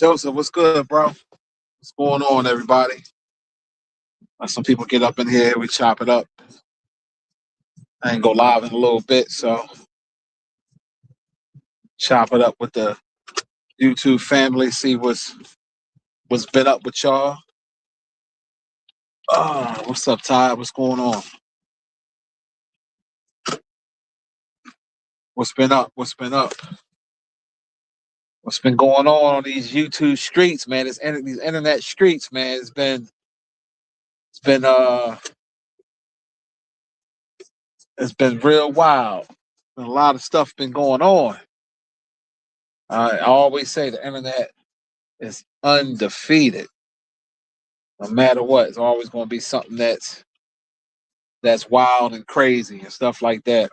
Joseph, what's good, bro? What's going on, everybody? Let some people get up in here. We chop it up. I ain't go live in a little bit, so chop it up with the YouTube family. See what's been up with y'all. What's up, Ty? What's going on? What's been up? What's been up? What's been going on these YouTube streets, man? These internet streets, man. It's been it's been real wild. A lot of stuff been going on. I always say the internet is undefeated. No matter what, it's always going to be something that's wild and crazy and stuff like that.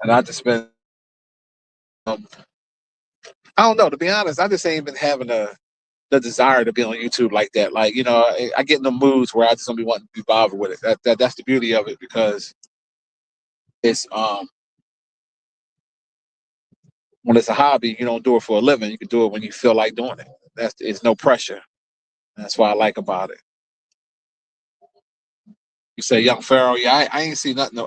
And I just been, um, I don't know. To be honest, I just ain't been having the desire to be on YouTube like that. Like I get in the moods where I just don't be wanting to be bothered with it. That's the beauty of it because it's when it's a hobby, you don't do it for a living. You can do it when you feel like doing it. It's no pressure. That's what I like about it. You say Young Pharaoh, yeah, I ain't seen nothing.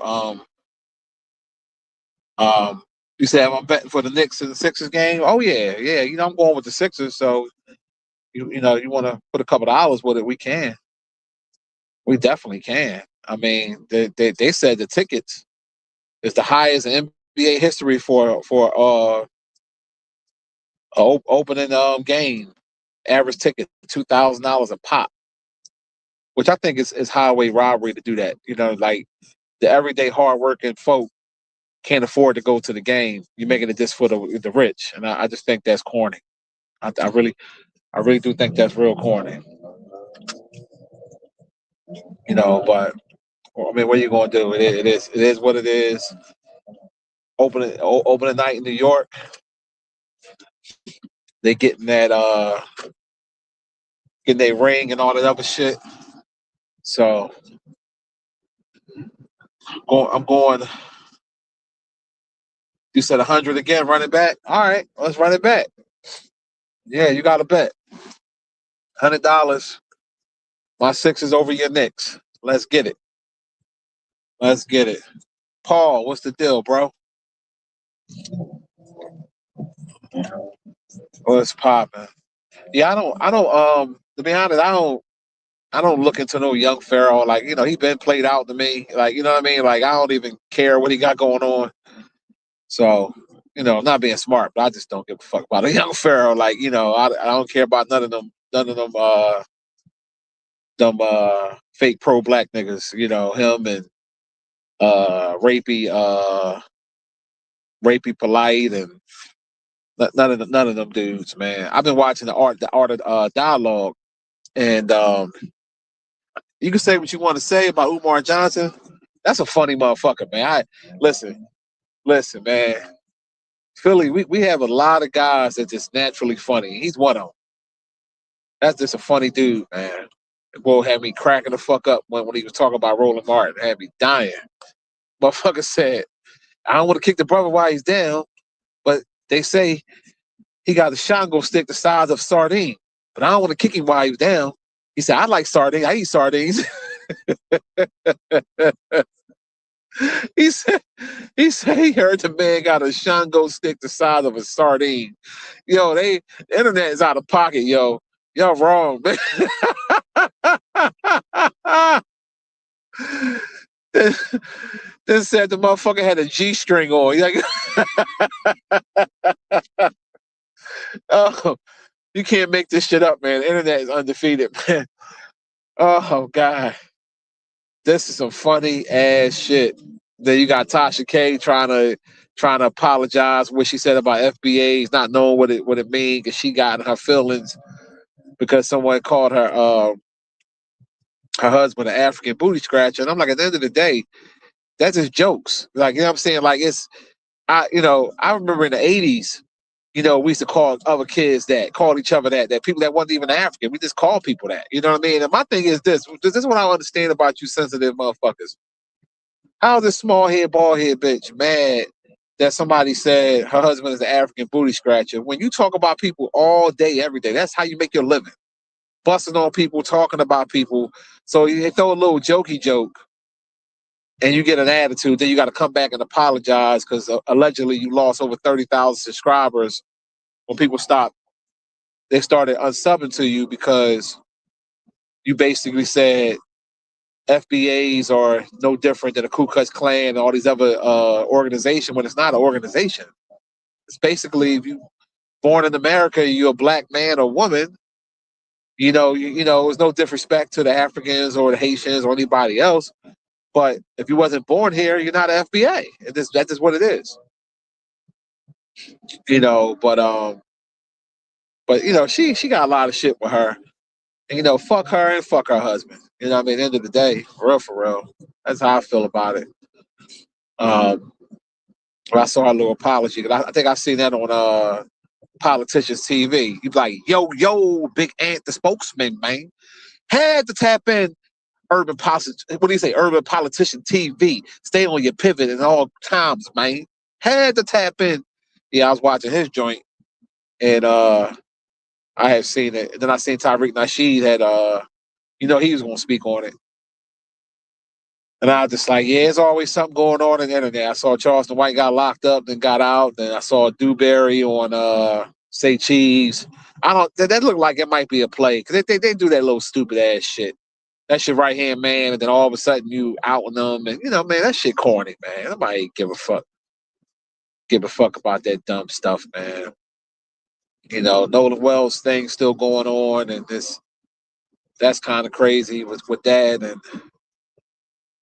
Um, you say I'm betting for the Knicks in the Sixers game. Oh yeah, yeah. I'm going with the Sixers. So you want to put a couple of dollars with it, we can. We definitely can. I mean, they said the tickets is the highest in NBA history for opening game. Average ticket $2,000 a pop, which I think is highway robbery to do that. Like the everyday hardworking folk can't afford to go to the game. You're making it just for the rich, and I just think that's corny. I really do think that's real corny. But I mean, what are you gonna do? It is what it is. Opening night in New York. They getting their ring and all that other shit. So I'm going. You said 100 again, run it back. All right, let's run it back. Yeah, you got to bet $100. My Sixers over your Knicks. Let's get it. Let's get it. Paul, what's the deal, bro? What's popping? Yeah, I don't. To be honest, I don't look into no young Pharaoh. Like, he been played out to me. Like, you know what I mean? Like, I don't even care what he got going on. So, not being smart, but I just don't give a fuck about a young Pharaoh. Like, I don't care about none of them fake pro black niggas. Him and rapey polite and none of them dudes, man. I've been watching the art of dialogue, and you can say what you want to say about Umar Johnson. That's a funny motherfucker, man. Listen, man. Philly, we have a lot of guys that just naturally funny. He's one of them. That's just a funny dude, man. The boy had me cracking the fuck up when he was talking about Roland Martin. Had me dying. Motherfucker said, I don't want to kick the brother while he's down, but they say he got a shango stick the size of sardine. But I don't want to kick him while he's down. He said, I like sardines. I eat sardines. He said he heard the man got a shango stick the size of a sardine. Yo, the internet is out of pocket, yo. Y'all wrong, man. Then said the motherfucker had a G string on. He's like, oh, you can't make this shit up, man. The internet is undefeated, man. Oh God. This is some funny ass shit. Then you got Tasha K trying to apologize what she said about FBAs, not knowing what it means, because she got in her feelings because someone called her husband an African booty scratcher. And I'm like, at the end of the day, that's just jokes. Like, you know what I'm saying? Like, I remember in the 80s, we used to call other kids that, call each other that people that wasn't even African. We just call people that. You know what I mean? And my thing is this is what I understand about you sensitive motherfuckers. How's this small head, bald head bitch mad that somebody said her husband is an African booty scratcher. When you talk about people all day, every day, that's how you make your living. Busting on people, talking about people. So you throw a little jokey joke and you get an attitude, then you got to come back and apologize because allegedly you lost over 30,000 subscribers when people stopped. They started unsubbing to you because you basically said FBAs are no different than a Ku Klux Klan and all these other organizations when it's not an organization. It's basically if you born in America, you're a black man or woman. There's no disrespect to the Africans or the Haitians or anybody else. But if you wasn't born here, you're not an FBA. That's just what it is. But she got a lot of shit with her. And, fuck her and fuck her husband. You know what I mean? At the end of the day, for real. That's how I feel about it. I saw her little apology. I think I seen that on Politicians TV. You be like, yo, Big Ant, the spokesman, man. Had to tap in Urban Politician TV. Stay on your pivot at all times, man. Had to tap in. Yeah, I was watching his joint. And I had seen it. And then I seen Tariq Nasheed had he was gonna speak on it. And I was just like, yeah, there's always something going on the internet. I saw Charleston White got locked up, then got out. Then I saw Dewberry on Say Cheese. That looked like it might be a play because they do that little stupid ass shit. That's your right hand man, and then all of a sudden you outing them, and man, that shit corny, man. Nobody give a fuck about that dumb stuff, man. Nolan Wells thing still going on, and that's kind of crazy with that, and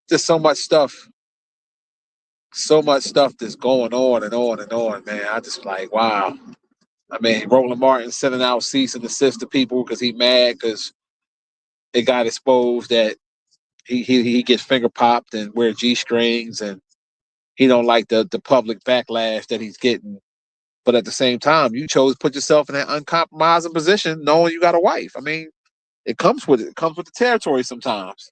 just so much stuff that's going on and on and on, man. I just like, wow. I mean, Roland Martin sending out cease and desist to people because he mad because it got exposed that he gets finger popped and wear G strings, and he don't like the public backlash that he's getting. But at the same time, you chose to put yourself in that uncompromising position, knowing you got a wife. I mean, it comes with it. It comes with the territory sometimes.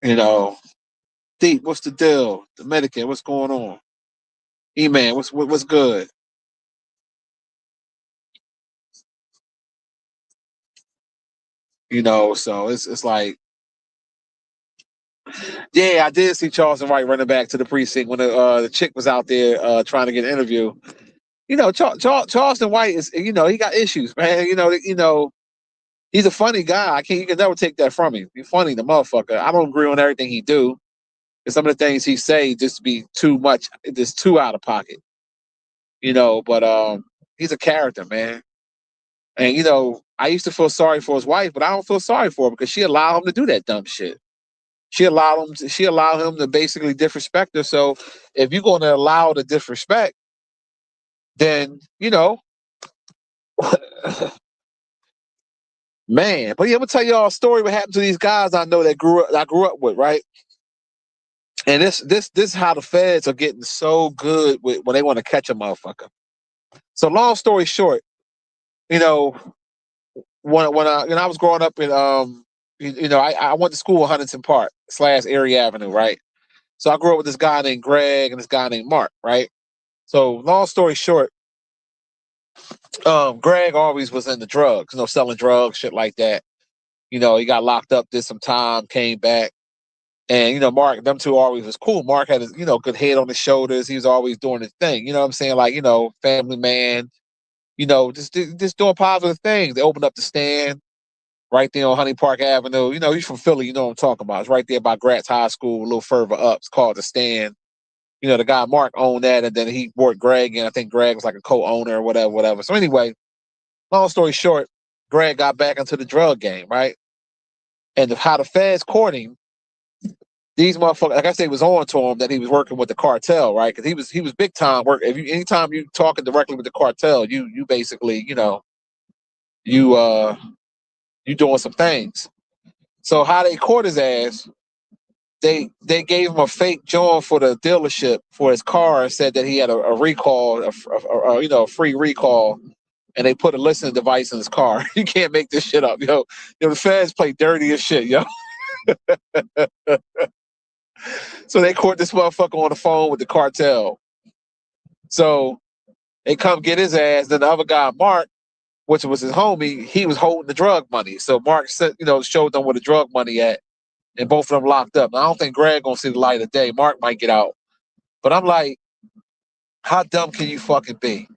Deep, what's the deal? Dominican, what's going on? E-Man, what's good? So it's like, yeah, I did see Charleston White running back to the precinct when the chick was out there trying to get an interview. Charleston White is, he got issues, man. He's a funny guy. You can never take that from him. He's funny, the motherfucker. I don't agree on everything he do. And some of the things he say just be too much, just too out of pocket. But he's a character, man. And I used to feel sorry for his wife, but I don't feel sorry for her because she allowed him to do that dumb shit. She allowed him to basically disrespect her. So if you're going to allow the disrespect, then man. But yeah, I'm gonna tell y'all a story. What happened to these guys I know that I grew up with, right? And this is how the feds are getting so good when they want to catch a motherfucker. So long story short, when I was growing up in I went to school in Huntington Park / Erie Avenue, right? So I grew up with this guy named Greg and this guy named Mark, right? So long story short, Greg always was into drugs, selling drugs, shit like that. He got locked up, did some time, came back. And, Mark, them two always was cool. Mark had his, good head on his shoulders. He was always doing his thing. You know what I'm saying? Like, family man, just doing positive things. They opened up the stand right there on Honey Park Avenue. He's from Philly. You know what I'm talking about. It's right there by Gratz High School, a little further up. It's called the Stand. The guy Mark owned that, and then he brought Greg in. I think Greg was like a co-owner or whatever. So anyway, long story short, Greg got back into the drug game, right? And how the feds caught him, these motherfuckers, like I said, was on to him that he was working with the cartel, right? Because he was big time work. Anytime you talking directly with the cartel, you basically, you doing some things. So how they caught his ass, they gave him a fake joint for the dealership for his car and said that he had a recall, a free recall, and they put a listening device in his car. You can't make this shit up, yo. The feds play dirty as shit, yo. So they caught this motherfucker on the phone with the cartel. So they come get his ass. Then the other guy, Mark, which was his homie, he was holding the drug money. So Mark said, showed them where the drug money at, and both of them locked up. Now, I don't think Greg gonna see the light of day. Mark might get out, but I'm like, how dumb can you fucking be?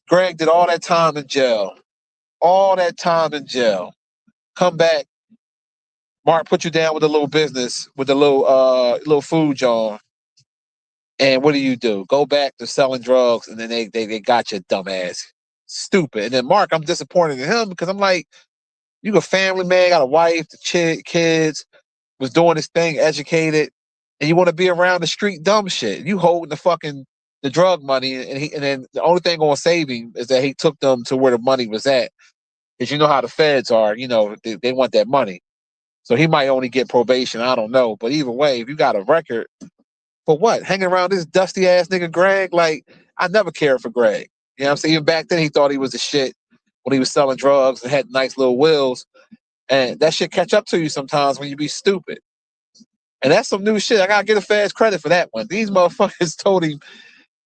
Greg did all that time in jail, all that time in jail. Come back, Mark put you down with a little business, with a little food jar. And what do? Go back to selling drugs, and then they got your dumb ass. Stupid. And then Mark, I'm disappointed in him because I'm like, you a family man, got a wife, the kids, was doing this thing, educated, and you want to be around the street dumb shit. You holding the drug money, and then the only thing gonna save him is that he took them to where the money was at. Because you know how the feds are, they want that money. So he might only get probation. I don't know. But either way, if you got a record, for what? Hanging around this dusty ass nigga Greg? Like, I never cared for Greg. You know what I'm saying? Even back then he thought he was the shit when he was selling drugs and had nice little wheels. And that shit catch up to you sometimes when you be stupid. And that's some new shit. I gotta get a fast credit for that one. These motherfuckers told him,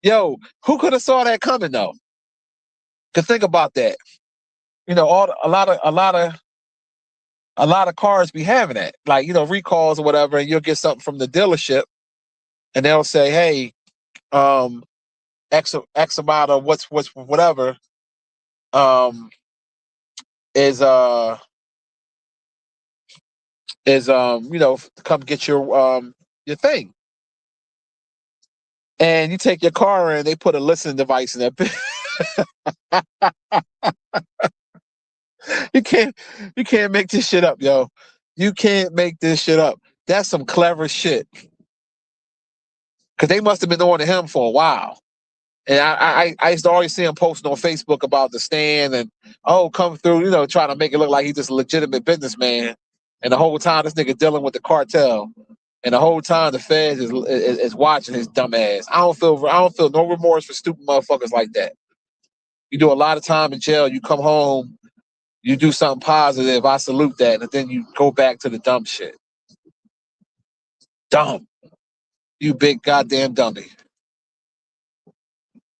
yo, who could have saw that coming though? Cause think about that. A lot of cars be having that. Like, recalls or whatever, and you'll get something from the dealership and they'll say, hey, X amount of what's whatever is come get your thing. And you take your car and they put a listening device in that. You can't make this shit up, yo. You can't make this shit up. That's some clever shit. Cause they must have been on to him for a while. And I used to always see him posting on Facebook about the stand and come through, trying to make it look like he's just a legitimate businessman. And the whole time this nigga dealing with the cartel. And the whole time the feds is watching his dumb ass. I don't feel no remorse for stupid motherfuckers like that. You do a lot of time in jail, you come home, you do something positive, I salute that, and then you go back to the dumb shit. Dumb. You big goddamn dummy.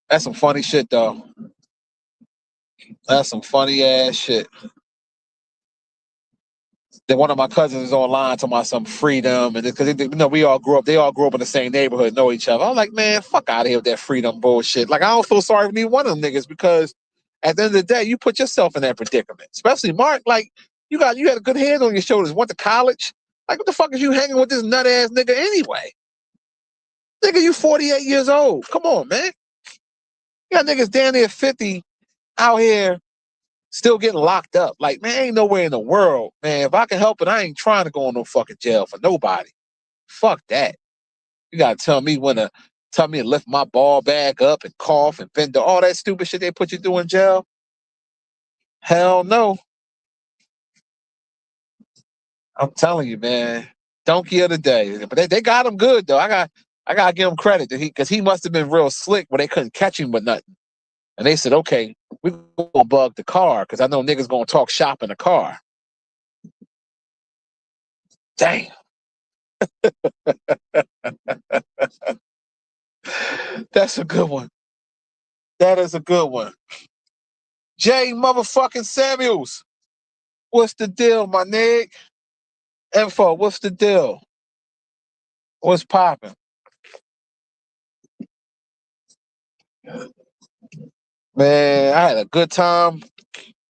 That's some funny shit though. That's some funny ass shit. Then one of my cousins is online talking about some freedom, and because we all grew up, they all grew up in the same neighborhood, know each other. I'm like, man, fuck out of here with that freedom bullshit. Like, I don't feel sorry for neither one of them niggas because at the end of the day, you put yourself in that predicament. Especially Mark, like you had a good head on your shoulders, went to college. Like, what the fuck is you hanging with this nut ass nigga anyway? Nigga, you 48 years old. Come on, man. You got niggas down there 50 out here still getting locked up. Like, man, ain't nowhere in the world, man. If I can help it, I ain't trying to go in no fucking jail for nobody. Fuck that. You gotta tell me to lift my ball bag up and cough and bend all that stupid shit they put you through in jail. Hell no. I'm telling you, man. Donkey of the day. But they got him good though. I gotta give him credit that because he must have been real slick when they couldn't catch him with nothing. And they said, okay, we're gonna bug the car because I know niggas gonna talk shop in the car. Damn. That's a good one. That is a good one. Jay motherfucking Samuels. What's the deal, my nigga? Info, what's the deal? What's popping? Man, I had a good time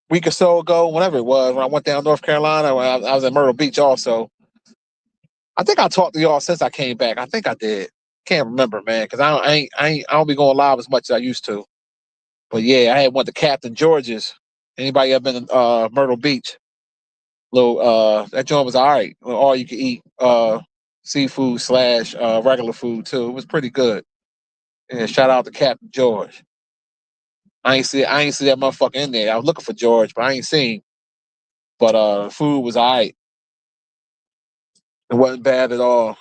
week or so ago, whenever it was, when I went down North Carolina. When I was at Myrtle Beach also. I think I talked to y'all since I came back. I think I did. Can't remember, man, because I don't be going live as much as I used to. But yeah, I had went to Captain George's. Anybody ever been to Myrtle Beach? That joint was all right. All you could eat seafood / regular food too. It was pretty good. Yeah, shout out to Captain George. I ain't see that motherfucker in there. I was looking for George, but I ain't seen him. But food was all right. It wasn't bad at all.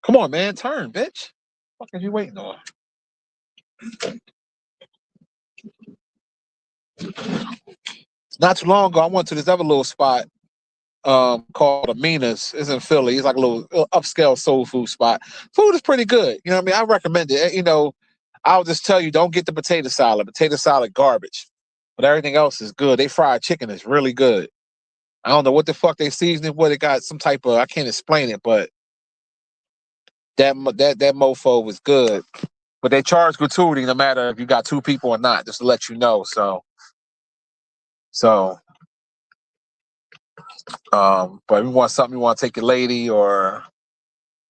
Come on, man, turn, bitch. What the fuck are you waiting on? Not too long ago, I went to this other little spot called Amina's. It's in Philly. It's like a little upscale soul food spot. Food is pretty good. You know what I mean? I recommend it. You know, I'll just tell you, don't get the potato salad. Potato salad garbage. But everything else is good. They fried chicken is really good. I don't know what the fuck they seasoning with. It got some type of, I can't explain it, but that mofo was good. But they charge gratuity no matter if you got two people or not, just to let you know. So but if you want something, you want to take your lady or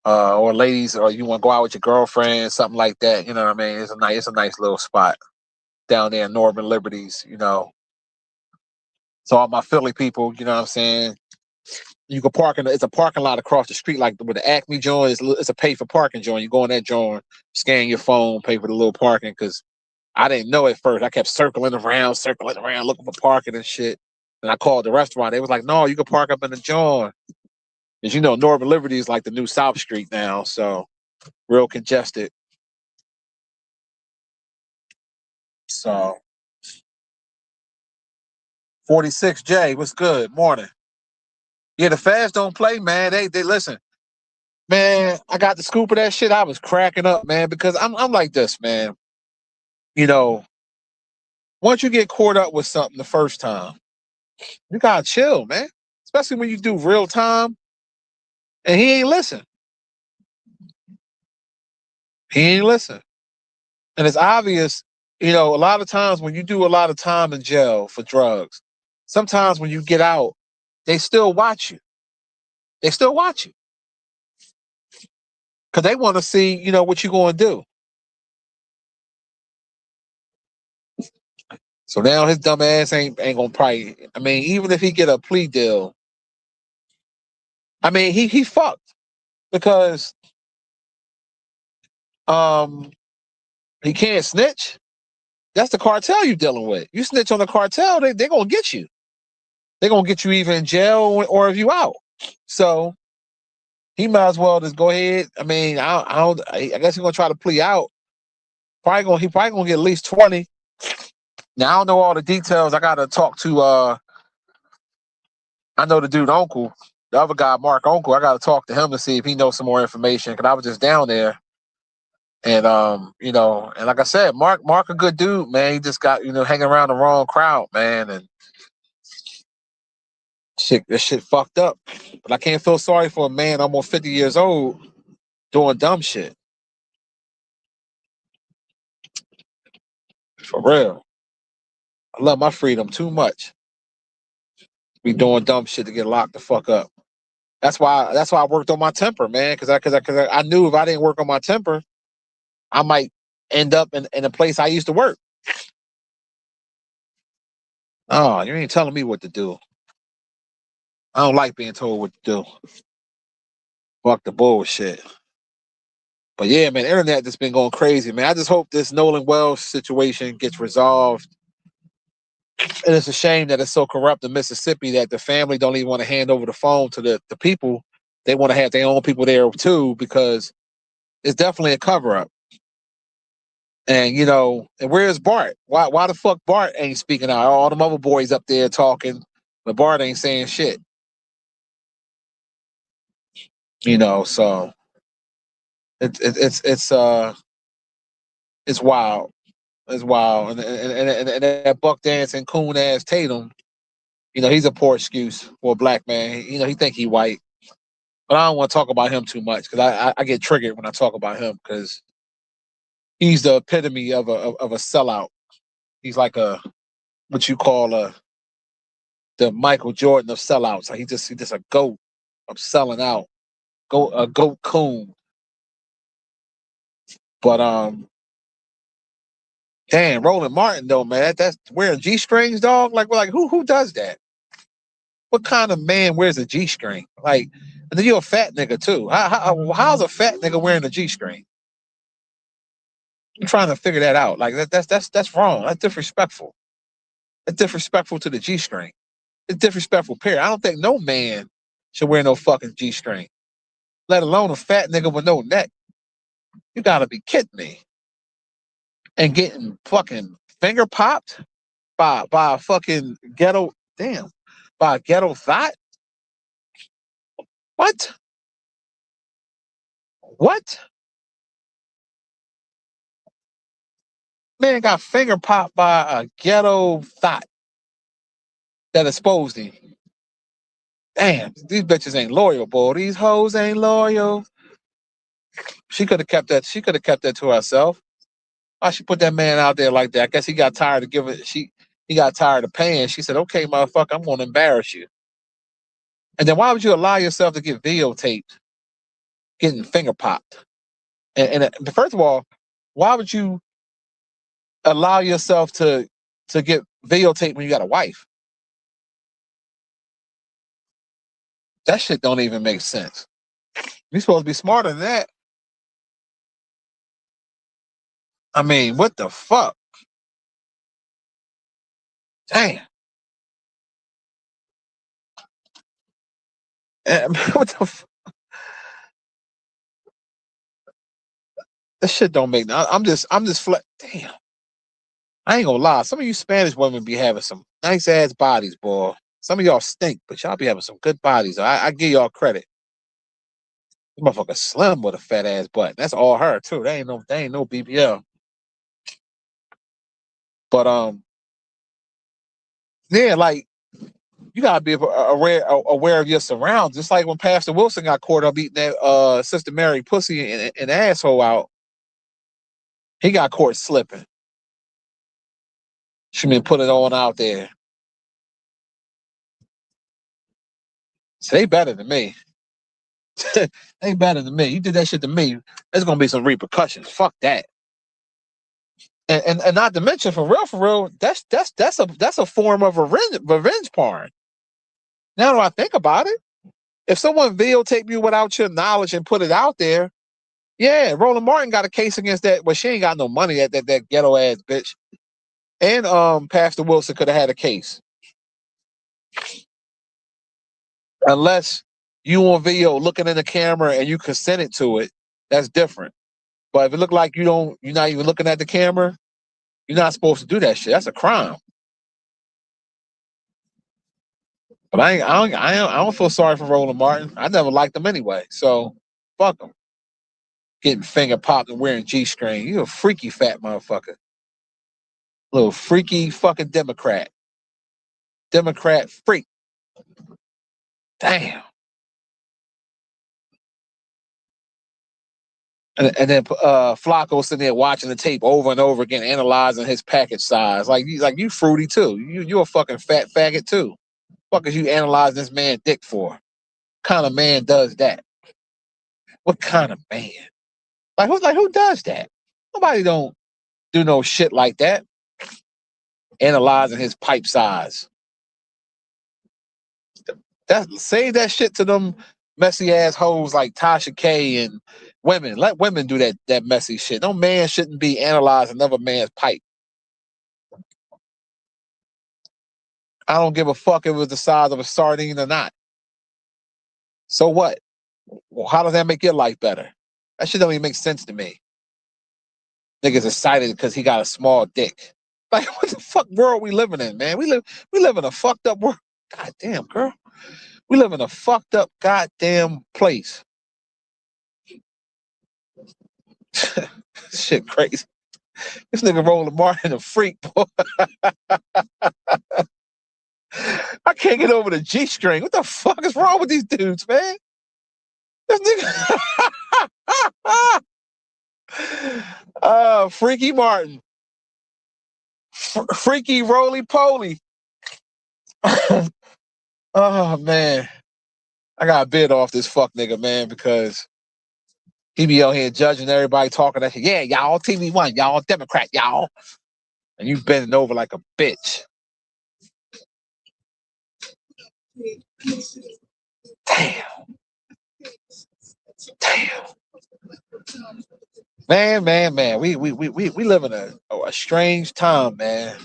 ladies, or you want to go out with your girlfriend, something like that. You know what I mean? It's a nice little spot down there in Northern Liberties. You know, so all my Philly people, you know what I'm saying. You can park it's a parking lot across the street, like with the Acme joint. It's a pay for parking joint. You go in that joint, scan your phone, pay for the little parking. Because I didn't know at first. I kept circling around, looking for parking and shit. And I called the restaurant. They was like, "No, you can park up in the joint." As you know, Northern Liberty is like the new South Street now, so real congested. So 46J, what's good? Morning. Yeah, the fans don't play, man. They listen. Man, I got the scoop of that shit. I was cracking up, man, because I'm like this, man. You know, once you get caught up with something the first time, you gotta chill, man. Especially when you do real time and he ain't listen. He ain't listen. And it's obvious, you know, a lot of times when you do a lot of time in jail for drugs, sometimes when you get out, they still watch you. They still watch you. Cause they want to see, you know, what you gonna do. So now his dumb ass ain't gonna probably. I mean, even if he get a plea deal, I mean he fucked because um he can't snitch. That's the cartel you dealing with. You snitch on the cartel, they gonna get you. They gonna get you either in jail or if you out. So he might as well just go ahead. I mean, I guess he's gonna try to plea out. He probably gonna get at least 20. Now I don't know all the details. I gotta talk to I know the dude Uncle, the other guy, Mark Uncle. I gotta talk to him to see if he knows some more information. Cause I was just down there. And you know, and like I said, Mark a good dude, man. He just got, you know, hanging around the wrong crowd, man, and this shit fucked up. But I can't feel sorry for a man almost 50 years old doing dumb shit. For real. I love my freedom too much. Be doing dumb shit to get locked the fuck up. That's why I worked on my temper, man. Cause I knew if I didn't work on my temper, I might end up in a place I used to work. Oh, you ain't telling me what to do. I don't like being told what to do. Fuck the bullshit. But yeah, man, internet just been going crazy, man. I just hope this Nolan Wells situation gets resolved. And it's a shame that it's so corrupt in Mississippi that the family don't even want to hand over the phone to the people. They want to have their own people there too, because it's definitely a cover up. And you know, and where's Bart? Why the fuck Bart ain't speaking out? All them other boys up there talking, but Bart ain't saying shit. You know, so it's wild. It's wild. And that buck dancing coon ass Tatum, you know, he's a poor excuse for a black man. You know, he think he white. But I don't want to talk about him too much because I get triggered when I talk about him because he's the epitome of a sellout. He's like a what you call the Michael Jordan of sellouts. Like he just a goat of selling out. A goat coon. But damn, Roland Martin though, man, that's wearing G strings, dog. Like who does that? What kind of man wears a G string? Like, and then you're a fat nigga too. How's a fat nigga wearing a G string? I'm trying to figure that out. Like that's wrong. That's disrespectful. It's disrespectful to the G string. It's disrespectful. Period. I don't think no man should wear no fucking G string, let alone a fat nigga with no neck. You gotta be kidding me. And getting fucking finger popped by a fucking ghetto, damn, by a ghetto thought. What? What? Man got finger popped by a ghetto thought that exposed him. Damn, these bitches ain't loyal, boy. These hoes ain't loyal. She could have kept that. She could have kept that to herself. Why she put that man out there like that? I guess he got tired of giving. He got tired of paying. She said, "Okay, motherfucker, I'm gonna embarrass you." And then why would you allow yourself to get videotaped getting finger popped? And first of all, why would you allow yourself to get videotaped when you got a wife? That shit don't even make sense. You're supposed to be smarter than that. I mean, what the fuck? Damn. What the fuck? This shit don't make. I'm just damn. I ain't gonna lie. Some of you Spanish women be having some nice ass bodies, boy. Some of y'all stink, but y'all be having some good bodies. I give y'all credit. This motherfucker slim with a fat ass butt. That's all her too. They ain't no BBL. But yeah, like you gotta be aware of your surroundings. Just like when Pastor Wilson got caught up eating that Sister Mary pussy and asshole out, he got caught slipping. She been put it on out there. So they better than me. They better than me. You did that shit to me. There's gonna be some repercussions. Fuck that. And not to mention, for real, that's a form of revenge porn. Now that I think about it, if someone videotaped you without your knowledge and put it out there, yeah, Roland Martin got a case against that, but she ain't got no money at that ghetto ass bitch. And Pastor Wilson could have had a case. Unless you on video looking in the camera and you consented to it, that's different. But if it look like you're not even looking at the camera, you're not supposed to do that shit. That's a crime. But I don't feel sorry for Roland Martin. I never liked him anyway. So fuck him. Getting finger popped and wearing G-string. You a freaky fat motherfucker. Little freaky fucking Democrat. Democrat freak. Damn. And then Flacco sitting there watching the tape over and over again, analyzing his package size. Like you fruity too. You a fucking fat faggot too. Fuck is you analyzing this man dick for? What kind of man does that? What kind of man? Who does that? Nobody don't do no shit like that. Analyzing his pipe size. Say that shit to them messy ass hoes like Tasha K and women. Let women do that messy shit. No man shouldn't be analyzing another man's pipe. I don't give a fuck if it was the size of a sardine or not. So what? Well, how does that make your life better? That shit don't even make sense to me. Niggas excited because he got a small dick. Like, what the fuck world we living in, man? We live in a fucked up world. God damn, girl. We live in a fucked up goddamn place. Shit crazy. This nigga Roland Martin a freak, boy. I can't get over the G-string. What the fuck is wrong with these dudes, man? This nigga. Freaky Martin. Freaky Roly Poly. Oh, man. I got a bid off this fuck nigga, man, because he be out here judging everybody talking that shit. Yeah, y'all, TV1, y'all, Democrat, y'all. And you bending over like a bitch. Damn. Man. We live in a strange time, man.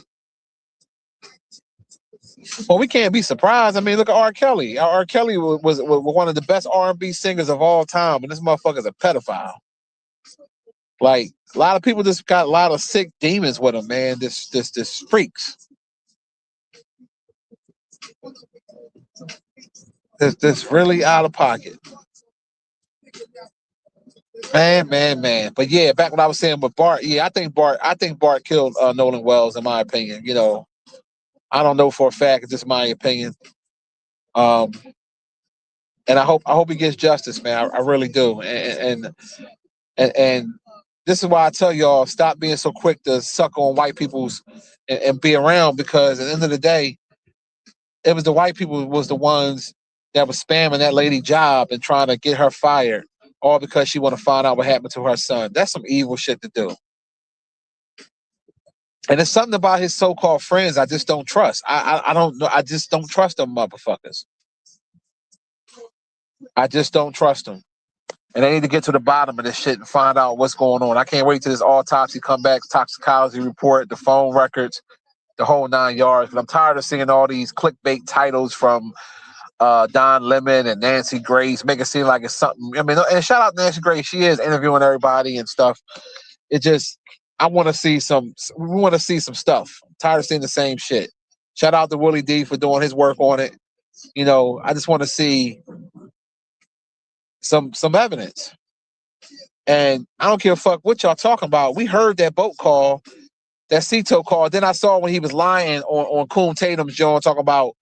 Well, we can't be surprised. I mean, look at R. Kelly. R. Kelly was one of the best R&B singers of all time, and this motherfucker's a pedophile. Like, a lot of people just got a lot of sick demons with him, man. This freaks. This really out of pocket. Man. But yeah, back when I was saying with Bart, yeah, I think Bart killed Nolan Wells, in my opinion. You know, I don't know for a fact. It's just my opinion. Um, and I hope he gets justice, man. I really do. And this is why I tell y'all, stop being so quick to suck on white people's and be around, because at the end of the day, it was the white people was the ones that was spamming that lady job and trying to get her fired, all because she want to find out what happened to her son. That's some evil shit to do. And it's something about his so-called friends I just don't trust. I don't know. I just don't trust them motherfuckers. I just don't trust them. And they need to get to the bottom of this shit and find out what's going on. I can't wait till this autopsy come back, toxicology report, the phone records, the whole 9 yards. But I'm tired of seeing all these clickbait titles from Don Lemon and Nancy Grace, make it seem like it's something. I mean, and shout out Nancy Grace. She is interviewing everybody and stuff. It just, I want to see some, we want to see some stuff. I'm tired of seeing the same shit. Shout out to Willie D for doing his work on it. You know, I just want to see some evidence. And I don't give a fuck what y'all talking about. We heard that boat call, that Cito call. Then I saw when he was lying on Coon Tatum's joint, talking about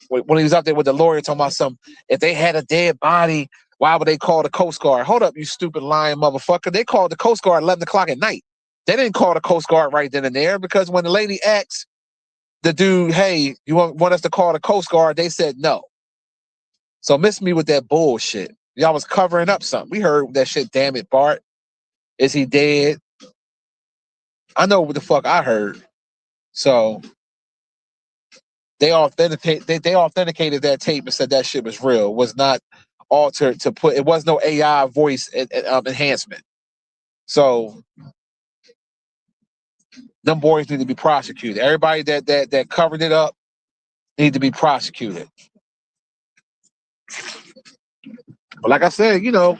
when he was out there with the lawyer talking about some, if they had a dead body, why would they call the Coast Guard? Hold up, you stupid lying motherfucker. They called the Coast Guard 11 o'clock at night. They didn't call the Coast Guard right then and there, because when the lady asked the dude, hey, you want us to call the Coast Guard? They said no. So miss me with that bullshit. Y'all was covering up something. We heard that shit, damn it, Bart. Is he dead? I know what the fuck I heard. So they authenticated that tape and said that shit was real. It was not altered to put. It was no AI voice enhancement. So them boys need to be prosecuted. Everybody that covered it up need to be prosecuted. But like I said, you know,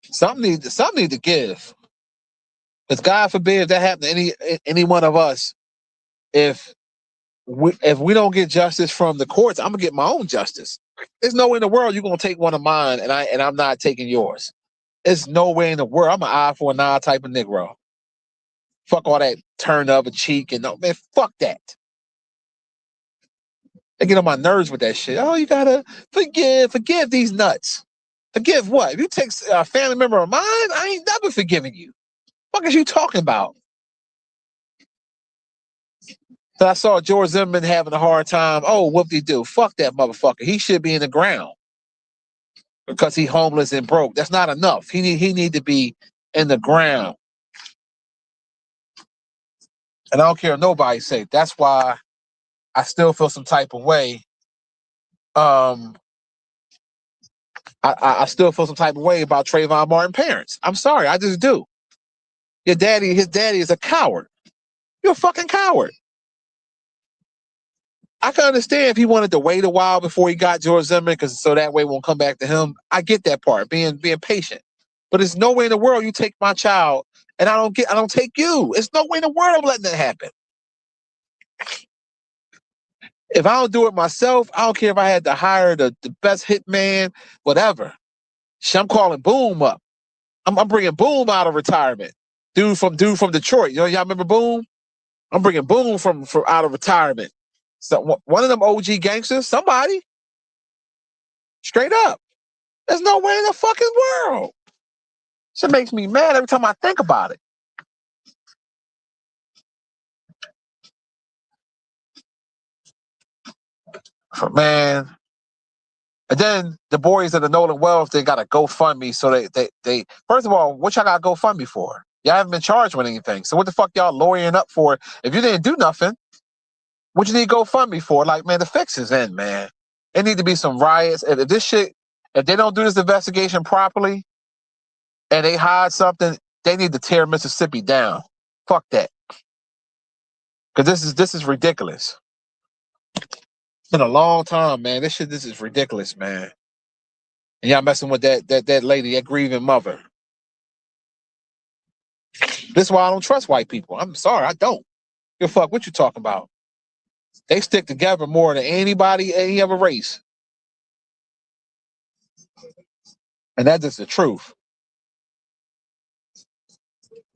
something need to give. Because God forbid if that happened to any one of us, if we don't get justice from the courts, I'm gonna get my own justice. There's no way in the world you're gonna take one of mine and I'm not taking yours. There's no way in the world. I'm an eye for an eye type of Negro. Fuck all that turn of a cheek and no man, fuck that. They get on my nerves with that shit. Oh, you gotta forgive these nuts. Forgive what? If you take a family member of mine, I ain't never forgiving you. What is you talking about? So I saw George Zimmerman having a hard time. Oh, whoop-de-doo. Fuck that motherfucker. He should be in the ground because he homeless and broke. That's not enough. He need to be in the ground. And I don't care what nobody say. That's why I still feel some type of way. I still feel some type of way about Trayvon Martin's parents. I'm sorry, I just do. His daddy is a coward. You're a fucking coward. I can understand if he wanted to wait a while before he got George Zimmerman, because so that way it won't come back to him. I get that part, being patient. But there's no way in the world you take my child and I don't take you. There's no way in the world I'm letting that happen. If I don't do it myself, I don't care if I had to hire the best hitman, whatever. I'm calling Boom up. I'm bringing Boom out of retirement. Dude from Detroit. You know, y'all remember Boom? I'm bringing Boom from out of retirement. So one of them OG gangsters, somebody, straight up. There's no way in the fucking world. Shit makes me mad every time I think about it. Man. And then the boys of the Nolan Wells, they got a GoFundMe. So they first of all, what y'all got GoFundMe for? Y'all haven't been charged with anything. So what the fuck y'all lawyering up for? If you didn't do nothing, what you need GoFundMe for? Like, man, the fix is in, man. It need to be some riots. If this shit, if they don't do this investigation properly and they hide something, they need to tear Mississippi down. Fuck that. Because this is ridiculous. It's been a long time, man. This is ridiculous, man. And y'all messing with that lady, that grieving mother. This is why I don't trust white people. I'm sorry, I don't. Give a fuck what you talking about. They stick together more than anybody, any other race. And that's just the truth.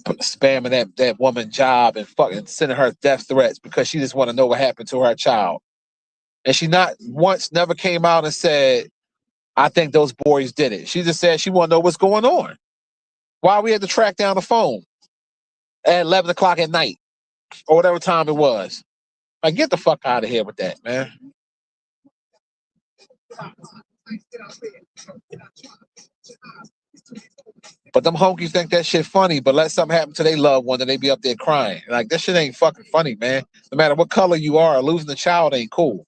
Spamming that woman job and fucking sending her death threats because she just want to know what happened to her child. And she not once never came out and said, I think those boys did it. She just said she want to know what's going on. Why we had to track down the phone at 11 o'clock at night or whatever time it was. Like, get the fuck out of here with that, man. But them honkies think that shit funny, but let something happen to their loved one and they be up there crying. Like, that shit ain't fucking funny, man. No matter what color you are, losing a child ain't cool.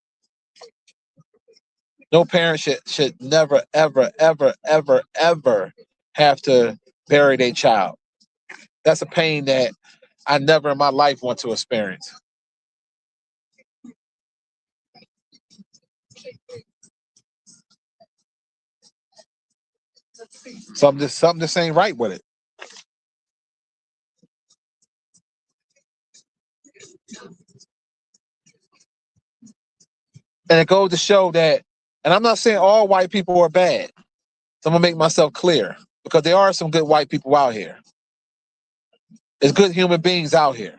No parent should never, ever, ever, ever, ever have to bury their child. That's a pain that I never in my life want to experience. Something just ain't right with it. And it goes to show that, and I'm not saying all white people are bad. So I'm gonna make myself clear because there are some good white people out here. There's good human beings out here,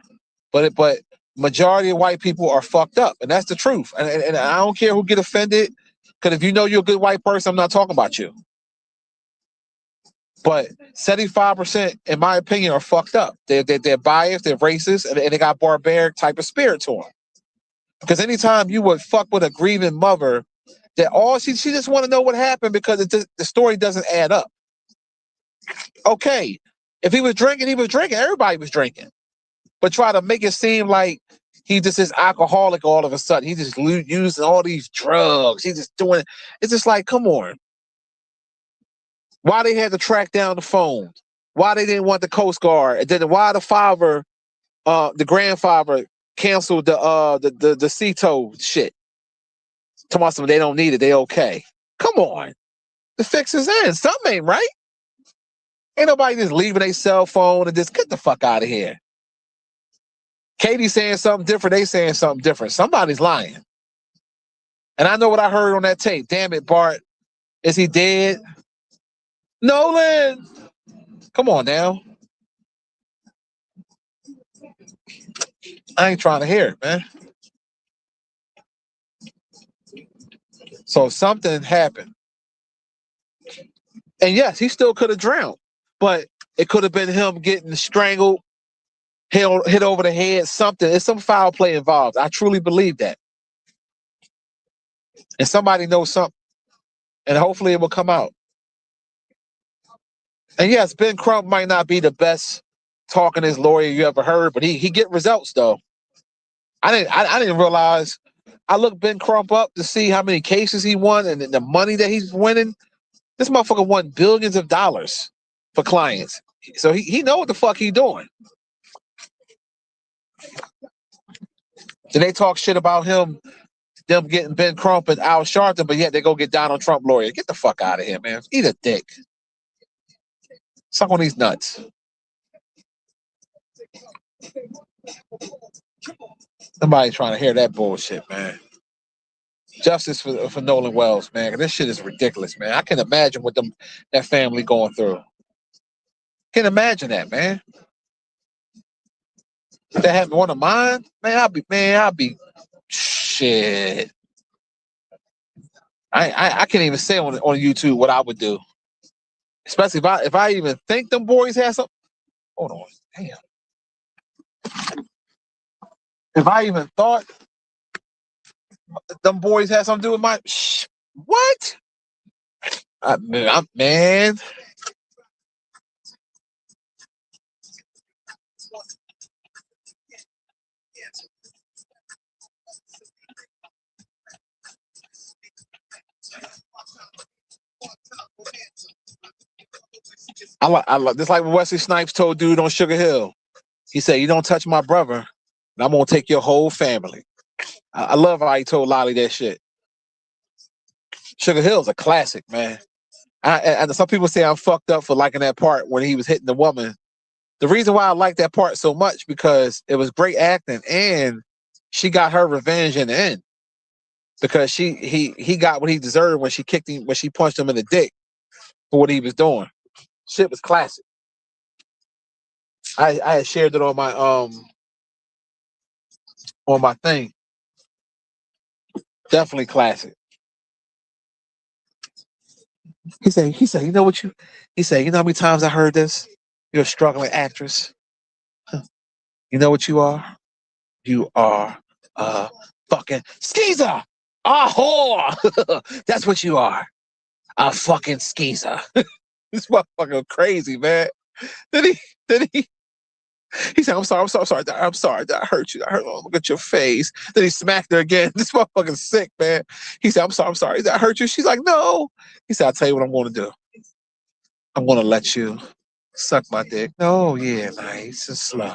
but majority of white people are fucked up, and that's the truth. And I don't care who get offended, because if you know you're a good white person, I'm not talking about you. But 75%, in my opinion, are fucked up. They're biased, they're racist, and they got barbaric type of spirit to them. Because anytime you would fuck with a grieving mother, that all she just want to know what happened because the story doesn't add up. Okay, if he was drinking, he was drinking. Everybody was drinking. But try to make it seem like he just is alcoholic all of a sudden. He just using all these drugs. He's just doing it. It's just like, come on. Why they had to track down the phone? Why they didn't want the Coast Guard? And then why the father, the grandfather, canceled the CETO shit? Told them they don't need it. They okay. Come on. The fix is in. Something ain't right. Ain't nobody just leaving a cell phone and just get the fuck out of here. Katie saying something different. They saying something different. Somebody's lying. And I know what I heard on that tape. Damn it, Bart. Is he dead? Nolan! Come on now. I ain't trying to hear it, man. So something happened. And yes, he still could have drowned. But it could have been him getting strangled, hit over the head, something. There's some foul play involved. I truly believe that. And somebody knows something. And hopefully it will come out. And yes, Ben Crump might not be the best talking his lawyer you ever heard, but he get results though. I didn't realize. I looked Ben Crump up to see how many cases he won and the money that he's winning. This motherfucker won billions of dollars for clients. So he know what the fuck he doing. Then they talk shit about them getting Ben Crump and Al Sharpton, but yet they go get Donald Trump lawyer. Get the fuck out of here, man. Eat a dick. Suck on these nuts. Somebody trying to hear that bullshit, man. Justice for Nolan Wells, man. This shit is ridiculous, man. I can imagine what that family going through. Can't imagine that, man. If that happened to one of mine, man, I'll be shit. I can't even say on YouTube what I would do. Especially if I even think them boys had something. Hold on. Damn. If I even thought them boys had something to do with my what? Man. I like just like what Wesley Snipes told dude on Sugar Hill. He said, "You don't touch my brother, and I'm gonna take your whole family." I love how he told Lolly that shit. Sugar Hill's a classic, man. And some people say I'm fucked up for liking that part when he was hitting the woman. The reason why I like that part so much because it was great acting, and she got her revenge in the end because he got what he deserved when she punched him in the dick. for what he was doing. Shit was classic. I had shared it on my thing. Definitely classic. You know what you he said, you know how many times I heard this? You're a struggling actress. You know what you are? You are a fucking skeezer. A whore. That's what you are. A fucking skeezer. This motherfucker crazy, man. Then he said, I'm sorry, I'm sorry, I hurt you. I hurt look at your face. Then he smacked her again. This motherfucker's sick, man. He said, I'm sorry, I hurt you. She's like, no. He said, I'll tell you what I'm gonna do. I'm gonna let you suck my dick. No, yeah, nice and slow.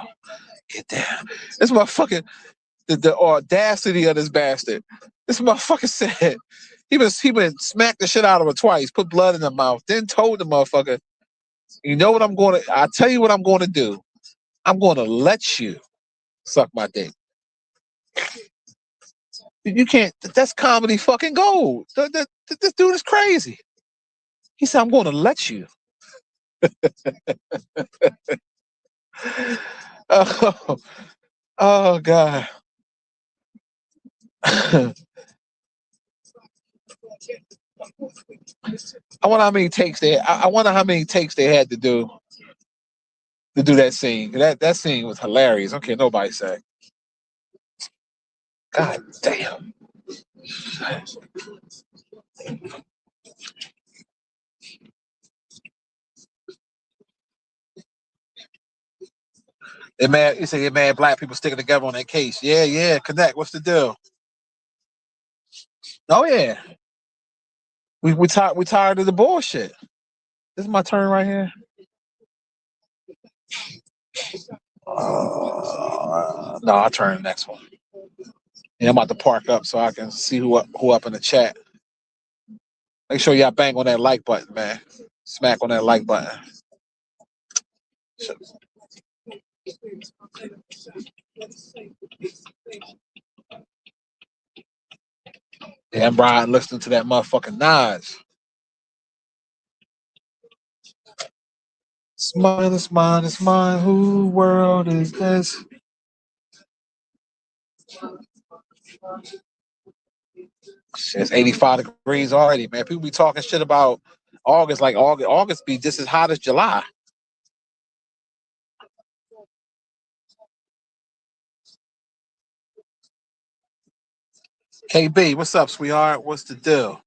Get down. This motherfucking the audacity of this bastard. This motherfucker said he been smacked the shit out of her twice, put blood in her mouth, then told the motherfucker, you know what I'll tell you what I'm gonna do. I'm gonna let you suck my dick. You can't, that's comedy fucking gold. This dude is crazy. He said, I'm gonna let you. Oh, oh God. I wonder how many takes I wonder how many takes they had to do that scene. That scene was hilarious. Okay, nobody say. God damn. You say, yeah, man, black people sticking together on that case. Yeah, yeah, connect. What's the deal? Oh yeah. We tired of the bullshit. This is my turn right here. No, I'll turn the next one. Yeah, I'm about to park up so I can see who up in the chat. Make sure y'all bang on that like button, man. Smack on that like button. Damn, Brian, listening to that motherfucking Nas. It's mine, it's mine, it's mine. Who world is this? It's 85 degrees already, man. People be talking shit about August, like August be just as hot as July. KB, what's up, sweetheart? What's the deal?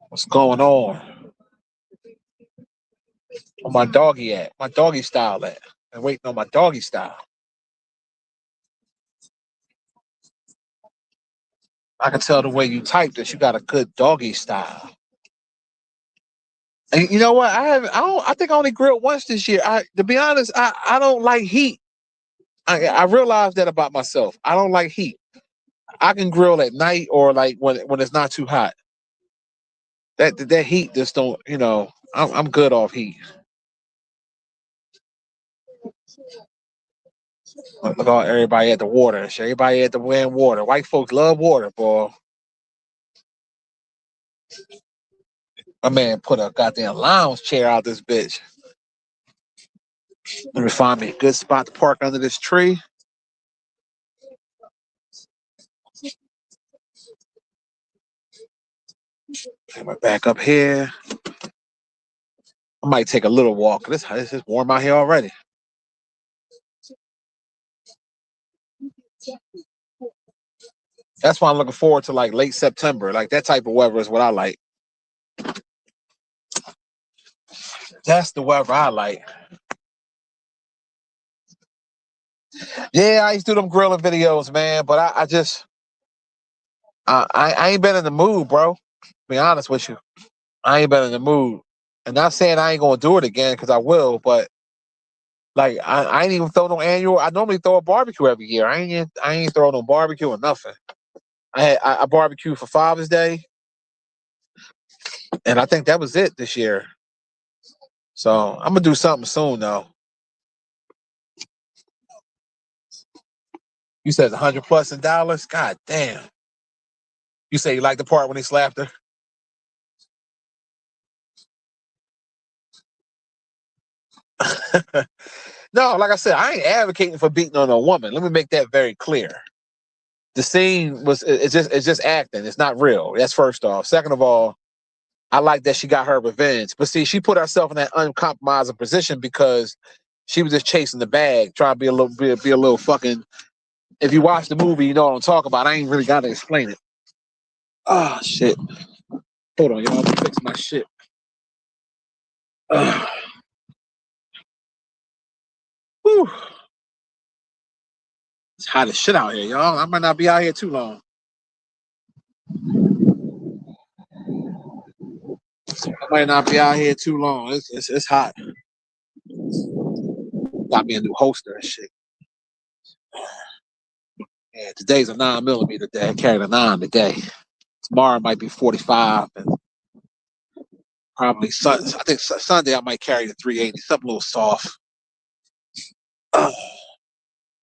What's going on? Where my doggy at? My doggy style at? I'm waiting on my doggy style. I can tell the way you type that you got a good doggy style. And you know what? I think I only grilled once this year. To be honest, I don't like heat. I realized that about myself. I don't like heat. I can grill at night or like when it's not too hot. That heat just don't, I'm good off heat. Look at everybody at the water and shit. Everybody at the wearing water. White folks love water, boy. My man put a goddamn lounge chair out this bitch. Let me find me a good spot to park under this tree. Come back up here. I might take a little walk. This is warm out here already. That's why I'm looking forward to like late September. Like that type of weather is what I like. That's the weather I like. Yeah, I used to do them grilling videos, man, but I ain't been in the mood, bro. To be honest with you. I ain't been in the mood. And not saying I ain't gonna do it again because I will, but like I ain't even throw no annual. I normally throw a barbecue every year. I ain't throw no barbecue or nothing. I barbecued for Father's Day, and I think that was it this year. So I'm gonna do something soon though. You said 100 plus in dollars. God damn. You say you like the part when he slapped her? No, like I said, I ain't advocating for beating on a woman. Let me make that very clear. The scene was it's just acting. It's not real. That's first off. Second of all, I like that she got her revenge. But see, she put herself in that uncompromising position because she was just chasing the bag, trying to be a little fucking. If you watch the movie, you know what I'm talking about. I ain't really got to explain it. Oh shit! Hold on, y'all. I'm gonna fix my shit. Whew. It's hot as shit out here, y'all. I might not be out here too long. I might not be out here too long. It's hot. Got me a new holster and shit. Yeah, today's a 9mm day. I carried a 9 today. Tomorrow might be 45, and probably I think Sunday I might carry the 380. Something a little soft. Oh,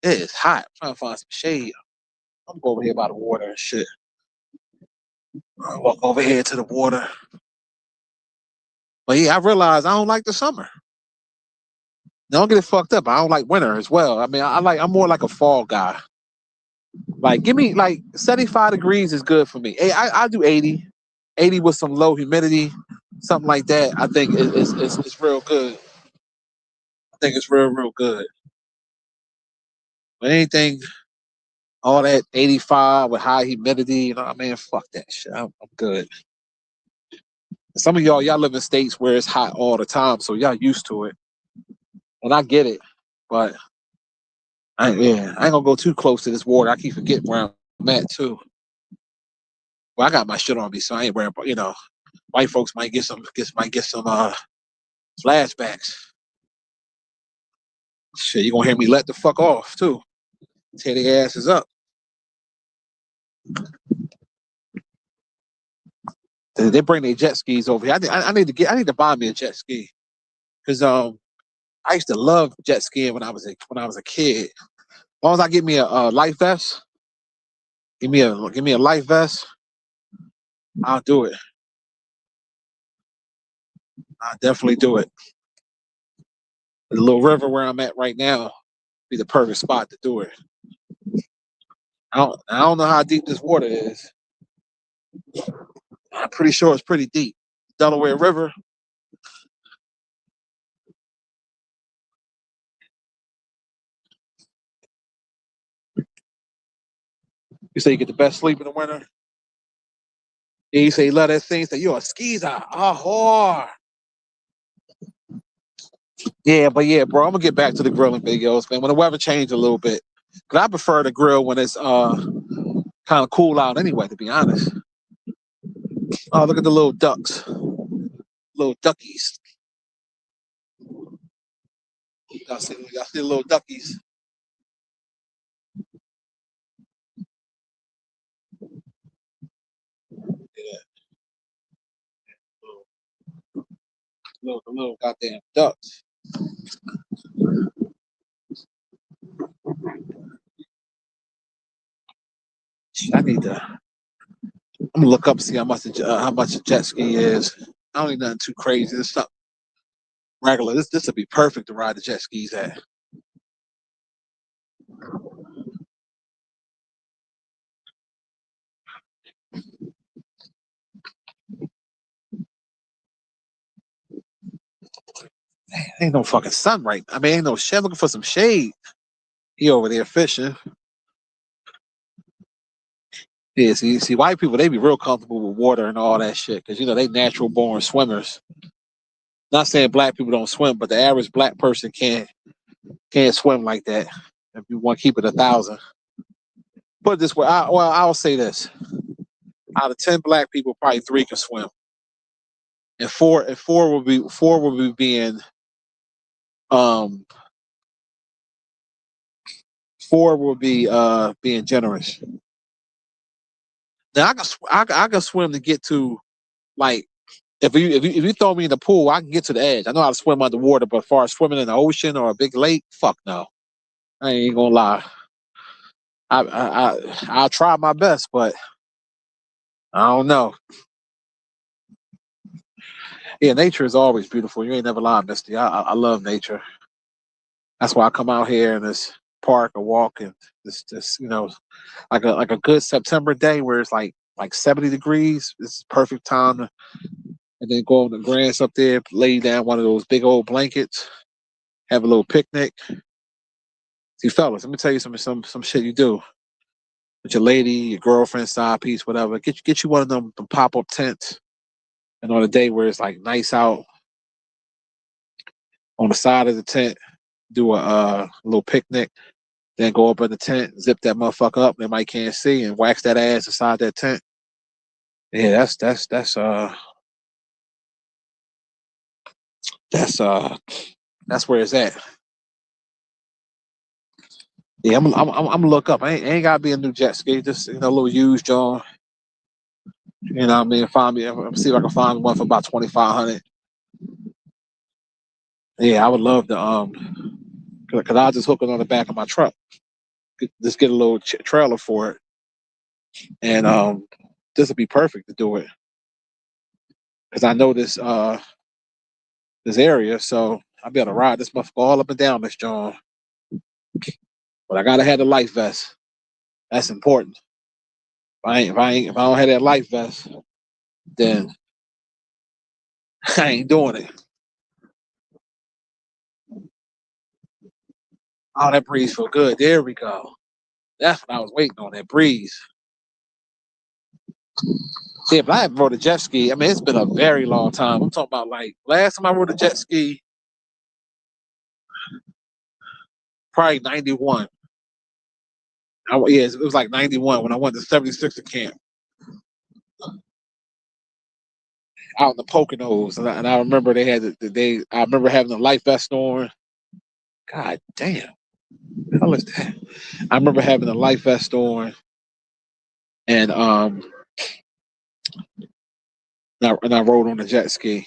it is hot. I'm trying to find some shade. I'm going over here by the water and shit. I walk over here to the water. But yeah, I realized I don't like the summer. Don't get it fucked up. I don't like winter as well. I mean, I'm more like a fall guy. Like, give me like 75 degrees is good for me. Hey, I do 80. 80 with some low humidity, something like that. I think it's real good. I think it's real good. But anything, all that 85 with high humidity, you know what I mean? Fuck that shit. I'm good. Some of y'all live in states where it's hot all the time, so y'all used to it. And I get it. But I ain't gonna go too close to this water. I keep forgetting where I'm at too. Well, I got my shit on me, so I ain't worried about, white folks might get some flashbacks. Shit, you gonna hear me let the fuck off too. Tear their asses up. They bring their jet skis over here. I need to buy me a jet ski. Cause I used to love jet skiing when I was a kid. As long as I get me a life vest, give me a life vest, I'll do it. I'll definitely do it. The little river where I'm at right now be the perfect spot to do it. I don't know how deep this water is. I'm pretty sure it's pretty deep. Delaware River. You say you get the best sleep in the winter. Yeah, you say you love that thing. Say you're a skeezer. Oh, yeah, but yeah, bro. I'm gonna get back to the grilling videos, man. When the weather changes a little bit, cause I prefer to grill when it's kind of cool out anyway. To be honest. Oh, look at the little ducks, little duckies. Y'all see the little duckies. Yeah, little goddamn ducks. I need to. I'm gonna look up and see how much a jet ski is. I don't need nothing too crazy. It's something regular. This would be perfect to ride the jet skis at. Ain't no fucking sun right. I mean, ain't no shit. I'm looking for some shade. He over there fishing. Yeah, see, white people they be real comfortable with water and all that shit because they natural born swimmers. Not saying black people don't swim, but the average black person can't swim like that. If you want to keep it 1,000, put it this way. I'll say this: out of 10 black people, probably 3 can swim, and four will be being um 4 will be being generous. Now I can swim to get to like if you throw me in the pool, I can get to the edge. I know how to swim underwater, but as far as swimming in the ocean or a big lake, fuck no. I ain't gonna lie. I'll try my best, but I don't know. Yeah, nature is always beautiful. You ain't never lying, Misty. I love nature. That's why I come out here in this park or walk and this like a good September day where it's like 70 degrees. It's perfect time to, and then go on the grass up there, lay down one of those big old blankets, have a little picnic. See, fellas, let me tell you some shit you do with your lady, your girlfriend, side piece, whatever. Get you one of them pop up tents, and on a day where it's like nice out, on the side of the tent, do a little picnic. Then go up in the tent, zip that motherfucker up, nobody can't see, and wax that ass inside that tent. Yeah, that's that's where it's at. Yeah, I'm look up. I ain't gotta be a new jet ski, just a little used John. You know what I mean? Find me. I'm see if I can find one for about 2,500. Yeah, I would love to cause I'll just hook it on the back of my truck. Just get a little trailer for it, and this would be perfect to do it. Cause I know this area, so I'll be able to ride this motherfucker all up and down this John. But I gotta have the life vest. That's important. If I don't have that life vest, then I ain't doing it. Oh, that breeze feel good. There we go. That's what I was waiting on. That breeze. See, if I haven't rode a jet ski, I mean, it's been a very long time. I'm talking about like last time I rode a jet ski, probably 91. Yeah, it was like 91 when I went to 76 camp out in the Poconos, and I remember they had I remember having the life vest on. God damn, how was that? I remember having the life vest on, and and I rode on the jet ski,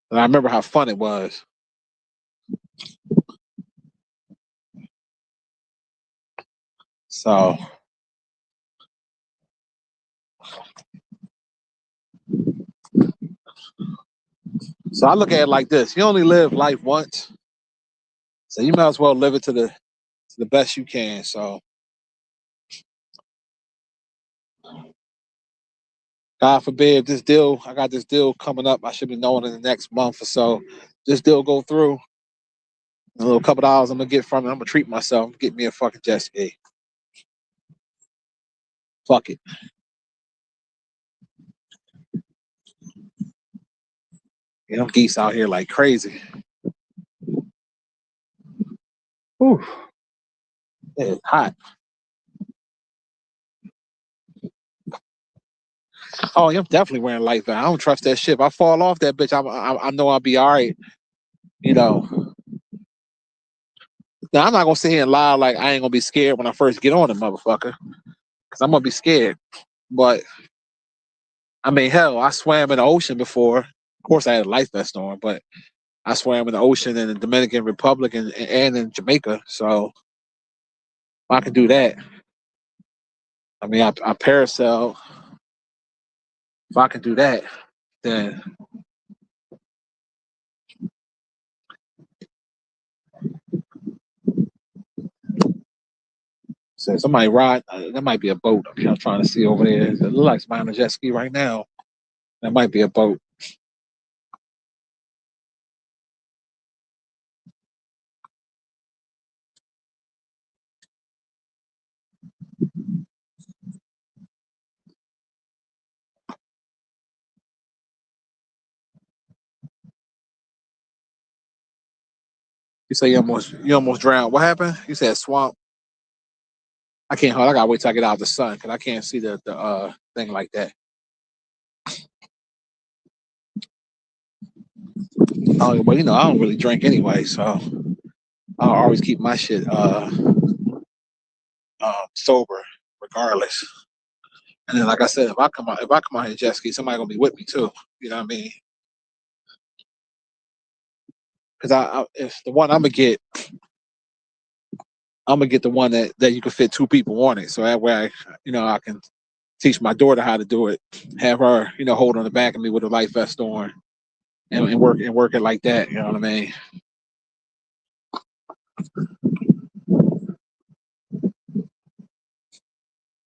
and I remember how fun it was. So, so I look at it like this: you only live life once, so you might as well live it to the best you can. So, God forbid this deal, I got this deal coming up. I should be knowing in the next month or so. This deal go through. A little couple dollars I'm gonna get from it. I'm gonna treat myself. Get me a fucking jet ski. Fuck it. Geese out here like crazy. Whew. It's hot. Oh, I'm definitely wearing light vest. I don't trust that shit. If I fall off that bitch, I know I'll be all right. You know. Now I'm not gonna sit here and lie like I ain't gonna be scared when I first get on the motherfucker, because I'm gonna be scared. But I mean, hell, I swam in the ocean before. Of course, I had a life vest on, but I swam in the ocean in the Dominican Republic and in Jamaica. So I can do that. I mean, I parasail. If I can do that, then so somebody ride. That might be a boat. I'm trying to see over there. It looks like somebody on a jet ski right now. That might be a boat. You say you almost drowned. What happened? You said swamp. I can't hold. I gotta wait till I get out of the sun because I can't see the thing like that. Oh, well, I don't really drink anyway, so I always keep my shit sober regardless. And then, like I said, if I come out here jet ski, somebody gonna be with me too. You know what I mean? Because if the one I'm gonna get the one that you can fit two people on it. So that way, I can teach my daughter how to do it. Have her, hold on the back of me with a life vest on, and work it like that. You know what I mean?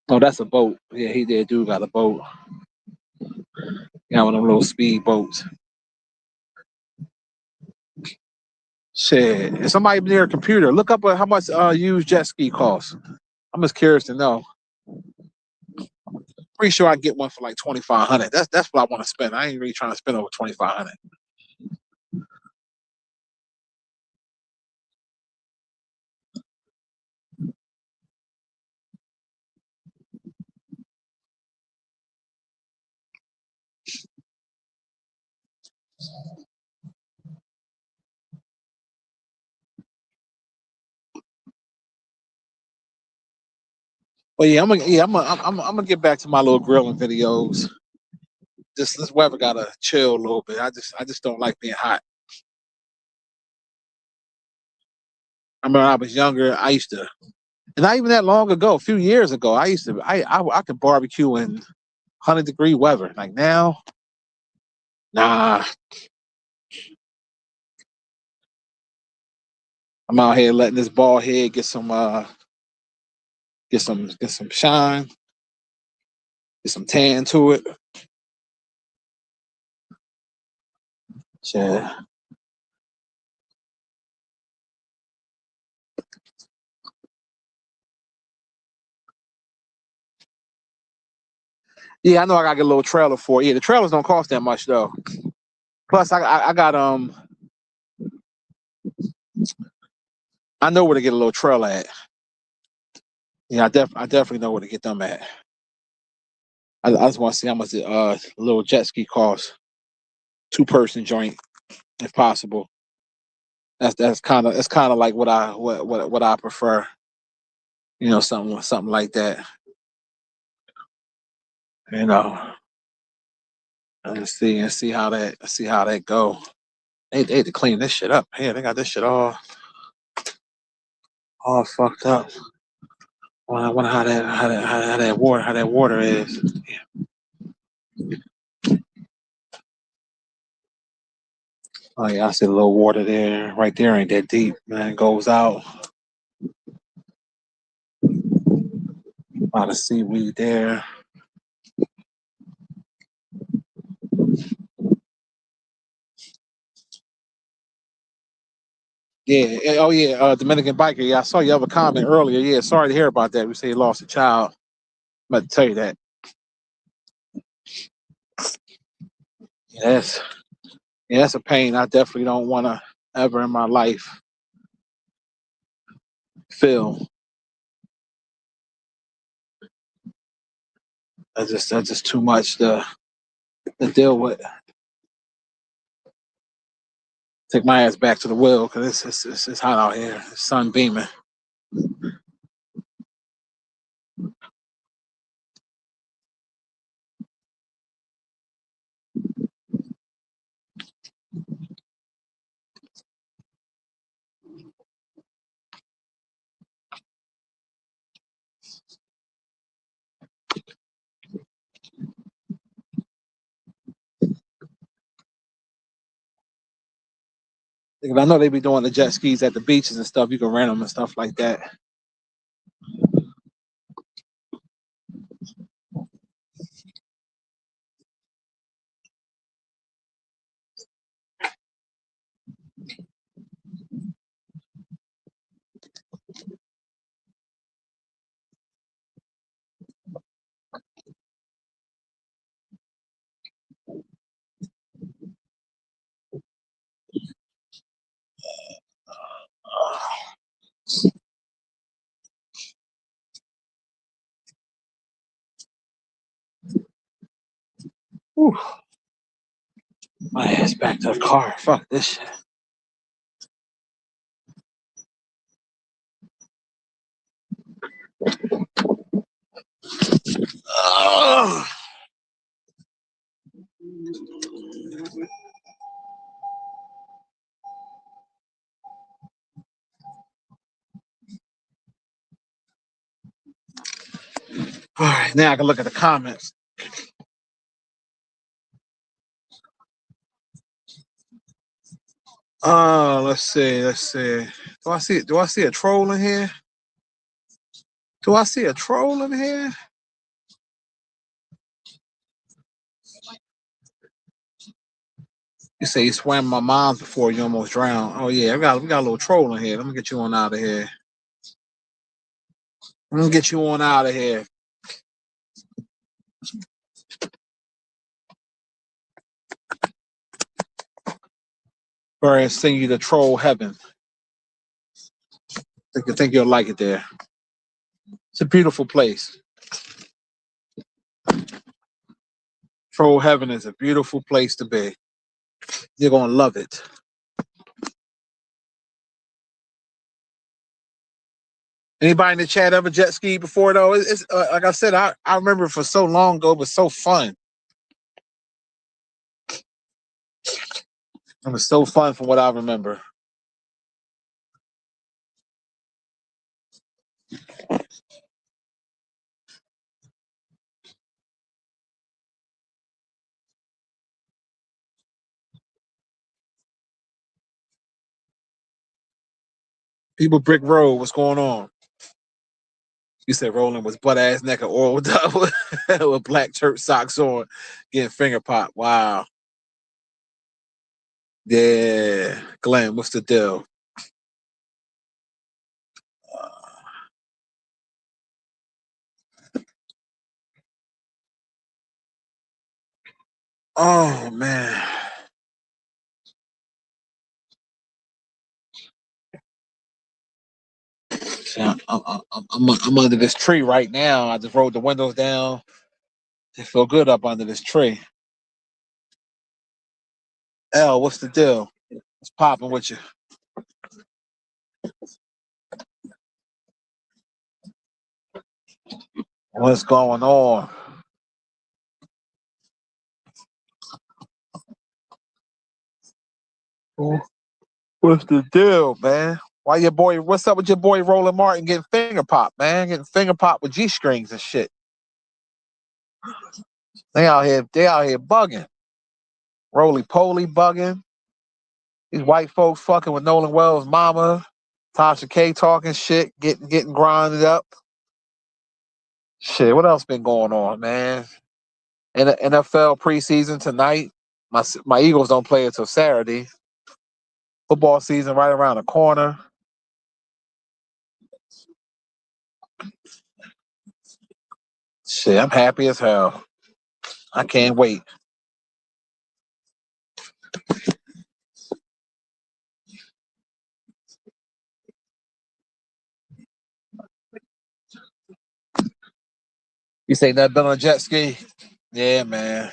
Oh, that's a boat. Yeah, he did do got a boat. One of them little speed boats. Shit. If somebody near a computer, look up how much used jet ski costs. I'm just curious to know. Pretty sure I get one for like 2,500. That's what I want to spend. I ain't really trying to spend over 2,500. But I'm gonna get back to my little grilling videos. This weather gotta chill a little bit. I just don't like being hot. I remember when I was younger, I used to, and not even that long ago, a few years ago, I used to, I could barbecue in 100-degree weather. Like now, nah, I'm out here letting this bald head get some shine, get some tan to it. Yeah, yeah, I know I gotta get a little trailer for it. Yeah, the trailers don't cost that much though. Plus, I got I know where to get a little trailer at. Yeah, I definitely know where to get them at. I just want to see how much a little jet ski costs, 2-person joint if possible. That's kind of like what I prefer. Something like that. You know, and see how that go. They had to clean this shit up. Hey, they got this shit all fucked up. I wonder how that water is. Oh yeah, I see a little water there. Right there ain't that deep, man. It goes out. A lot of seaweed there. Yeah. Oh yeah. Dominican biker. Yeah, I saw you have a comment earlier. Yeah. Sorry to hear about that. We say you lost a child. I'm about to tell you that. Yes. Yeah, that's a pain I definitely don't want to ever in my life feel. That's just too much to deal with. Take my ass back to the wheel because it's hot out here. The sun beaming. Because I know they be doing the jet skis at the beaches and stuff. You can rent them and stuff like that. Whew. My ass back to the car. Fuck this shit. Ugh. All right, now I can look at the comments. Let's see. Do I see a troll in here? Do I see a troll in here? You say you swam my mom's before you almost drowned. Oh yeah, we got a little troll in here. Let me get you on out of here. Let me get you on out of here. Or and send you to troll heaven. I think you'll like it there. It's a beautiful place. Troll heaven is a beautiful place to be. You're gonna love it. Anybody in the chat ever jet ski before though? It's like I said, I remember for so long ago, it was so fun. It was so fun from what I remember. People Brick Road, what's going on? You said Roland was butt ass naked oiled up with black church socks on, getting finger popped. Wow. Yeah. Glenn, what's the deal? Oh man. I'm under this tree right now. I just rolled the windows down. I feel good up under this tree. L, what's the deal? What's popping with you? What's going on? What's the deal, man? Why your boy? What's up with your boy Roland Martin getting finger popped, man? Getting finger popped with G strings and shit. They out here bugging. Roly poly bugging. These white folks fucking with Nolan Wells' mama. Tasha K talking shit, getting grinded up. Shit, what else been going on, man? In the NFL preseason tonight. My Eagles don't play until Saturday. Football season right around the corner. Shit, I'm happy as hell. I can't wait. You say that been on a jet ski? Yeah, man.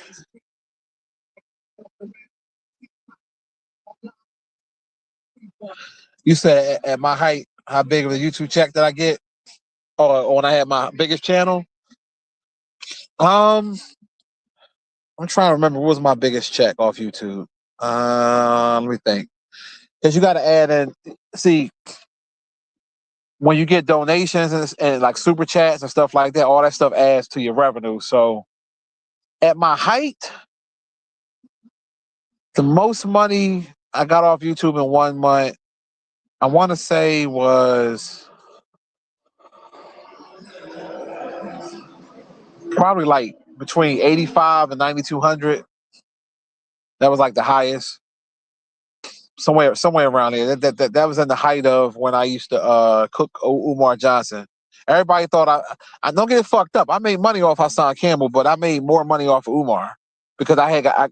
You said at my height, how big of a YouTube check did I get? Or when I had my biggest channel? I'm trying to remember what was my biggest check off YouTube. Let me think. Because you got to add in. See, when you get donations and like super chats and stuff like that, all that stuff adds to your revenue. So at my height, the most money I got off YouTube in 1 month, I want to say was probably like between 85 and 9,200. That was like the highest. Somewhere around there. That was in the height of when I used to cook Umar Johnson. Everybody thought I don't get it fucked up. I made money off Hassan Campbell, but I made more money off of Umar because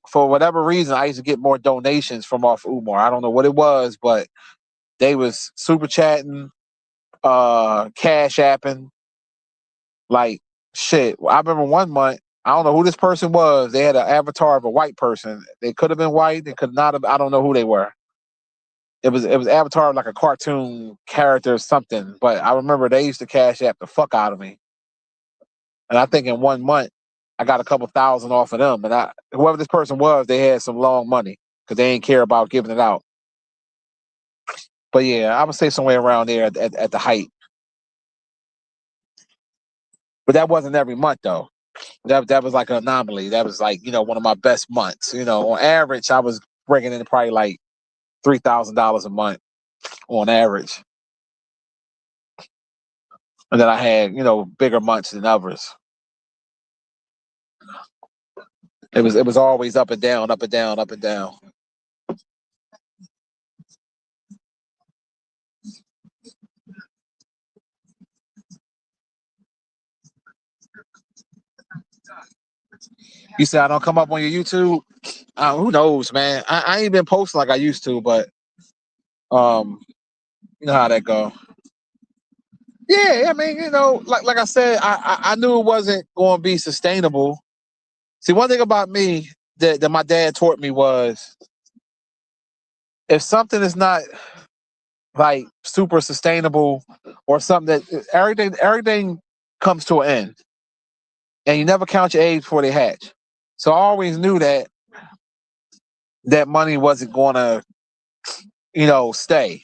for whatever reason I used to get more donations from off of Umar. I don't know what it was, but they was super chatting, cash apping, like shit. I remember 1 month. I don't know who this person was. They had an avatar of a white person. They could have been white. They could not have. I don't know who they were. It was avatar like a cartoon character or something. But I remember they used to cash app the fuck out of me. And I think in 1 month I got a couple thousand off of them. And whoever this person was, they had some long money because they didn't care about giving it out. But yeah, I would say somewhere around there at the height. But that wasn't every month though. That was like an anomaly. That was like, one of my best months. On average, I was bringing in probably like $3,000 a month on average. And then I had, bigger months than others. It was always up and down, up and down, up and down. You said I don't come up on your YouTube? Who knows, man? I ain't been posting like I used to, but you know how that go. Yeah, I mean, like I said, I knew it wasn't going to be sustainable. See, one thing about me that my dad taught me was if something is not like super sustainable or something that everything comes to an end, and you never count your eggs before they hatch. So I always knew that money wasn't going to, stay.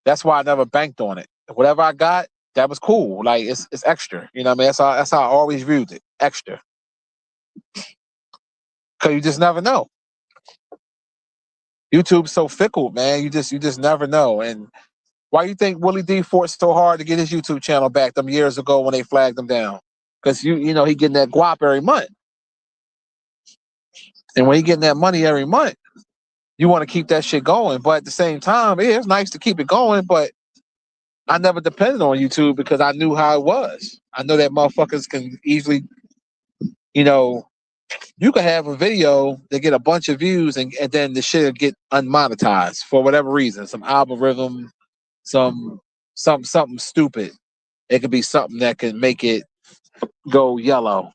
That's why I never banked on it. Whatever I got, that was cool. Like it's extra. You know what I mean? That's how I always viewed it. Extra. Cause you just never know. YouTube's so fickle, man. You just never know. And why you think Willie D fought so hard to get his YouTube channel back them years ago when they flagged him down? Because he getting that guap every month. And when he getting that money every month, you want to keep that shit going. But at the same time, yeah, it's nice to keep it going, but I never depended on YouTube because I knew how it was. I know that motherfuckers can easily, you could have a video that get a bunch of views and then the shit will get unmonetized for whatever reason. Some algorithm, something stupid. It could be something that can make it go yellow.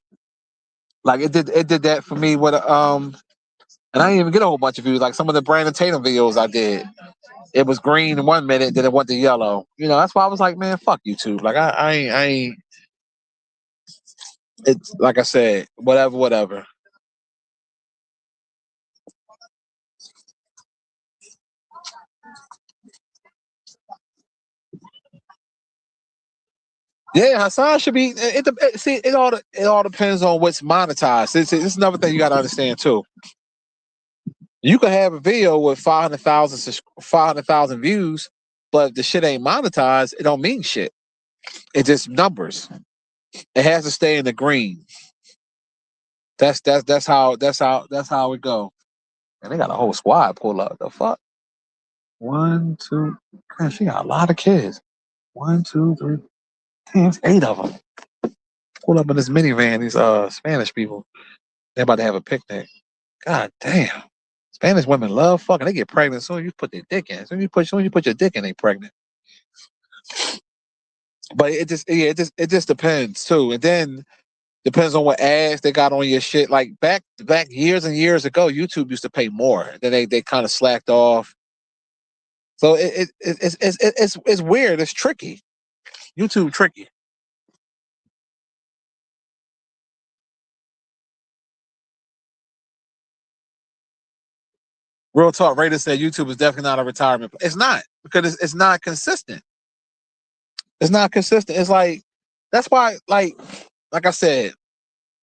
Like it did that for me with and I didn't even get a whole bunch of views. Like some of the Brandon Tatum videos I did. It was green in 1 minute, then it went to yellow. That's why I was like, man, fuck YouTube. Like I ain't it's like I said, whatever. Yeah, Hassan should be. See, it all depends on what's monetized. It's another thing you got to understand too. You could have a video with 500,000 views, but if the shit ain't monetized, it don't mean shit. It's just numbers. It has to stay in the green. That's how it go. And they got a whole squad pull up. The fuck? One, two. Man, she got a lot of kids. One, two, three. Damn, it's 8 of them. Pull up in this minivan. These Spanish people. They're about to have a picnic. God damn. Spanish women love fucking. They get pregnant as soon as you put their dick in. As soon as you put your dick in, they pregnant. But it just depends too. And then depends on what ads they got on your shit. Like back years and years ago, YouTube used to pay more. Then they kind of slacked off. So it's weird. It's tricky. YouTube tricky. Real talk. Raider said YouTube is definitely not a retirement. It's not because it's not consistent. It's not consistent. It's like that's why like I said,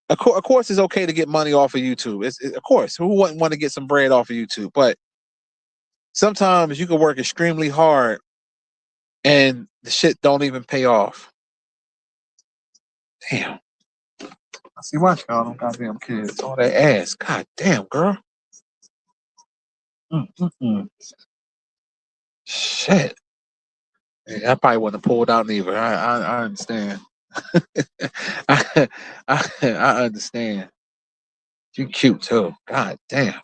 of course it's okay to get money off of YouTube. Of course, who wouldn't want to get some bread off of YouTube? But sometimes you can work extremely hard and the shit don't even pay off. Damn. I see why y'all them goddamn kids. All that ass. God damn, girl. Mm-mm. Shit. Yeah, I probably wouldn't have pulled out neither. I understand. I understand. You cute too. God damn.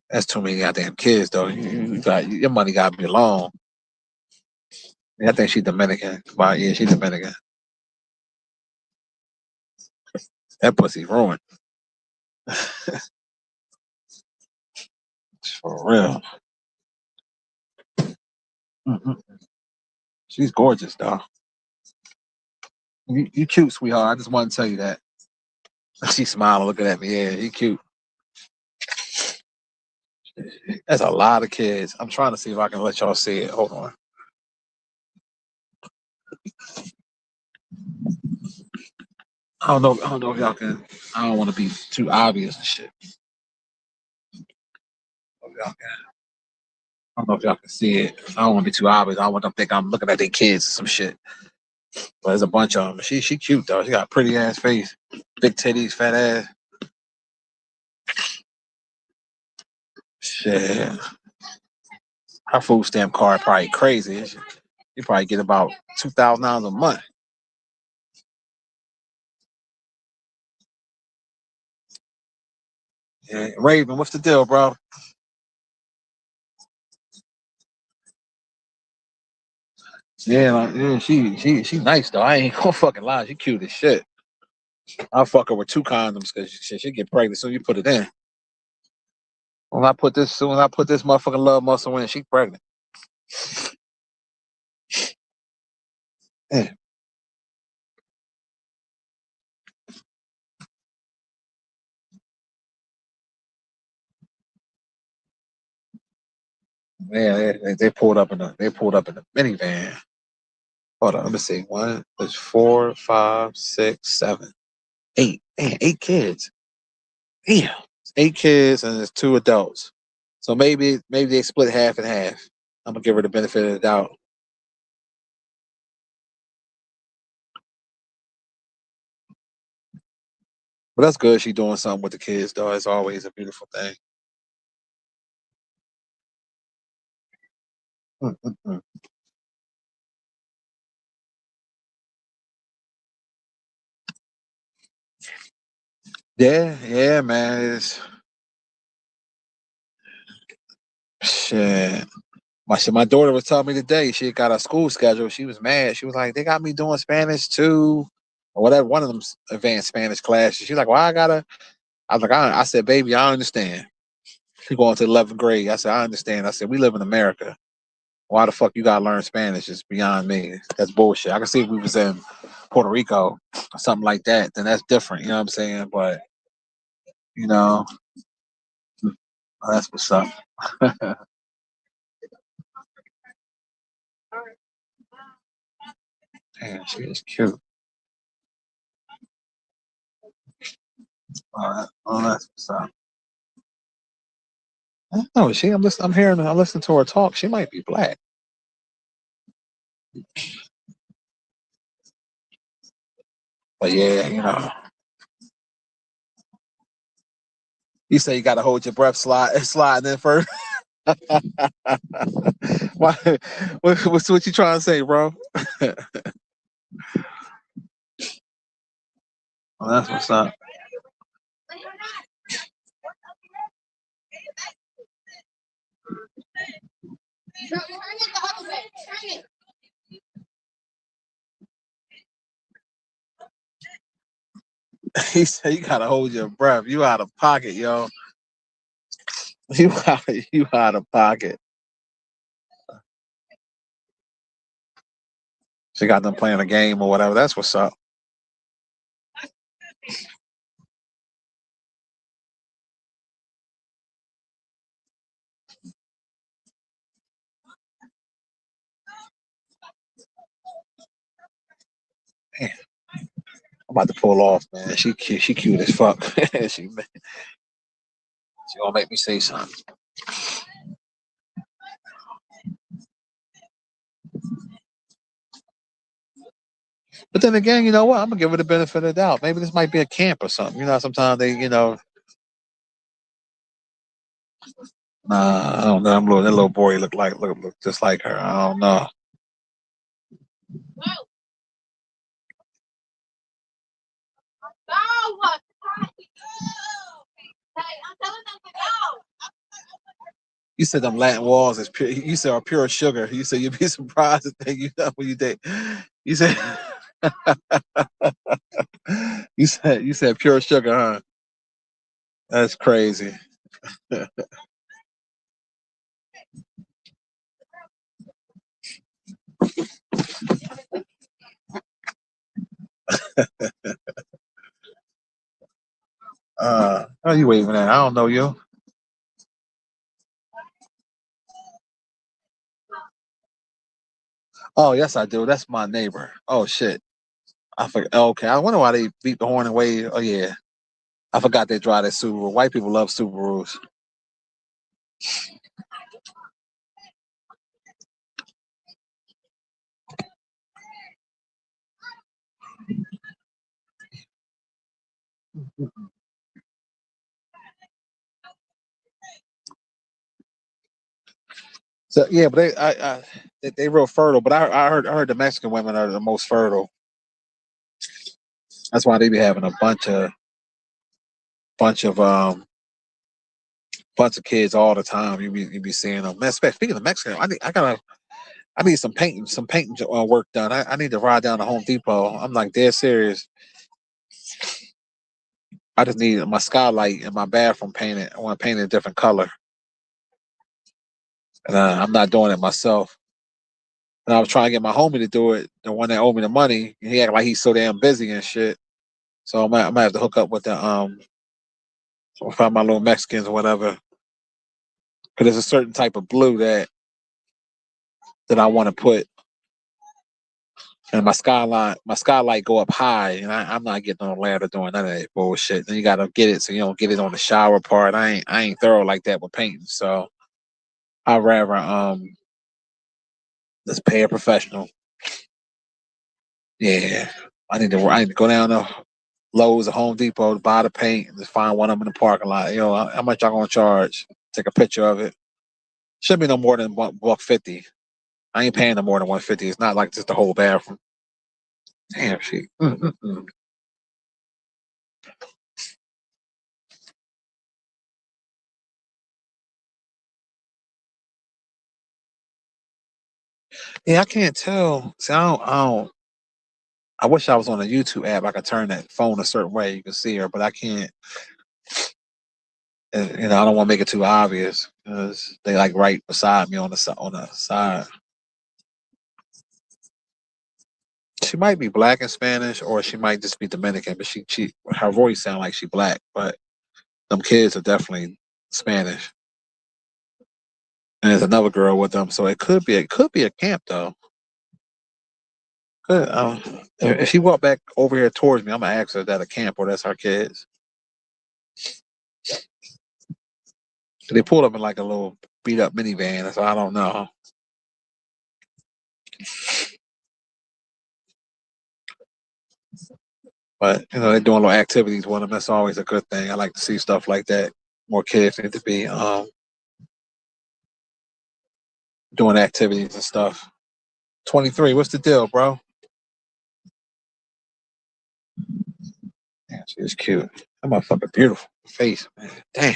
That's too many goddamn kids though. You got your money gotta be long. Yeah, I think she's Dominican. Wow, yeah, she's Dominican. That pussy ruined. For real. Mm-mm. She's gorgeous, though. You cute, sweetheart. I just want to tell you that. She's smiling, looking at me. Yeah, you cute. That's a lot of kids. I'm trying to see if I can let y'all see it. Hold on. I don't know if y'all can. I don't want to be too obvious and shit. y'all can. I don't know if y'all can see it. I don't want to be too obvious. I don't want them to think I'm looking at their kids or some shit. But there's a bunch of them. She cute though. She got a pretty ass face, big titties, fat ass. Shit. Her food stamp card probably crazy. You probably get about $2,000 a month. Yeah. Raven, what's the deal, bro? Yeah, yeah, she nice though. I ain't gonna fucking lie. She cute as shit. I'll fuck her with 2 condoms because she get pregnant soon. You put it in. Soon as I put this motherfucking love muscle in, she pregnant. Yeah, yeah. They pulled up in the minivan. Hold on, let me see. One, there's four, five, six, seven, eight. Man, 8 kids. Damn, 8 kids and there's 2 adults. So maybe they split half and half. I'm gonna give her the benefit of the doubt. But that's good. She doing something with the kids, though. It's always a beautiful thing. Mm-mm-mm. Yeah, yeah, man. It's shit. My daughter was telling me today she got a school schedule. She was mad. She was like, "They got me doing Spanish too, or whatever. One of them advanced Spanish classes." She's like, "Why I gotta?" I was like, I said, "Baby, I understand. You're going to 11th grade." I said, "I understand." I said, "We live in America. Why the fuck you gotta learn Spanish? It's beyond me. That's bullshit. I can see if we was in Puerto Rico or something like that, then that's different. You know what I'm saying? But you know, that's what's up." Damn, she is cute. That's what's up. I don't know. I'm listening to her talk. She might be black. But yeah, you say you gotta hold your breath, slide in first. Why? What you trying to say, bro? That's what's up. He said you gotta hold your breath. You out of pocket, yo. You out of pocket. She got them playing a game or whatever. That's what's up. Man, I'm about to pull off, man. She cute as fuck. She gonna make me say something. But then again, you know what? I'm gonna give her the benefit of the doubt. Maybe this might be a camp or something. Sometimes nah, I don't know. That little boy look just like her. I don't know. You said them Latin walls is pure. You said are pure sugar. You said you'd be surprised if when you date. You said you said pure sugar, huh? That's crazy. How you waving at? I don't know you. Oh yes, I do. That's my neighbor. Oh shit. I forgot. Okay, I wonder why they beat the horn and wave. Oh yeah, I forgot they drive that Subaru. White people love Subarus. So yeah, but they real fertile. But I heard the Mexican women are the most fertile. That's why they be having a bunch of bunch of kids all the time. You be seeing them. Man, speaking of Mexican, I need some painting work done. I need to ride down to Home Depot. I'm like dead serious. I just need my skylight in my bathroom painted. I want to paint it a different color, and I'm not doing it myself. And I was trying to get my homie to do it, the one that owed me the money. And he act like he's so damn busy and shit. So I might have to hook up with the find my little Mexicans or whatever. Because there's a certain type of blue that I want to put, and my skylight go up high, and I'm not getting on a ladder doing none of that bullshit. Then you gotta get it so you don't get it on the shower part. I ain't thorough like that with painting, so I'd rather just pay a professional. Yeah, I need to go down to Lowe's or Home Depot to buy the paint and just find one of them in the parking lot. How much y'all gonna charge? Take a picture of it. Should be no more than $150. I ain't paying no more than 150. It's not like just the whole bathroom. Damn shit. Yeah, I can't tell. See, I don't. I wish I was on a YouTube app. I could turn that phone a certain way. You can see her, but I can't. I don't want to make it too obvious because they like right beside me on the side. She might be black and Spanish, or she might just be Dominican. But she her voice sound like she black, but them kids are definitely Spanish. And there's another girl with them, so it could be a camp though. Could, if she walked back over here towards me, I'm gonna ask her is that a camp or that's her kids. They pulled up in like a little beat up minivan, so I don't know. But they're doing little activities with them. That's always a good thing. I like to see stuff like that. More kids need to be doing activities and stuff. 23. What's the deal, bro? Yeah, she is cute. That motherfucker beautiful face, man. Damn.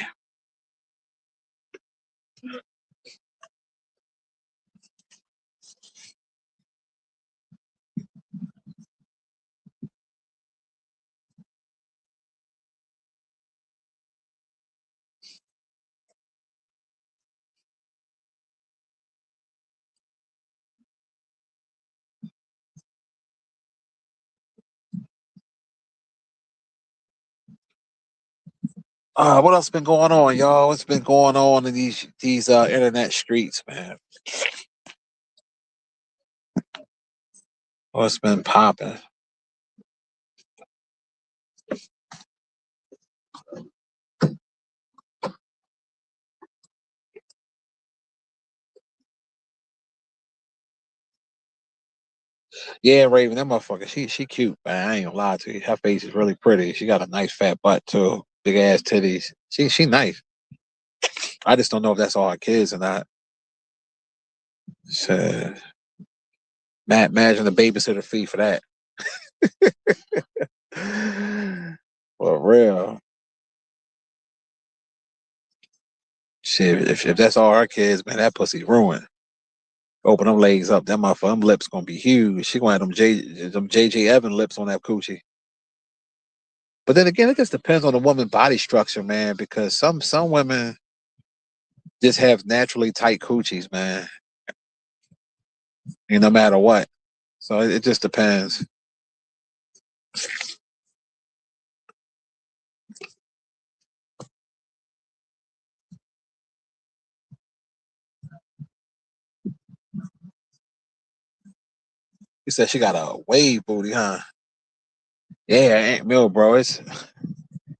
What else been going on, y'all? What's been going on in these internet streets, man? What's been popping? Yeah, Raven, that motherfucker, she cute, man. I ain't gonna lie to you. Her face is really pretty. She got a nice fat butt too, big ass titties. She nice. I just don't know if that's all her kids or not. Shit. Imagine the babysitter fee for that. For real. Shit, if that's all her kids, man, that pussy ruined. Open them legs up, that motherfucker, them lips gonna be huge. She gonna have them JJ Evans lips on that coochie. But then again, it just depends on the woman's body structure, man. Because some women just have naturally tight coochies, man. No matter what. So it just depends. You said she got a wave booty, huh? Yeah, Aunt Mill, bro. I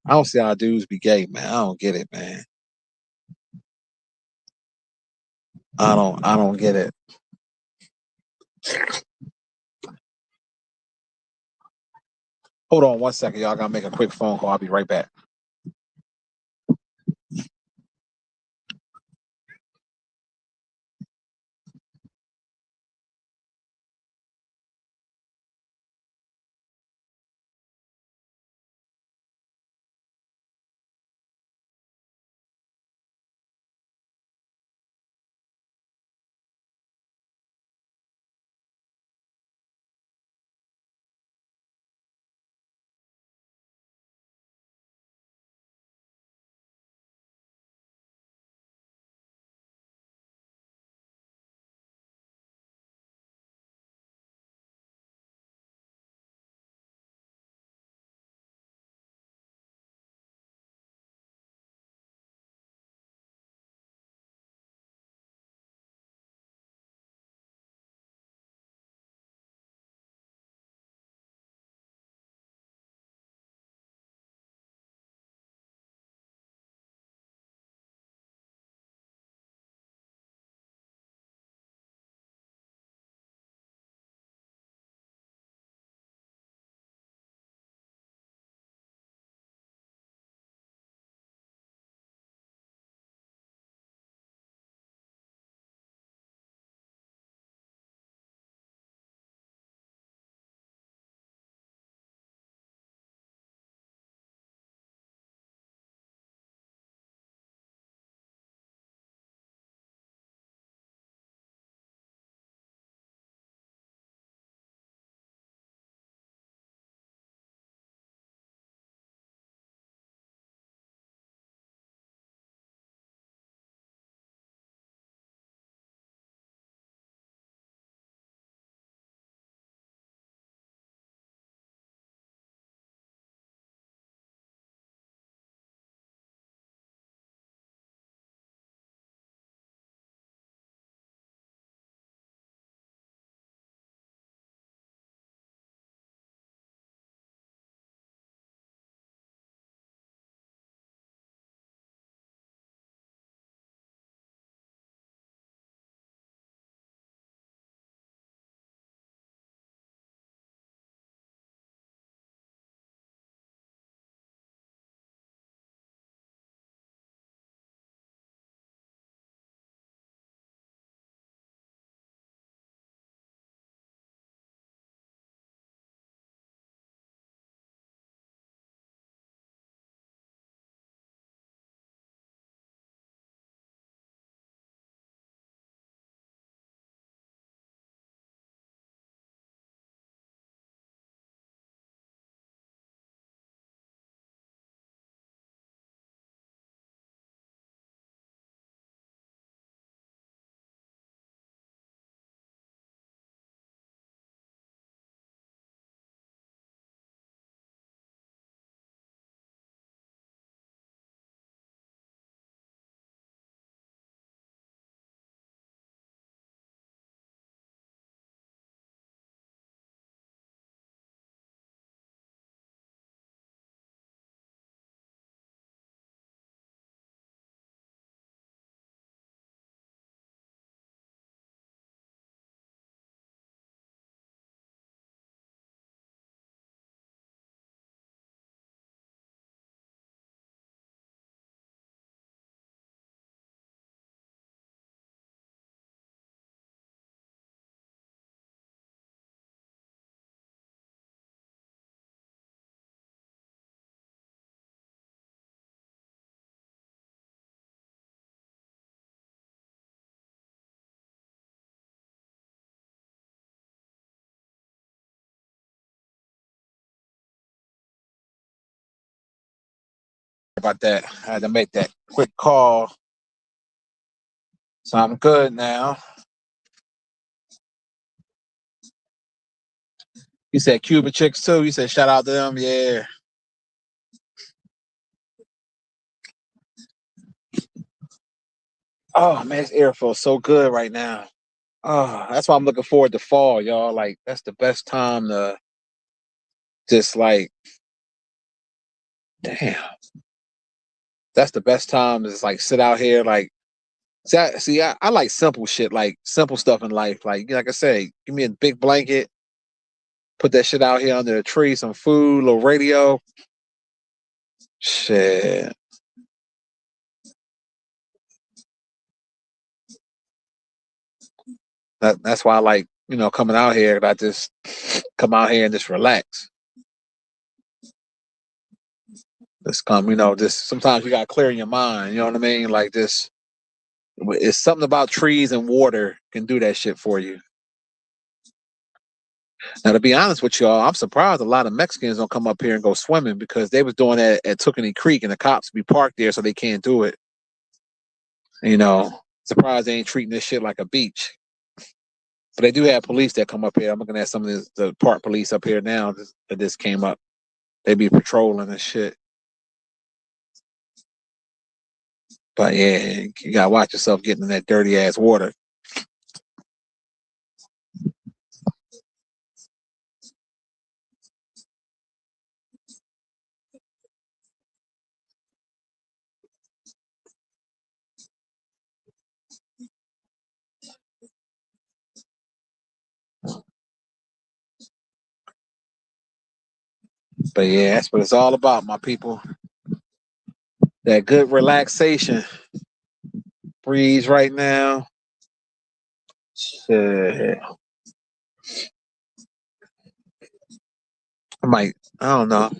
don't see how dudes be gay, man. I don't get it, man. I don't get it. Hold on 1 second, y'all. I gotta make a quick phone call. I'll be right back. About that, I had to make that quick call. So I'm good now. You said Cuban chicks too. You said shout out to them. Yeah. Oh man, this air feels so good right now. Oh, that's why I'm looking forward to fall, y'all. Like that's the best time to just like, damn. That's the best time to just like sit out here, like I like simple shit, like simple stuff in life. Like I say, give me a big blanket, put that shit out here under a tree, some food, a little radio. Shit. That's why I like, coming out here. I just come out here and just relax. Just come, just sometimes you gotta clear your mind. You know what I mean? Like this, it's something about trees and water can do that shit for you. Now, to be honest with y'all, I'm surprised a lot of Mexicans don't come up here and go swimming because they was doing that at Tookanny Creek and the cops be parked there so they can't do it. Surprised they ain't treating this shit like a beach. But they do have police that come up here. I'm looking at some of the park police up here now that this came up. They be patrolling and shit. But yeah, you gotta watch yourself getting in that dirty ass water. But yeah, that's what it's all about, my people. That good relaxation. Breeze right now. Shit. I don't know.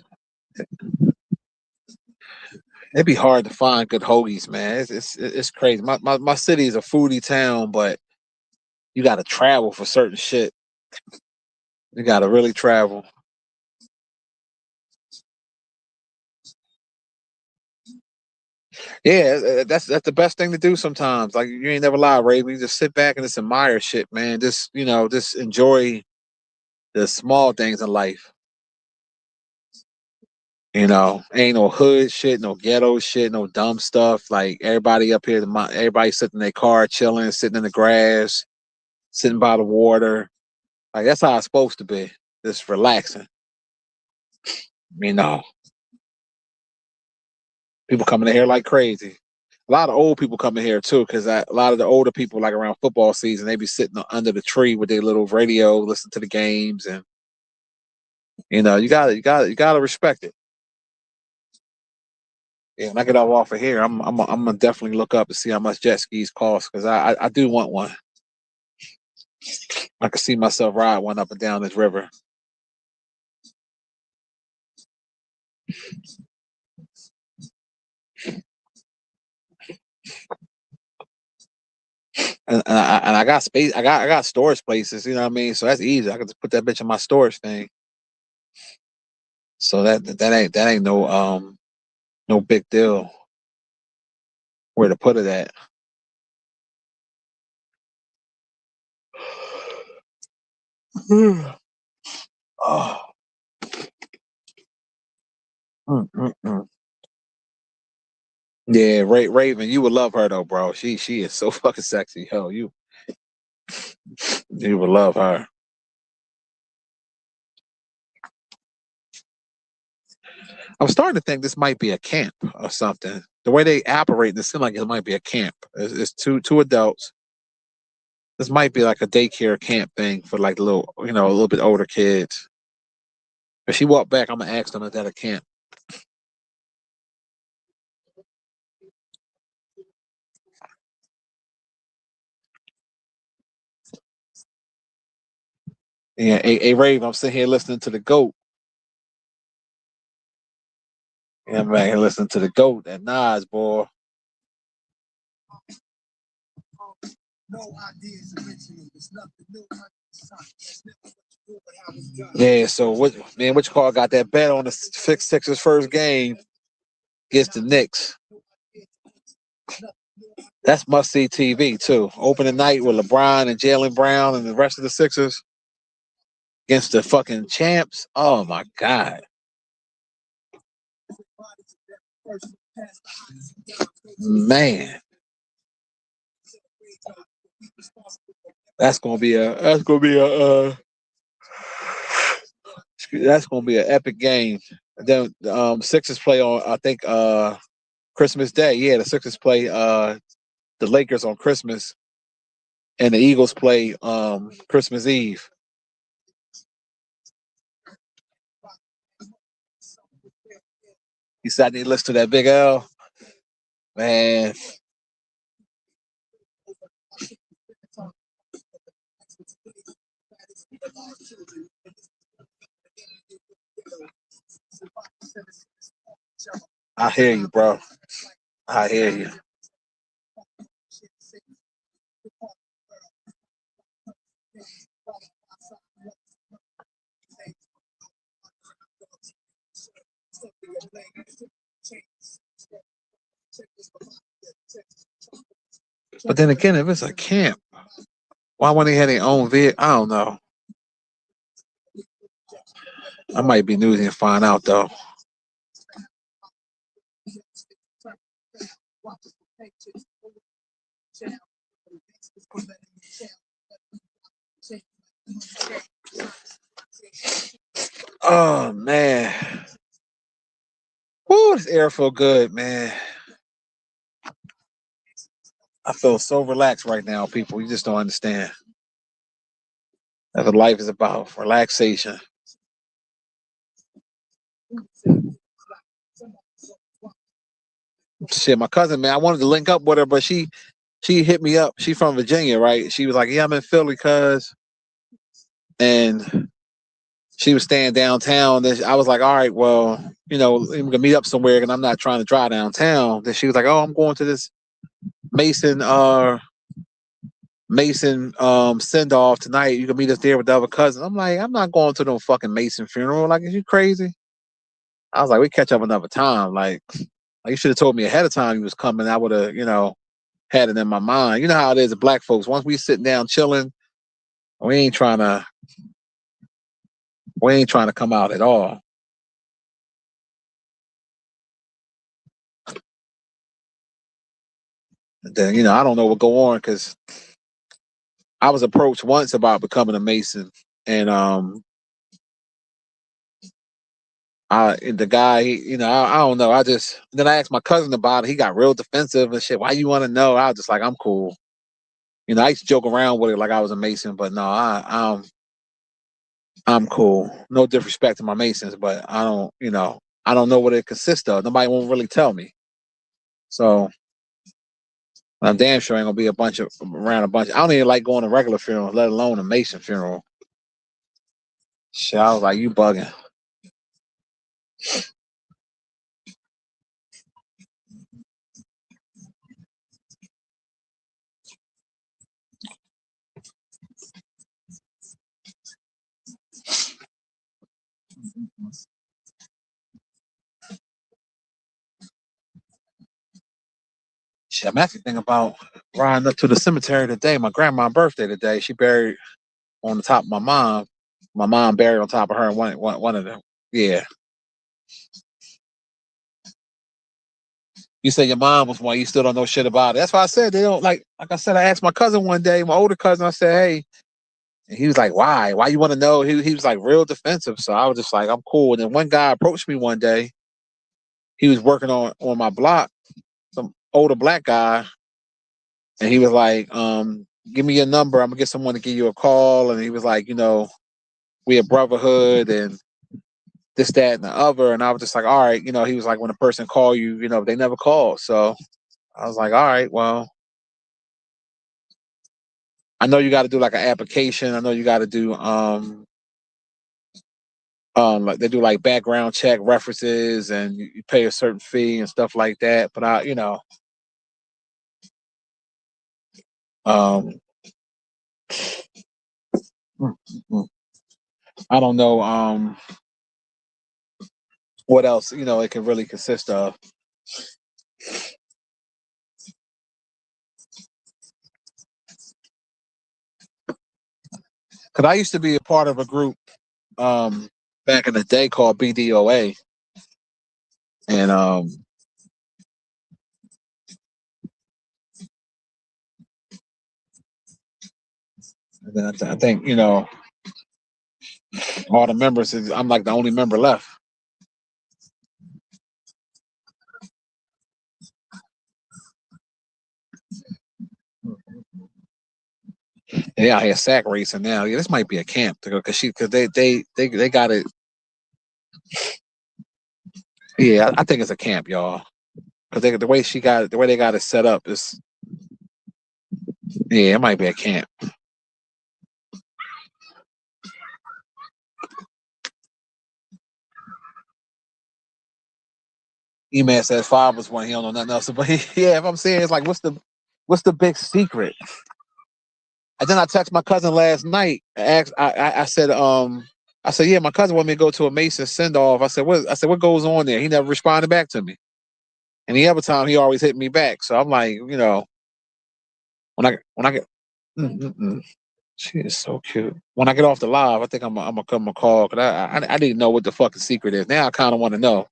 It'd be hard to find good hoagies, man. It's crazy. My city is a foodie town, but you got to travel for certain shit. You got to really travel. Yeah, that's the best thing to do sometimes. Like you ain't never lie, Ray. We just sit back and just admire shit, man. Just enjoy the small things in life. Ain't no hood shit, no ghetto shit, no dumb stuff. Like everybody up here, everybody sitting in their car, chilling, sitting in the grass, sitting by the water. Like that's how it's supposed to be. Just relaxing. You know, people coming in here like crazy. A lot of old people coming here too, because a lot of the older people, like around football season, they be sitting under the tree with their little radio, listen to the games, and you gotta respect it. Yeah, when I get off of here, I'm gonna definitely look up and see how much jet skis cost because I do want one. I can see myself ride one up and down this river. And I got space. I got storage places. You know what I mean? So that's easy. I can just put that bitch in my storage thing. So that ain't no big deal where to put it at. Oh. Mm-mm-mm. Yeah, Raven, you would love her though, bro. She is so fucking sexy. Hell, you would love her. I'm starting to think this might be a camp or something. The way they operate, it seems like it might be a camp. It's two adults. This might be like a daycare camp thing for like a little bit older kids. If she walked back, I'm gonna ask them if that a camp. Yeah, a Rave, I'm sitting here listening to the goat. Yeah, I'm back here listening to the goat, that Nas boy. Yeah, so what you call got that bet on the Sixers first game against the Knicks. That's must see TV too. Opening night with LeBron and Jaylen Brown and the rest of the Sixers against the fucking champs. Oh my god, man, that's gonna be an epic game. Then Sixers play on I think Christmas Day. Yeah, the Sixers play the Lakers on Christmas, and the Eagles play Christmas Eve. He said, I need to listen to that Big L. Man. I hear you, bro. I hear you. But then again, if it's a camp, why wouldn't they have their own vehicle? I don't know. I might be nosy and find out though. Oh man. Woo, this air feel good, man. I feel so relaxed right now, people. You just don't understand. That's what life is about. Relaxation. Shit, my cousin, man, I wanted to link up with her, but she hit me up. She from Virginia, right? She was like, yeah, I'm in Philly, cuz. And she was staying downtown. Then I was like, all right, well, you know, we can meet up somewhere, and I'm not trying to drive downtown. Then she was like, oh, I'm going to this Mason send off tonight. You can meet us there with the other cousins. I'm like, I'm not going to no fucking Mason funeral. Like, is you crazy? I was like, we catch up another time. Like you should have told me ahead of time you was coming. I would have, had it in my mind. You know how it is with black folks. Once we sitting down chilling, we ain't trying to come out at all. And then, I don't know what go on because I was approached once about becoming a Mason, and the guy, I don't know. Then I asked my cousin about it. He got real defensive and shit. Why you want to know? I was just like, I'm cool. I used to joke around with it like I was a Mason, but no, I'm cool. No disrespect to my Masons, but I don't know what it consists of. Nobody won't really tell me. So I'm damn sure ain't gonna be around a bunch. I don't even like going to regular funerals, let alone a Mason funeral. Shit, I was like, you bugging. Shit, I'm actually thinking about riding up to the cemetery today. My grandma's birthday today. She buried on the top of my mom. My mom buried on top of her and one of them. Yeah. You said your mom was one. You still don't know shit about it. That's why I said they don't like I said, I asked my cousin one day, my older cousin, I said, hey, and he was like, why? Why you want to know? He was like real defensive. So I was just like, I'm cool. And then one guy approached me one day. He was working on my block, some older black guy, and he was like, give me your number. I'm gonna get someone to give you a call. And he was like, we a brotherhood and this, that, and the other. And I was just like, all right, he was like, when a person call you, they never call. So I was like, all right, well, I know you got to do like an application. I know you got to do like they do like background check references and you pay a certain fee and stuff like that. But um, I don't know what else it can really consist of. Because I used to be a part of a group back in the day called BDOA, and then I think all the members. I'm like the only member left. They out here sack racing now. Yeah, this might be a camp because they got it. Yeah, I think it's a camp, y'all. Because the way she got it, the way they got it set up is, yeah, it might be a camp. E-Man says five was one. He don't know nothing else. But yeah, if I'm saying it's like, what's the big secret? And then I texted my cousin last night. I said, yeah, my cousin wanted me to go to a Mason send off. I said, what goes on there? He never responded back to me. And the other time, he always hit me back. So I'm like, when I get, she is so cute. When I get off the live, I think I'm gonna come a call because I didn't know what the fucking secret is. Now I kind of want to know.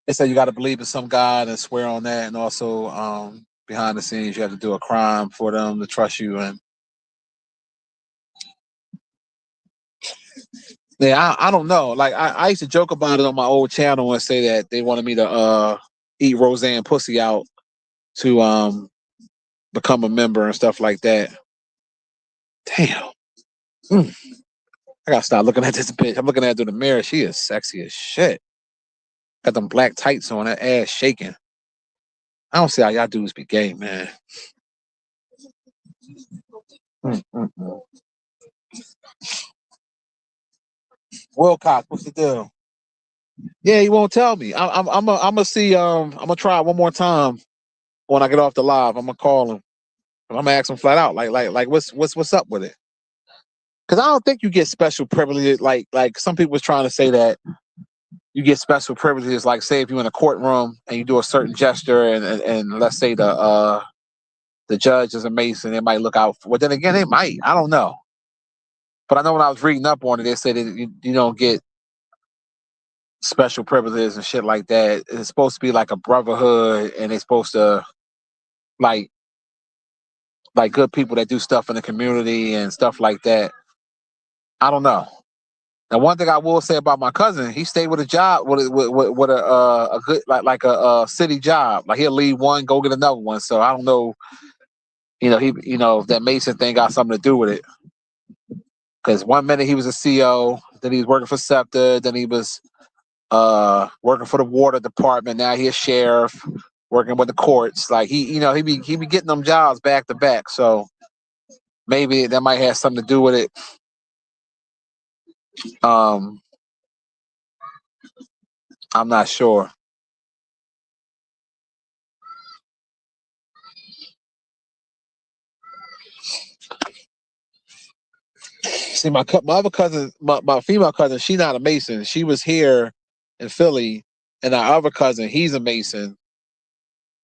They say you got to believe in some God and swear on that, and also behind the scenes you have to do a crime for them to trust you. And yeah, I don't know. Like I used to joke about it on my old channel and say that they wanted me to eat Roseanne pussy out to become a member and stuff like that. Damn. I gotta stop looking at this bitch. I'm looking at her through the mirror. She is sexy as shit. Got them black tights on, that ass shaking. I don't see how y'all dudes be gay, man. Wilcox, what's the deal? Yeah, he won't tell me. I'm gonna see. I'm gonna try it one more time when I get off the live. I'm gonna call him. I'm gonna ask him flat out, like, what's up with it? Because I don't think you get special privileges. Like some people was trying to say that you get special privileges. Like, say if you're in a courtroom and you do a certain gesture, and let's say the judge is a Mason, they might look out for. Well, then again, they might. I don't know. But I know when I was reading up on it, they said that you don't get special privileges and shit like that. It's supposed to be like a brotherhood, and they're supposed to like good people that do stuff in the community and stuff like that. I don't know. Now, one thing I will say about my cousin, he stayed with a job with a good like a city job. Like he'll leave one, go get another one. So I don't know. If that Mason thing got something to do with it. Because one minute he was a CO, then he was working for SEPTA, then he was working for the water department. Now he's a sheriff, working with the courts. Like he be getting them jobs back to back. So maybe that might have something to do with it. I'm not sure. See, my other cousin, my female cousin, she's not a Mason. She was here in Philly, and our other cousin, he's a Mason.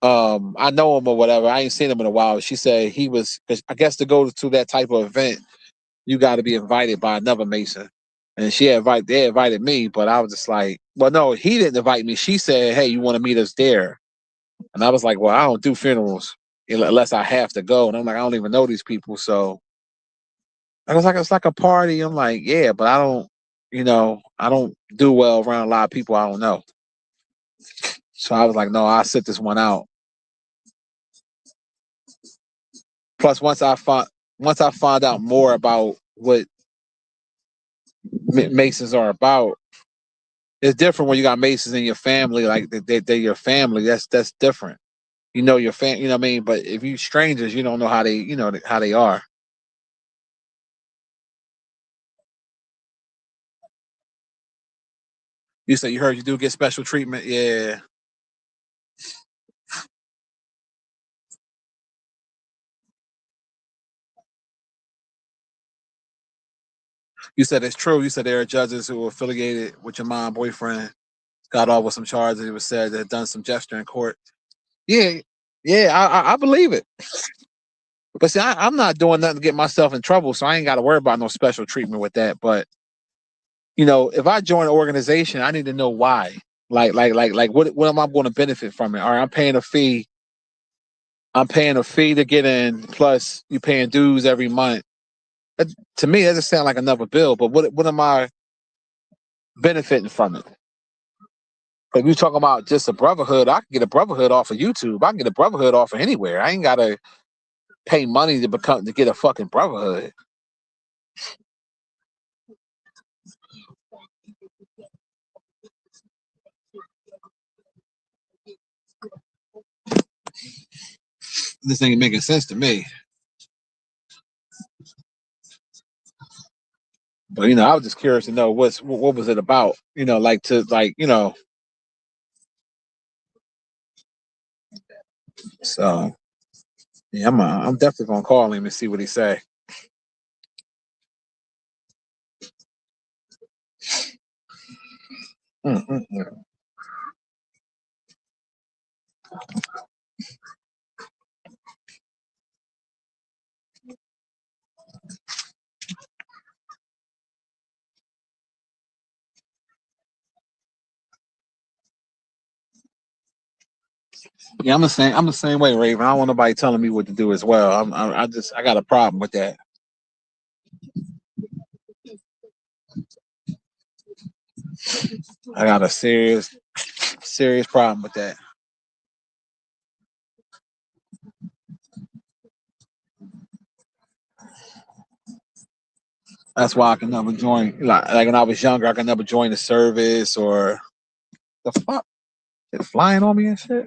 I know him or whatever. I ain't seen him in a while. She said he was. I guess to go to that type of event, you got to be invited by another Mason. And they invited me, but I was just like, well, no, he didn't invite me. She said, hey, you want to meet us there? And I was like, well, I don't do funerals unless I have to go. And I'm like, I don't even know these people, so. I was like, it's like a party. I'm like, yeah, but I don't do well around a lot of people I don't know. So I was like, no, I'll sit this one out. Plus, once I find out more about what Masons are about, it's different when you got Masons in your family, like they're your family. That's different. You know your you know what I mean? But if you strangers, you don't know how how they are. You said you heard you do get special treatment, yeah. You said it's true. You said there are judges who are affiliated with your mom boyfriend, got off with some charges. It was said that had done some gesture in court. Yeah, yeah, I believe it. But see, I'm not doing nothing to get myself in trouble, so I ain't got to worry about no special treatment with that. But if I join an organization, I need to know why. Like, what am I going to benefit from it? All right, I'm paying a fee. I'm paying a fee to get in. Plus, you paying dues every month. To me, that just sounds like another bill. But what am I benefiting from it? If you talking about just a brotherhood, I can get a brotherhood off of YouTube. I can get a brotherhood off of anywhere. I ain't gotta pay money to get a fucking brotherhood. This ain't making sense to me. But I was just curious to know what was it about. So yeah, I'm definitely gonna call him and see what he say. Mm-mm-mm. Yeah, I'm the same way, Raven. I don't want nobody telling me what to do as well. I got a problem with that. I got a serious problem with that. That's why I can never join. Like when I was younger, I could never join the service or the fuck. It flying on me and shit.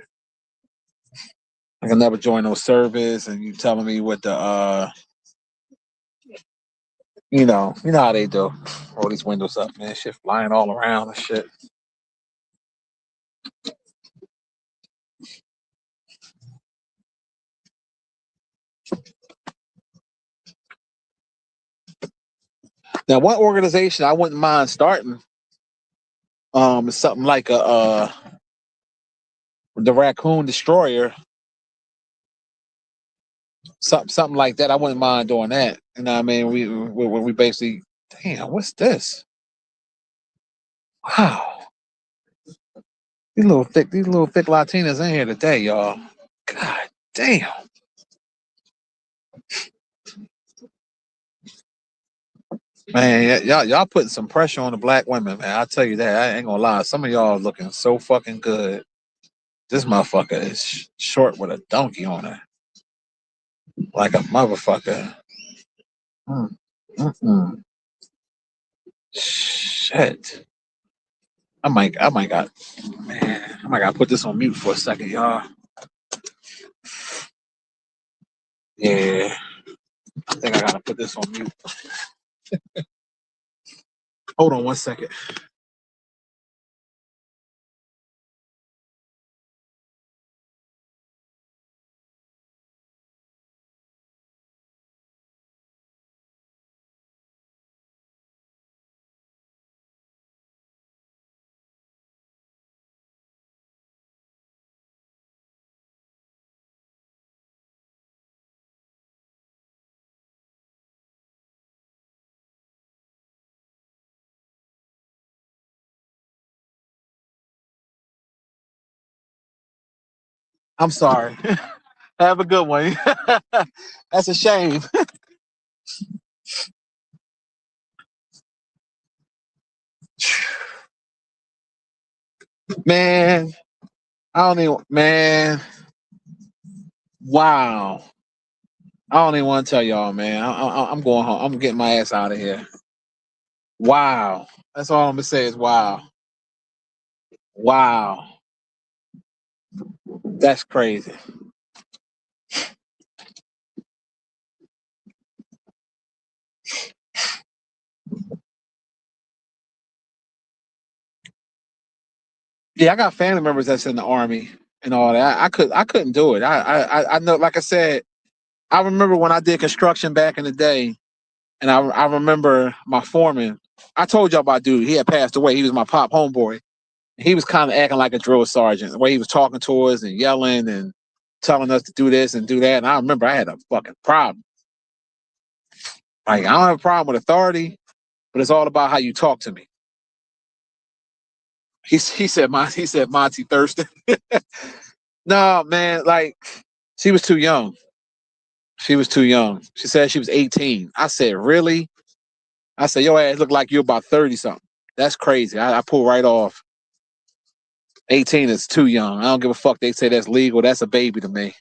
I can never join no service, and you telling me what the you know how they do. Roll these windows up, man. Shit flying all around and shit. Now, one organization I wouldn't mind starting, is something like the Raccoon Destroyer, something like that. I wouldn't mind doing that. You know what I mean? We basically, damn, what's this? Wow, these little thick Latinas in here today, y'all. God damn. Man, y'all putting some pressure on the black women, man. I tell you that. I ain't gonna lie. Some of y'all looking so fucking good. This motherfucker is short with a donkey on it, like a motherfucker. Mm, mm-mm. Shit. I might got, man. I might got to put this on mute for a second, y'all. Yeah, I think I gotta put this on mute. Hold on one second. I'm sorry. Have a good one. That's a shame. Man, I don't even, man. Wow. I don't even want to tell y'all, man. I'm going home. I'm getting my ass out of here. Wow. That's all I'm gonna say is wow. Wow. That's crazy. Yeah, I got family members that's in the army and all that. I couldn't do it. I know, like I said, I remember when I did construction back in the day, and I remember my foreman. I told y'all about dude. He had passed away. He was my pop homeboy. He was kind of acting like a drill sergeant. The way he was talking to us and yelling and telling us to do this and do that. And I remember I had a fucking problem. Like I don't have a problem with authority, but it's all about how you talk to me. He said Monty Thurston. No, man, like she was too young. She was too young. She said she was 18. I said, really? I said, your ass look like you're about 30 something. That's crazy. I pull right off. 18 is too young. I don't give a fuck. They say that's legal. That's a baby to me.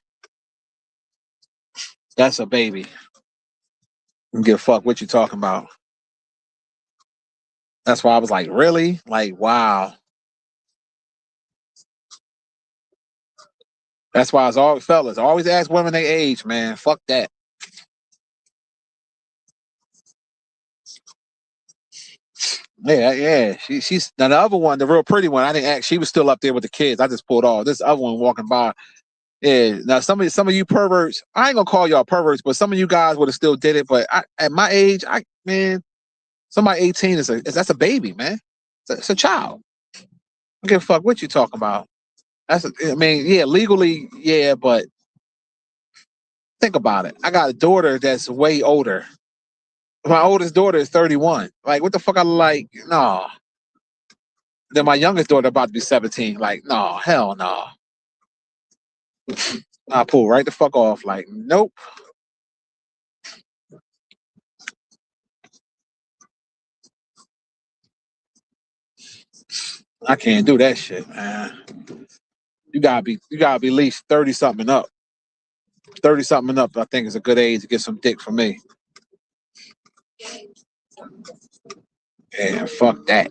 That's a baby. I don't give a fuck what you talking about. That's why I was like, really? Like, wow. That's why it's always fellas. Always ask women their age, man. Fuck that. Yeah, yeah. She's now the other one, the real pretty one. I didn't ask. She was still up there with the kids. I just pulled off. This other one walking by. Yeah. Now some of you perverts. I ain't gonna call y'all perverts, but some of you guys would have still did it. But at my age, man, somebody 18 that's a baby, man. It's a child. I don't give a fuck what you talking about. I mean, yeah, legally, yeah, but think about it. I got a daughter that's way older. My oldest daughter is 31. Like, what the fuck? I like, no. Then my youngest daughter about to be 17. Like, no, hell no. I pull right the fuck off. Like, nope. I can't do that shit, man. You gotta be at least 30 something and up. 30 something and up, I think is a good age to get some dick from me. Yeah, fuck that.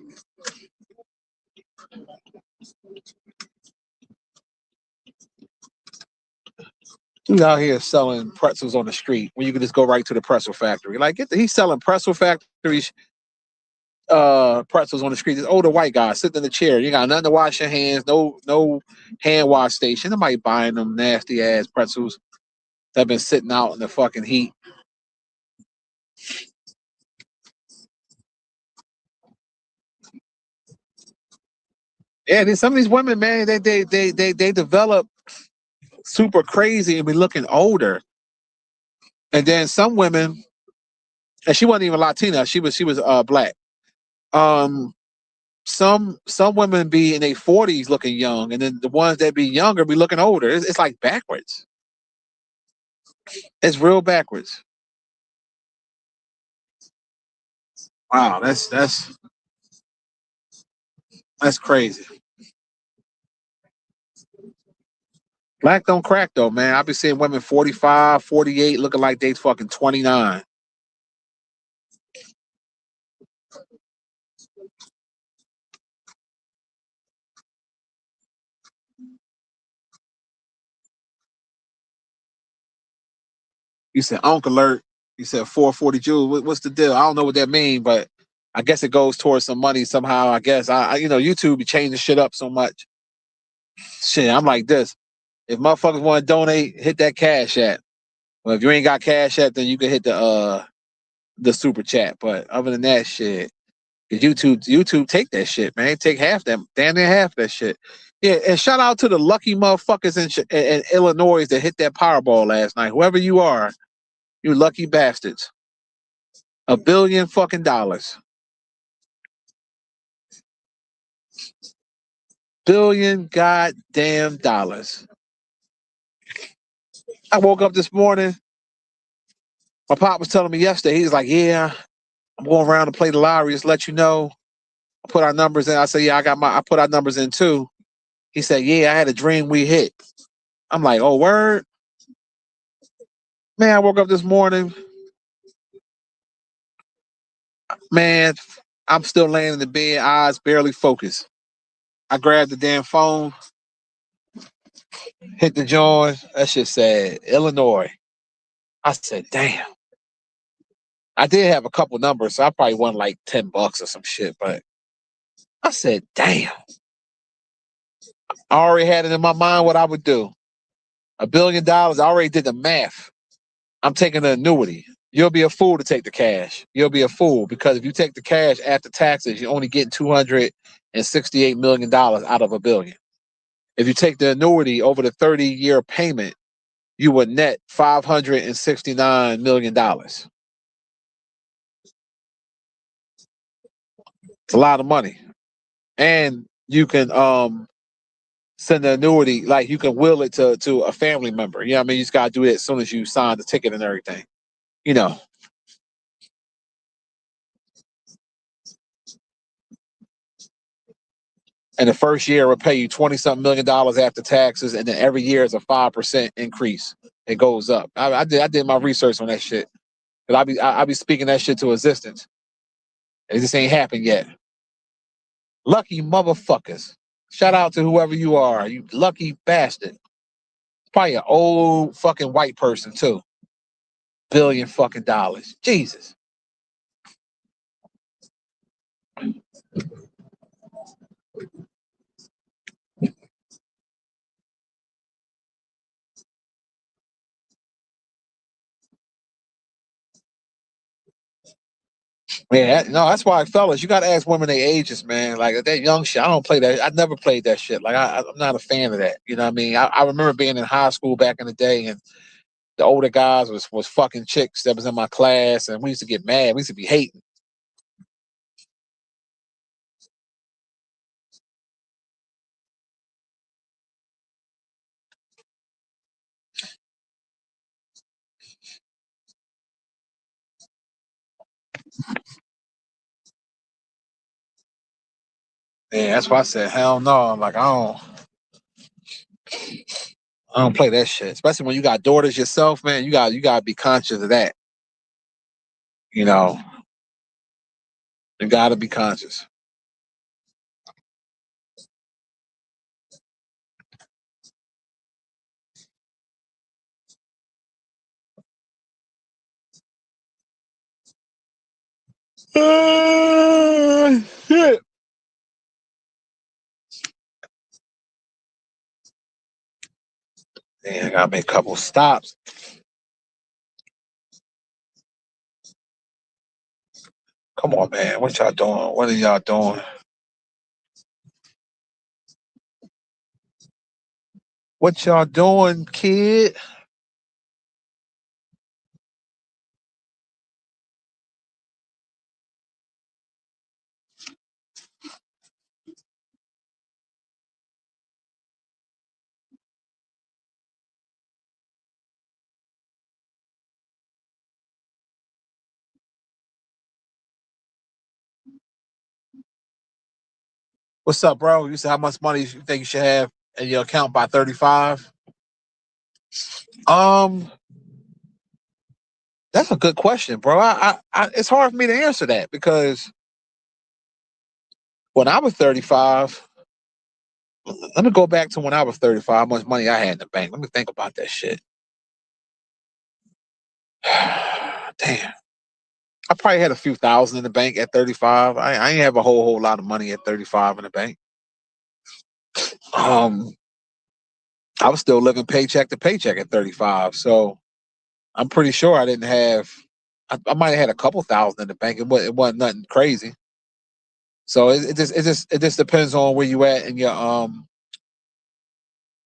Who's out here selling pretzels on the street when you can just go right to the pretzel factory? Like, he's selling pretzel factories, pretzels on the street. This older white guy sitting in the chair. You got nothing to wash your hands. No hand wash station. Nobody buying them nasty ass pretzels that have been sitting out in the fucking heat. Yeah, some of these women, man, they develop super crazy and be looking older. And then some women, and she wasn't even Latina. She was black. Um, some women be in their 40s looking young, and then the ones that be younger be looking older. It's like backwards. It's real backwards. Wow, that's crazy. Black don't crack though, man. I be seeing women 45, 48 looking like they fucking 29. You said Uncle Alert. You said 440 jewels. What's the deal? I don't know what that means, but I guess it goes towards some money somehow. I guess YouTube be changing shit up so much. Shit, I'm like this. If motherfuckers want to donate, hit that cash app. Well, if you ain't got cash app, then you can hit the super chat. But other than that, shit, 'cause YouTube take that shit, man. Take half that, damn near half that shit. Yeah, and shout out to the lucky motherfuckers in Illinois that hit that Powerball last night. Whoever you are, you lucky bastards. $1 billion fucking dollars. Billion goddamn dollars. I woke up this morning. My pop was telling me yesterday. He's like, "Yeah, I'm going around to play the lottery. Just let you know." I put our numbers in. I said, "Yeah, I put our numbers in too." He said, "Yeah, I had a dream we hit." I'm like, "Oh, word, man!" I woke up this morning, man. I'm still laying in the bed, eyes barely focused. I grabbed the damn phone, hit the joint. That shit said Illinois. I said, "Damn." I did have a couple numbers, so I probably won like $10 or some shit. But I said, "Damn." I already had it in my mind what I would do. $1 billion. I already did the math. I'm taking the annuity. You'll be a fool to take the cash. You'll be a fool because if you take the cash after taxes, you're only getting $268 million out of $1 billion. If you take the annuity over the 30-year payment, you would net $569 million. It's a lot of money, and you can send the annuity, like you can will it to a family member. You know what I mean? You just gotta do it as soon as you sign the ticket and everything. You know. And the first year will pay you 20 something $1 million after taxes, and then every year is a 5% increase. It goes up. I did my research on that shit. Cause I be speaking that shit to existence. It just ain't happened yet. Lucky motherfuckers. Shout out to whoever you are, you lucky bastard. Probably an old fucking white person too. Billion fucking dollars. Jesus. Man, no, that's why, fellas, you gotta ask women their ages, man. Like that young shit, I don't play that. I never played that shit. Like I'm not a fan of that. You know what I mean? I remember being in high school back in the day, and the older guys was fucking chicks that was in my class, and we used to get mad. We used to be hating. Yeah, that's why I said, hell no. Like I don't play that shit. Especially when you got daughters yourself, man. You gotta be conscious of that. You know, you gotta be conscious. Shit. Man, I gotta make a couple stops. Come on, man. What y'all doing? What are y'all doing? What y'all doing, kid? What's up, bro? You said how much money you think you should have in your account by 35? Um, that's a good question, bro. It's hard for me to answer that because when I was 35, let me go back to when I was 35, how much money I had in the bank. Let me think about that shit. Damn. I probably had a few thousand in the bank at 35. I ain't have a whole lot of money at 35 in the bank. Um, I was still living paycheck to paycheck at 35. So I'm pretty sure I didn't have. I might have had a couple thousand in the bank. It wasn't nothing crazy. So it just depends on where you at in your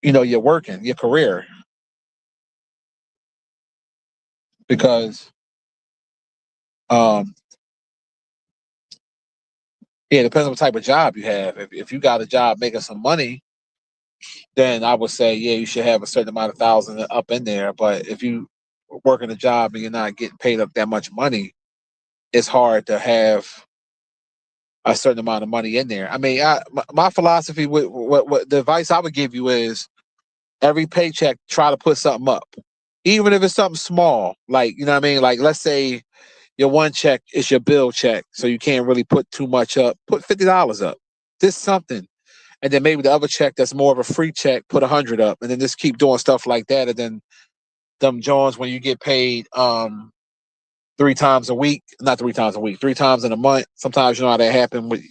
your working your career, because um yeah, it depends on what type of job you have. If you got a job making some money, then I would say, yeah, you should have a certain amount of thousand up in there. But if you working a job and you're not getting paid up that much money, it's hard to have a certain amount of money in there. I mean, my philosophy with what the advice I would give you is every paycheck try to put something up, even if it's something small. Like, you know what I mean? Like, let's say your one check is your bill check, so you can't really put too much up. Put $50 up, just something, and then maybe the other check that's more of a free check, put 100 up, and then just keep doing stuff like that. And then them Jones, when you get paid 3 times a week, not 3 times a week, 3 times in a month. Sometimes you know how that happen with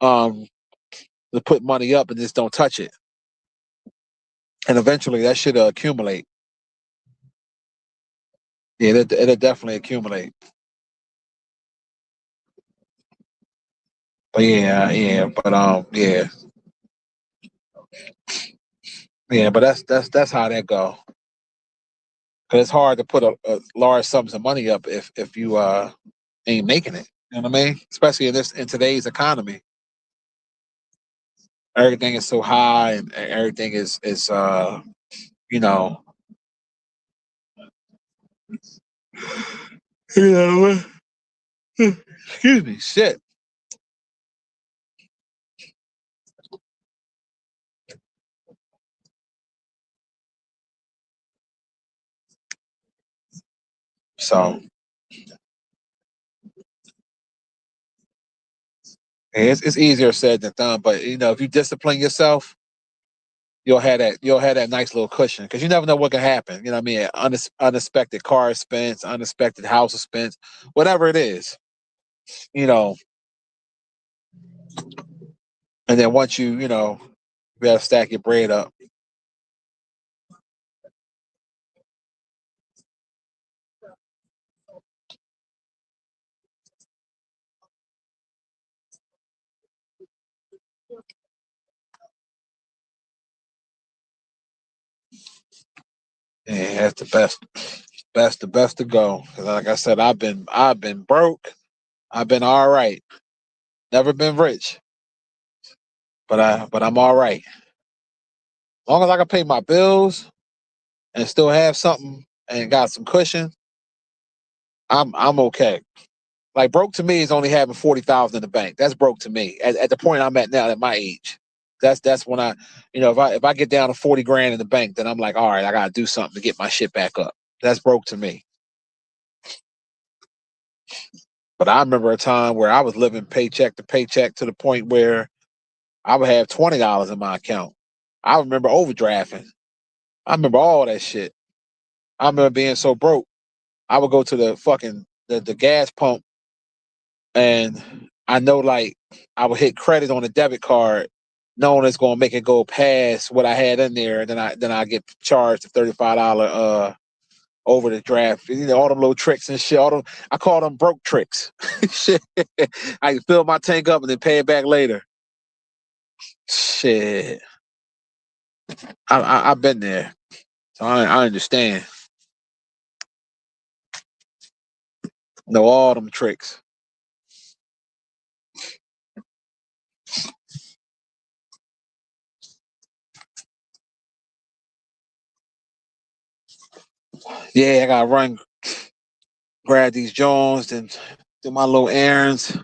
um to put money up and just don't touch it, and eventually that should accumulate. Yeah, it'll definitely accumulate. But yeah, but yeah. But that's how that go. Cause it's hard to put a large sums of money up if you ain't making it. You know what I mean? Especially in today's economy. Everything is so high, and everything is you know, you know. Excuse me, shit. So it's easier said than done. But you know, if you discipline yourself, you'll have that nice little cushion because you never know what can happen. You know what I mean? Unexpected car expense, unexpected house expense, whatever it is. You know, and then once you gotta stack your bread up. And that's the best to go. 'Cause like I said, I've been broke. I've been all right. Never been rich, but I'm all right. As long as I can pay my bills and still have something and got some cushion, I'm okay. Like broke to me is only having 40,000 in the bank. That's broke to me. At the point I'm at now, at my age, that's when if I get down to 40 grand in the bank, then I'm like, all right, I gotta do something to get my shit back up. That's broke to me. But I remember a time where I was living paycheck to paycheck to the point where I would have $20 in my account. I remember overdrafting. I remember all that shit. I remember being so broke. I would go to the gas pump, and I know like I would hit credit on a debit card, knowing it's gonna make it go past what I had in there, and then I get charged a $35 over the draft. You know, all them little tricks and shit. I call them broke tricks. Shit. I can fill my tank up and then pay it back later. Shit. I've been there. So I understand. Know all them tricks. Yeah, I gotta run, grab these Jones and do my little errands.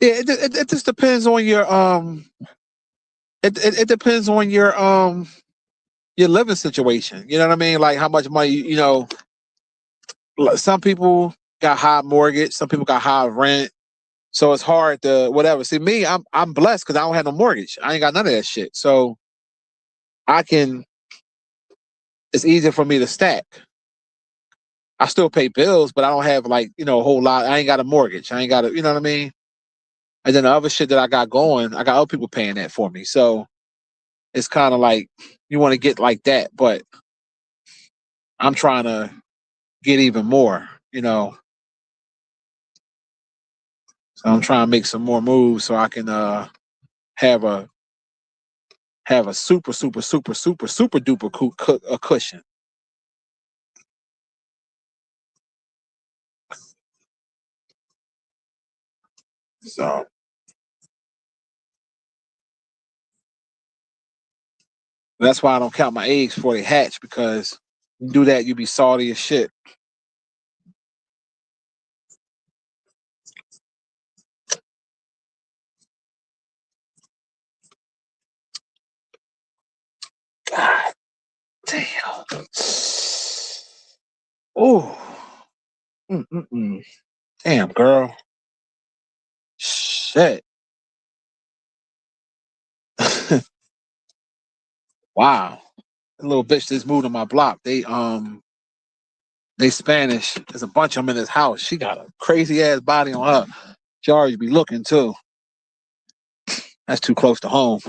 Yeah, it just depends on it depends on your living situation. You know what I mean? Like how much money, like, some people got high mortgage, some people got high rent. So it's hard to whatever. See me, I'm blessed because I don't have no mortgage. I ain't got none of that shit. So I can it's easier for me to stack. I still pay bills, but I don't have like, a whole lot. I ain't got a mortgage. I ain't got you know what I mean? And then the other shit that I got going, I got other people paying that for me. So it's kind of like you want to get like that, but I'm trying to get even more, So I'm trying to make some more moves so I can have a have a super super super super super duper a cushion. So that's why I don't count my eggs before they hatch because you do that, you be salty as shit. God damn. Oh, mm-mm-mm. Damn, girl. Shit. Wow. The little bitch that's moved on my block. They Spanish. There's a bunch of them in this house. She got a crazy ass body on her. She already be looking too. That's too close to home.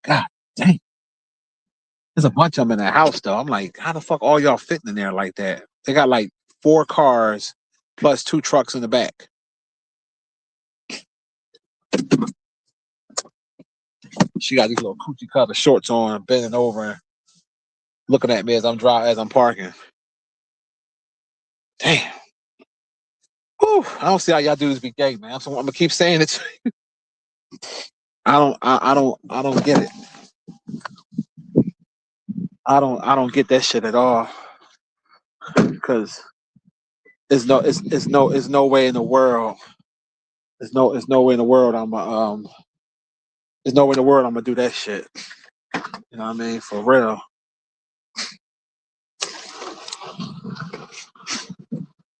God dang. There's a bunch of them in that house though. I'm like, how the fuck all y'all fitting in there like that? They got like 4 cars plus 2 trucks in the back. She got these little coochie cutter shorts on, bending over and looking at me as I'm parking. Damn. Whew, I don't see how y'all dudes be gay, man. So I'm gonna keep saying it. I don't get it. I don't get that shit at all. Because it's no way in the world. There's no way in the world there's no way in the world I'm gonna do that shit. You know what I mean? For real.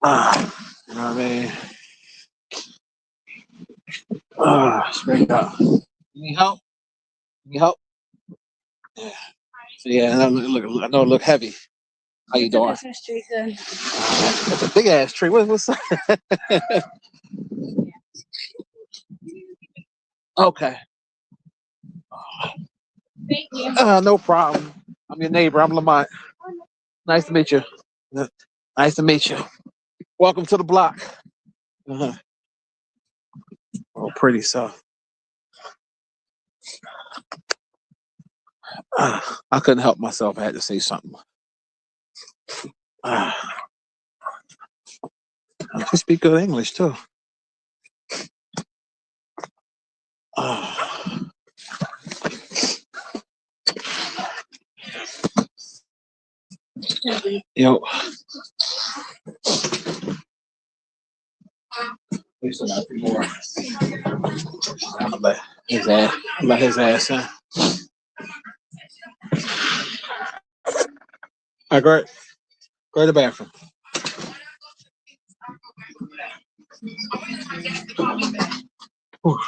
You know what I mean? Straight up. You need help? You need help? Yeah. So yeah, I know it look heavy. How you doing? That's a big ass tree. What's that? Okay. No problem. I'm your neighbor. I'm Lamont. Nice to meet you. Nice to meet you. Welcome to the block. Uh-huh. Oh, pretty so. I couldn't help myself. I had to say something. I can speak good English too. Yo. We still got 3 more. I'm gonna let his ass in. All right, go to the bathroom. Whew.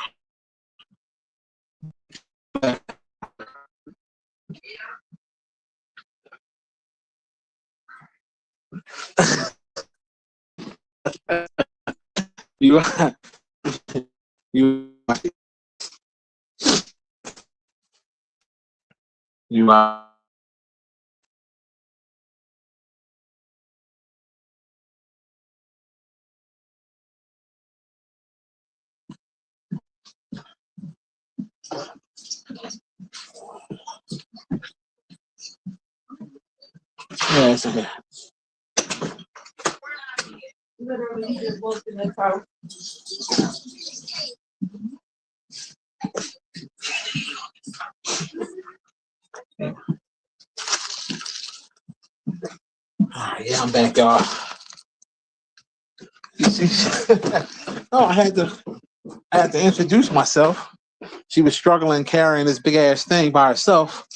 You you you yeah, it's okay. Literally just walked in the car. Yeah, I'm back, y'all. No, I had to introduce myself. She was struggling carrying this big ass thing by herself.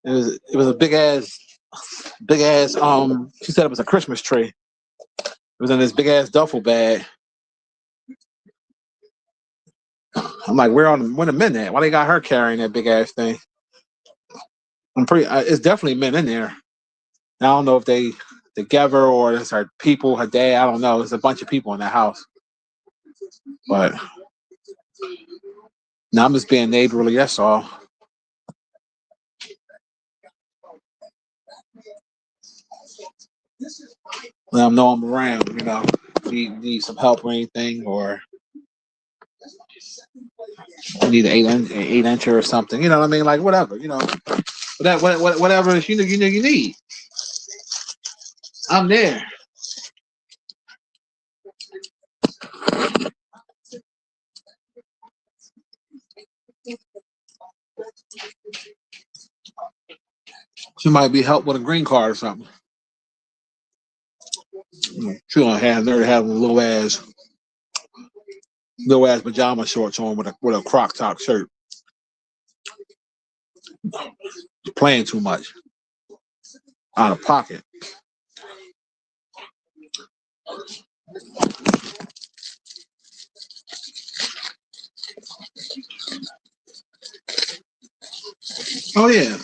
It was a big ass she said it was a Christmas tree. It was in this big ass duffel bag. I'm like, where the men at? Why they got her carrying that big ass thing? It's definitely men in there. I don't know if they together or it's her people, her dad. I don't know. There's a bunch of people in that house. But now I'm just being neighborly. That's all. Let them know I'm around. You know, need some help or anything, or need an 8 incher or something. You know what I mean? Like whatever. You know, whatever you need. I'm there. She might be helped with a green card or something. She don't have there to have little ass pajama shorts on with a croc top shirt. She's playing too much. Out of pocket. Oh yeah.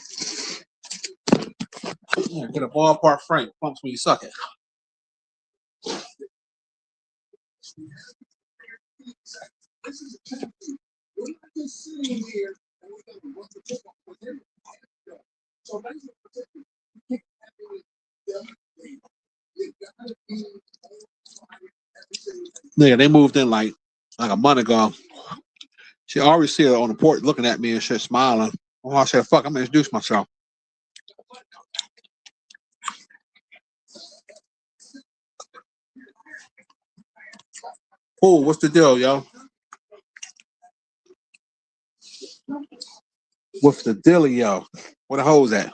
Get a ballpark frame. Pumps when you suck it. Yeah, they moved in like a month ago. She always see her on the porch looking at me and shit, smiling. Oh, I said, "Fuck, I'm gonna introduce myself." Oh, what's the deal, yo? What's the deal, yo? Where the hoes at?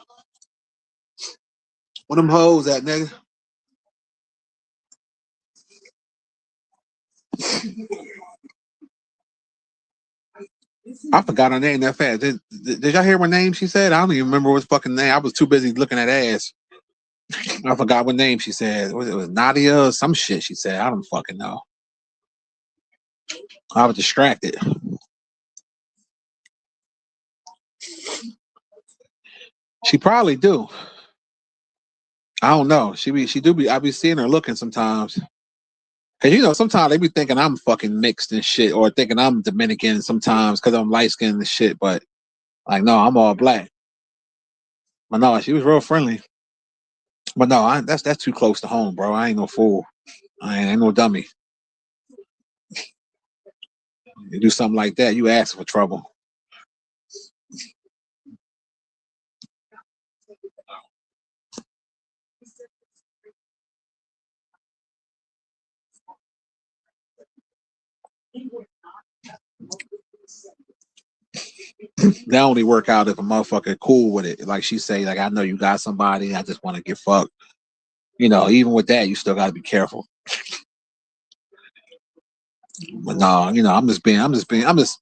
Where them hoes at, nigga? I forgot her name that fast. Did y'all hear her name she said? I don't even remember what fucking name. I was too busy looking at ass. I forgot what name she said. It was Nadia or some shit she said. I don't fucking know. I was distracted. She probably do. I don't know. She do be I be seeing her looking sometimes. Cause you know, sometimes they be thinking I'm fucking mixed and shit, or thinking I'm Dominican sometimes because I'm light skinned and shit, but like no, I'm all black. But no, she was real friendly. But no, that's too close to home, bro. I ain't no fool. I ain't no dummy. You do something like that, you ask for trouble. That only work out if a motherfucker cool with it. Like she say, like I know you got somebody, I just want to get fucked. You know, even with that, you still gotta be careful. But no, you know, I'm just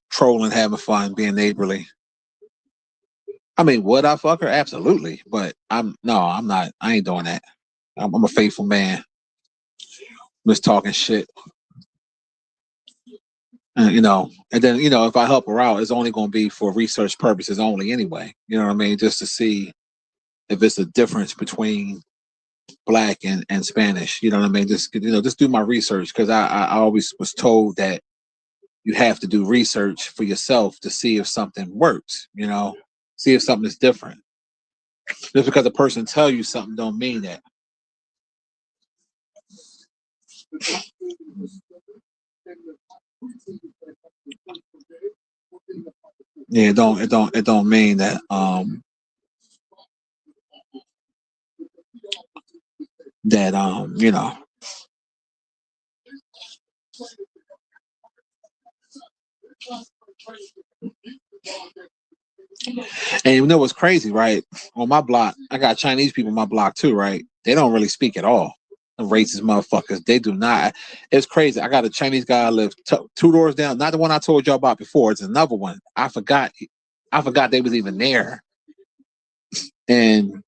trolling, having fun, being neighborly. I mean, would I fuck her? Absolutely. But I'm not. I ain't doing that. I'm a faithful man. I'm just talking shit. You know, and then you know, if I help her out, it's only going to be for research purposes only, anyway. You know what I mean? Just to see if it's a difference between black and Spanish. You know what I mean? Just just do my research because I always was told that you have to do research for yourself to see if something works. You know, see if something is different. Just because a person tell you something don't mean that. Yeah, it don't mean that you know. And you know what's crazy, right? On my block, I got Chinese people on my block too, right? They don't really speak at all. The racist motherfuckers, they do not. It's crazy. I got a Chinese guy live two doors down. Not the one I told y'all about before. It's another one. I forgot. I forgot they was even there. And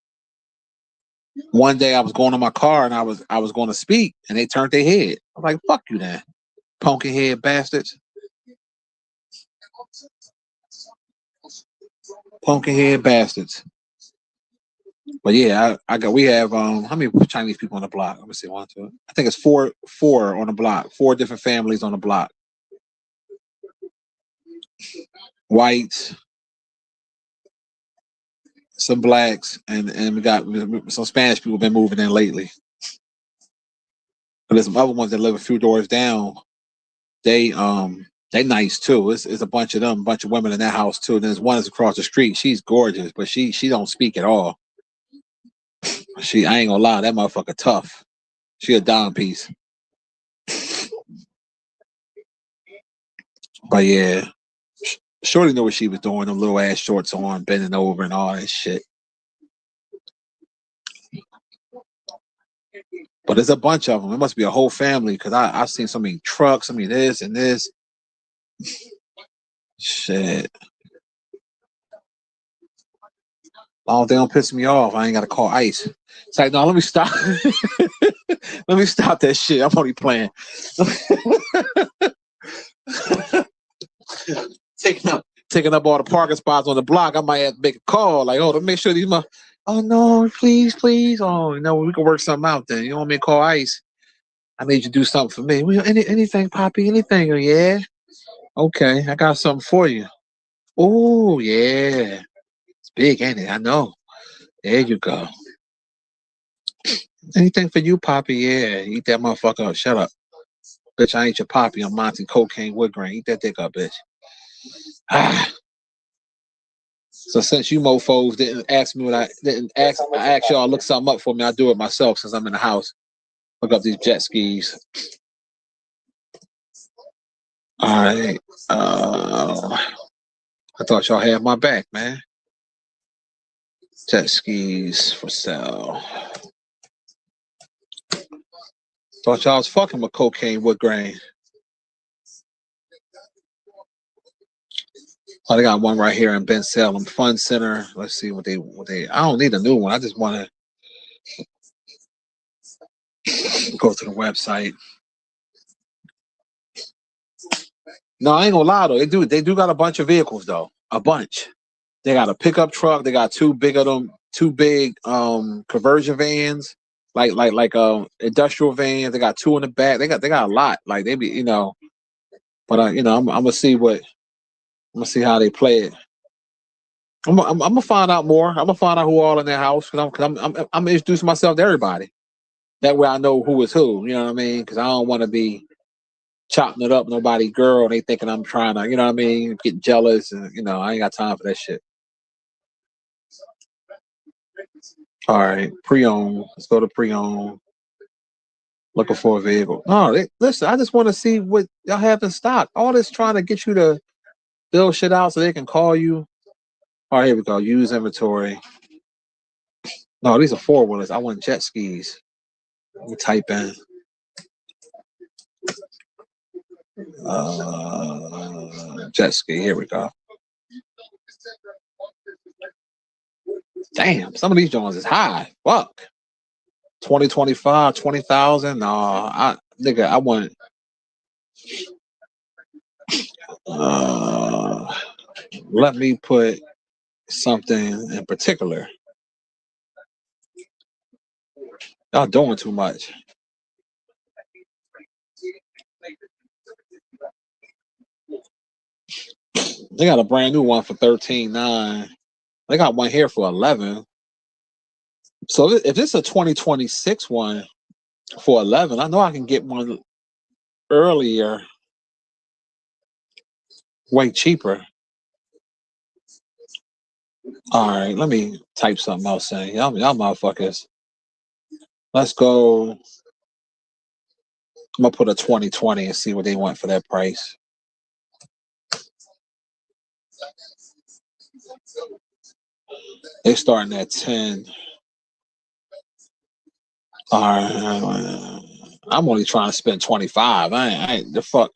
one day I was going to my car and I was going to speak, and they turned their head. I'm like, "Fuck you, then, pumpkin head bastards, pumpkin head bastards." But yeah, I got we have how many Chinese people on the block? Let me see, one, two. I think it's four on the block, four different families on the block. Whites, some blacks, and we got some Spanish people been moving in lately. But there's some other ones that live a few doors down. They nice too. It's a bunch of them, a bunch of women in that house too. And there's one that's across the street. She's gorgeous, but she don't speak at all. I ain't gonna lie, that motherfucker tough. She a dime piece. But yeah, Shorty knew what she was doing. Them little ass shorts on, bending over, and all that shit. But there's a bunch of them. It must be a whole family because I've seen so many trucks, so many this and this. Shit. Long they don't piss me off. I ain't gotta call ICE. It's like, no, let me stop. Let me stop that shit. I'm only playing. Taking up all the parking spots on the block. I might have to make a call. Like, oh, to make sure these oh no, please, please. Oh, no, we can work something out then. You want me to call ICE? I need you to do something for me. Well, anything, Poppy, anything. Oh, yeah. Okay, I got something for you. Oh, yeah. It's big, ain't it? I know. There you go. Anything for you, Poppy? Yeah. Eat that motherfucker up. Shut up. Bitch, I ain't your Poppy. I'm Monty Cocaine Wood Grain. Eat that dick up, bitch. Ah. So since you mofos didn't ask me I asked y'all to look something up for me. I do it myself since I'm in the house. Look up these jet skis. All right. I thought y'all had my back, man. Jet skis for sale. Thought y'all was fucking with cocaine wood grain. Oh, they got one right here in Ben Salem Fun Center. Let's see what they. I don't need a new one. I just want to go to the website. No, I ain't gonna lie though. They do got a bunch of vehicles though. A bunch. They got a pickup truck. They got two big conversion vans, like industrial vans. They got two in the back. They got a lot. Like they be but I'm gonna see how they play it. I'm gonna find out more. I'm gonna find out who all in their house because I'm introducing myself to everybody. That way I know who is who. You know what I mean? Because I don't want to be chopping it up nobody girl. They thinking I'm trying to, you know what I mean, get jealous and I ain't got time for that shit. All right, pre-owned. Let's go to pre-owned. Looking for a vehicle. No, listen. I just want to see what y'all have in stock. All this trying to get you to build shit out so they can call you. All right, here we go. Use inventory. No, these are four wheelers. I want jet skis. Let me type in. Jet ski. Here we go. Damn, some of these joints is high. Fuck. 2025, 20,000. No, I want. Let me put something in particular. Y'all doing too much. They got a brand new one for $13,900. They got one here for $11,000. So if it's a 2026 one for $11,000, I know I can get one earlier, way cheaper. All right, let me type something else in. Y'all motherfuckers. Let's go. I'm gonna put a 2020 and see what they want for that price. They starting at 10. All right, I'm only trying to spend 25. I ain't the fuck.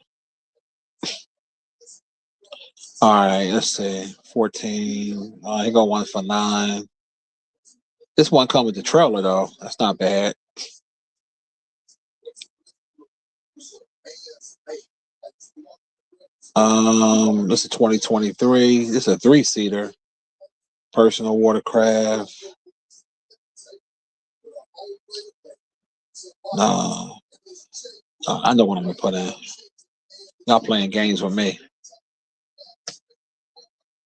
All right, let's see. 14. He got one for 9. This one comes with the trailer though. That's not bad. This is 2023. This is a 3-seater. Personal watercraft. No. I know what I'm gonna put in. Y'all playing games with me.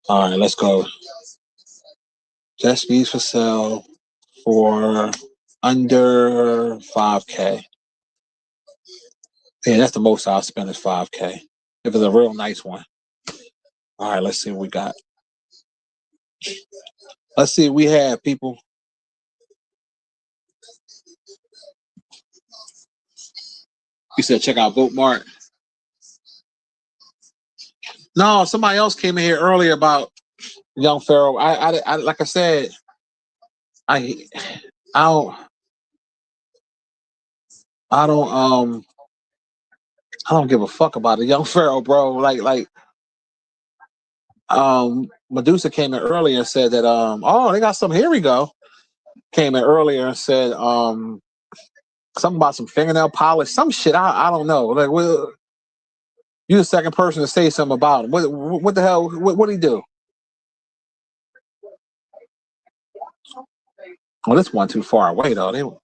All right, let's go. Jet skis for sale for under $5,000. Yeah, that's the most I'll spend is $5,000. If it's a real nice one. All right, let's see what we got. Let's see what we have, people. You said check out Boatmart. No, somebody else came in here earlier about Young Pharaoh. I like I said, I don't give a fuck about the Young Pharaoh, bro. Medusa came in earlier and said that they got some. Here we go. Came in earlier and said something about some fingernail polish, some shit. I don't know. Like, well, you're the second person to say something about him. What the hell? What did he do? Well, this one too far away though.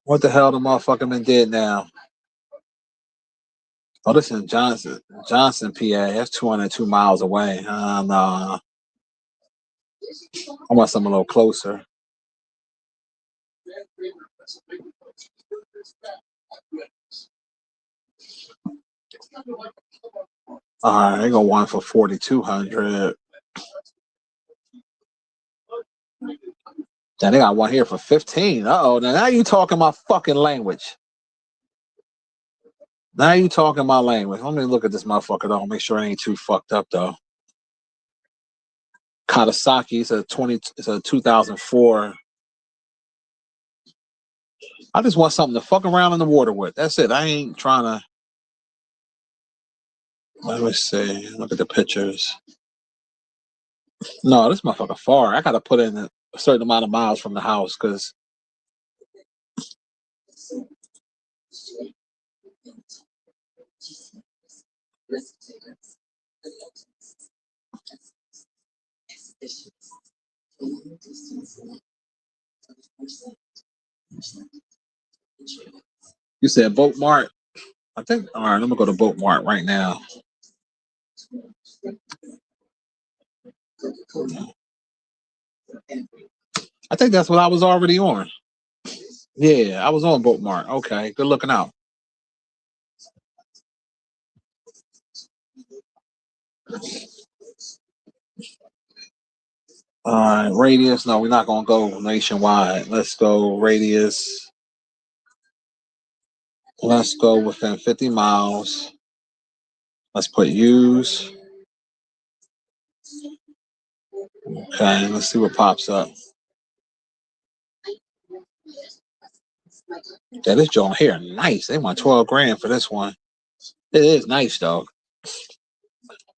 What the hell the motherfucker been did now? Oh, this is Johnson, PA. That's 202 miles away. No. I want something a little closer. All right, I got one for 4,200. Damn, they got one here for 15. Uh-oh. Now you talking my fucking language. Now you talking my language. Let me look at this motherfucker though. Make sure it ain't too fucked up though. Kawasaki, it's a 2004. I just want something to fuck around in the water with. That's it. I ain't trying to. Let me see. Look at the pictures. No, this motherfucker far. I gotta put in a certain amount of miles from the house because you said Boat Mart. I think. All right, I'm gonna go to Boat Mart right now. I think that's what I was already on. Yeah, I was on Boat Mart. Okay, good looking out. All right, radius. No, we're not gonna go nationwide. Let's go radius. Let's go within 50 miles. Let's put use. Okay, let's see what pops up. Yeah, this joint here, nice. They want 12 grand for this one. It is nice though.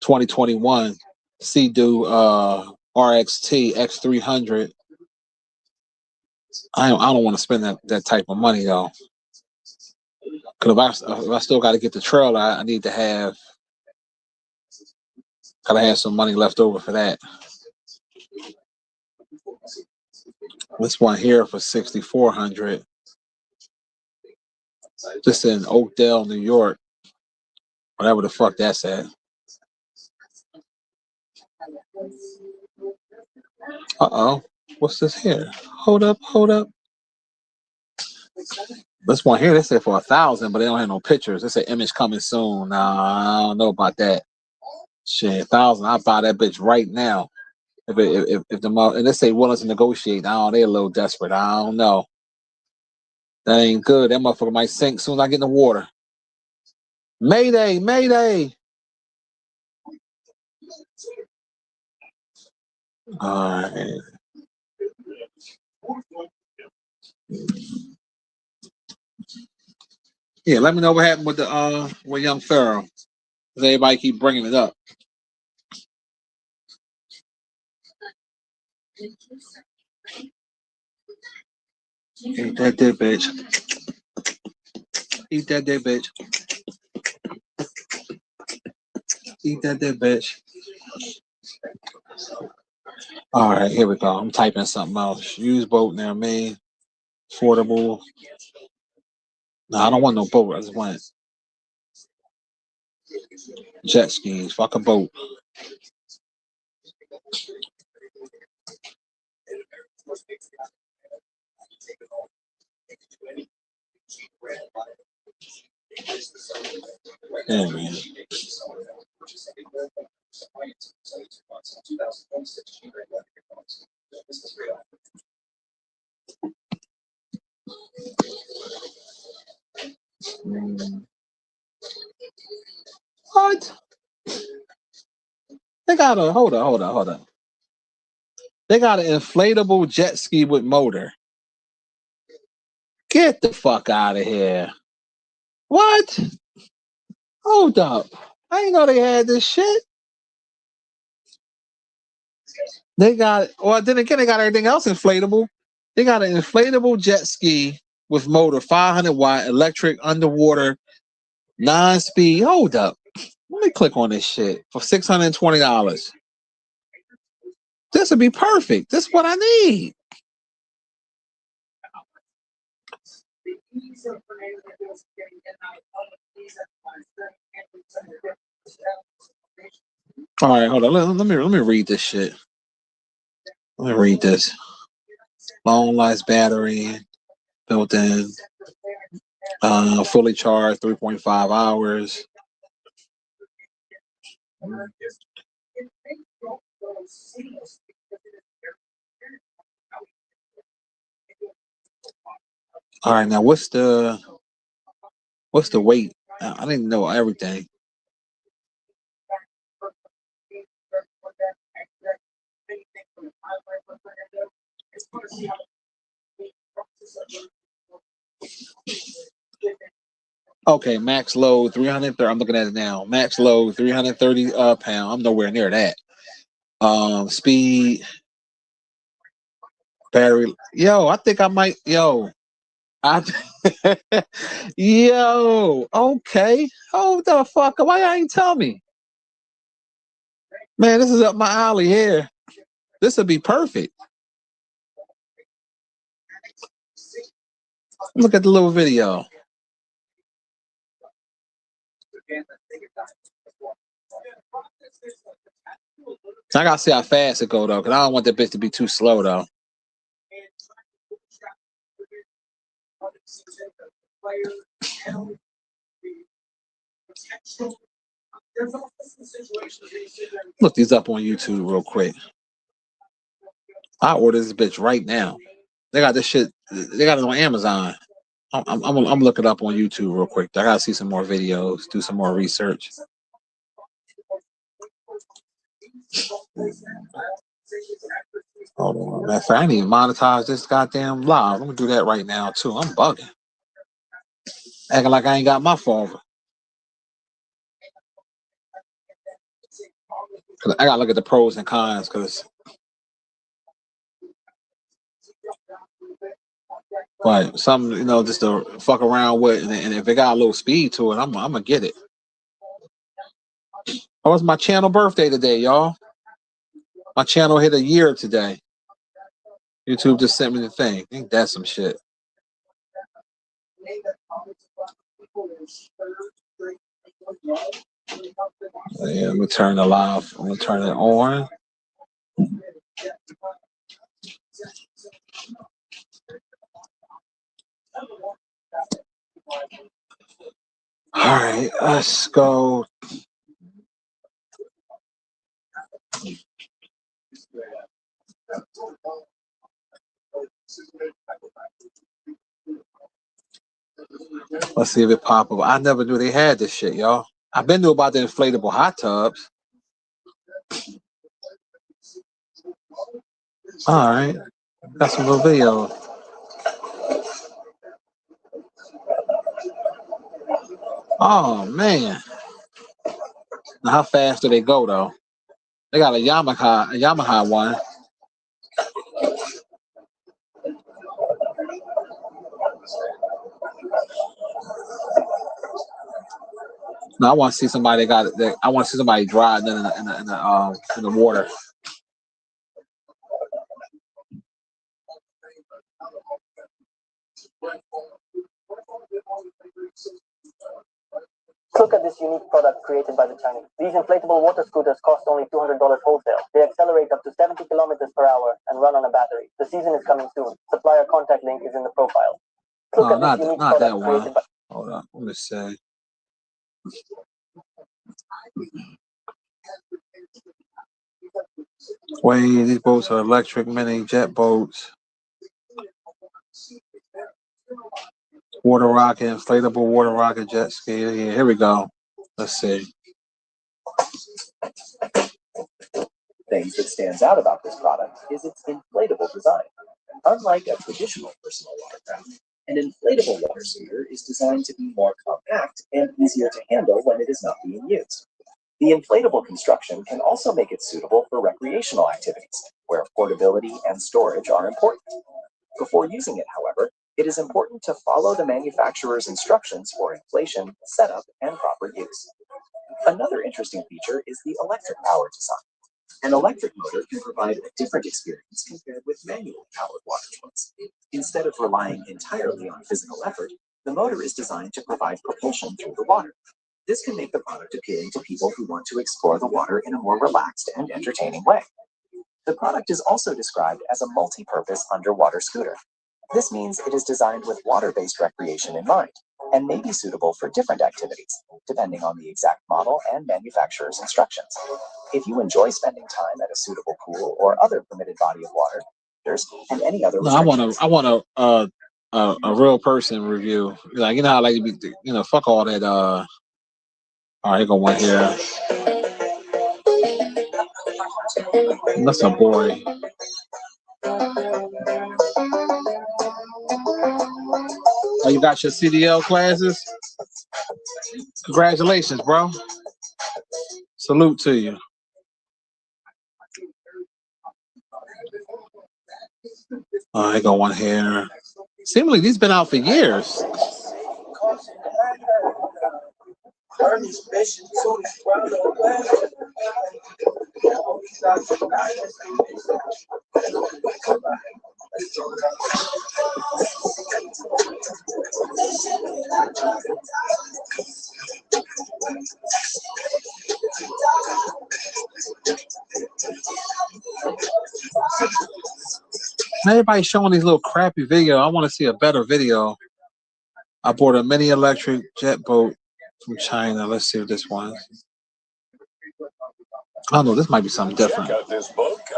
2021 Sea-Doo RXT X300. I don't want to spend that type of money though. Because if I still got to get the trailer, I need to gotta have some money left over for that. This one here for 6,400. Just in Oakdale, New York. Whatever the fuck that's at. Uh-oh. What's this here? Hold up. This one here, they said for 1,000, but they don't have no pictures. They say image coming soon. Nah, I don't know about that. Shit, 1,000. I'll buy that bitch right now. If the and they say willing to negotiate, they're a little desperate. I don't know. That ain't good. That motherfucker might sink soon as I get in the water. Mayday, mayday. All right. Yeah, let me know what happened with the with young Pharaoh. Cause everybody keep bringing it up. Eat that dick, bitch. Eat that dick, bitch. Eat that dick, bitch. All right, here we go. I'm typing something else. Use boat near me. Affordable. No, I don't want no boat. I just want jet skis. Fuck a boat. Yeah, man. What? They got a hold on. They got an inflatable jet ski with motor. Get the fuck out of here. What? Hold up. I didn't know they had this shit. They got, well, then again, they got everything else inflatable. They got an inflatable jet ski with motor, 500-watt, electric, underwater, 9-speed. Hold up. Let me click on this shit for $620. This would be perfect. This is what I need. All right, hold on. Let me read this shit. Let me read this. Long life battery, built in, fully charged, 3.5 hours. All right, now what's the weight? I didn't know everything. Okay, max load 330. I'm looking at it now. Max load 330 pound. I'm nowhere near that. Speed, battery. Yo, I think I might. I. Yo, okay. Hold the fuck. Why y'all ain't tell me? Man, this is up my alley here. This would be perfect. Look at the little video. I gotta see how fast it go though, because I don't want that bitch to be too slow though. Look these up on YouTube real quick. I order this bitch right now. They got this shit. They got it on Amazon. I'm look it up on YouTube real quick. I gotta see some more videos, do some more research. Hold on, matter of fact, I need to monetize this goddamn live. I'm gonna do that right now too. I'm bugging, acting like I ain't got my phone. Cause I gotta look at the pros and cons. Cause, but something just to fuck around with, and if it got a little speed to it, I'm gonna get it. Oh, it's my channel birthday today, y'all. My channel hit a year today. YouTube just sent me the thing. Ain't that some shit? Yeah, let me turn the live. I'm gonna turn it on. All right, let's go. Let's see if it pop up. I never knew they had this shit, y'all. I've been knew about the inflatable hot tubs. All right, got some little video. Oh man, now, how fast do they go though? They got a Yamaha one. No, I want to see somebody got it. I want to see somebody drive in the water. Look at this unique product created by the Chinese. These inflatable water scooters cost only $200 wholesale. They accelerate up to 70 kilometers per hour and run on a battery. The season is coming soon. Supplier contact link is in the profile. Look at this unique product that one. Created by... Hold on, let me see. Wait, these boats are electric mini jet boats. Water rocket, inflatable water rocket jet ski. Yeah, here we go. Let's see. Things that stands out about this product is its inflatable design. Unlike a traditional personal watercraft, an inflatable water scooter is designed to be more compact and easier to handle when it is not being used. The inflatable construction can also make it suitable for recreational activities, where portability and storage are important. Before using it, however, it is important to follow the manufacturer's instructions for inflation, setup, and proper use. Another interesting feature is the electric power design. An electric motor can provide a different experience compared with manually powered water toys. Instead of relying entirely on physical effort, the motor is designed to provide propulsion through the water. This can make the product appealing to people who want to explore the water in a more relaxed and entertaining way. The product is also described as a multi-purpose underwater scooter. This means it is designed with water-based recreation in mind and may be suitable for different activities, depending on the exact model and manufacturer's instructions. If you enjoy spending time at a suitable pool or other permitted body of water, and any other restrictions. I want to a real person review. Like you know how like fuck all that. All right, here go one here. That's a boy. Oh, you got your CDL classes? Congratulations, bro. Salute to you. Oh, I got one here. Seemingly these been out for years. Everybody's showing these little crappy videos. I want to see a better video. I bought a mini electric jet boat from China. Let's see what this one is. Oh no, this might be something different. Check out this boat guy.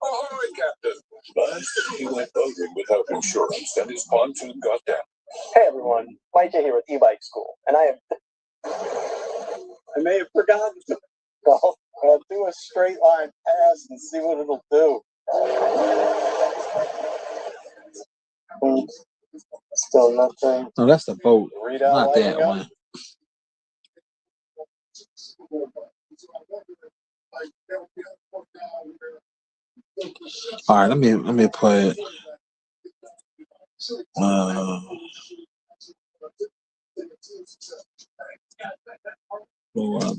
Oh, hurry, Captain. But he went boating without insurance and his pontoon got down. Hey everyone, Mike here with E-Bike School, and I may have forgotten to do a straight line pass and see what it'll do. Still nothing. No, that's the boat, not that one. All right, let me put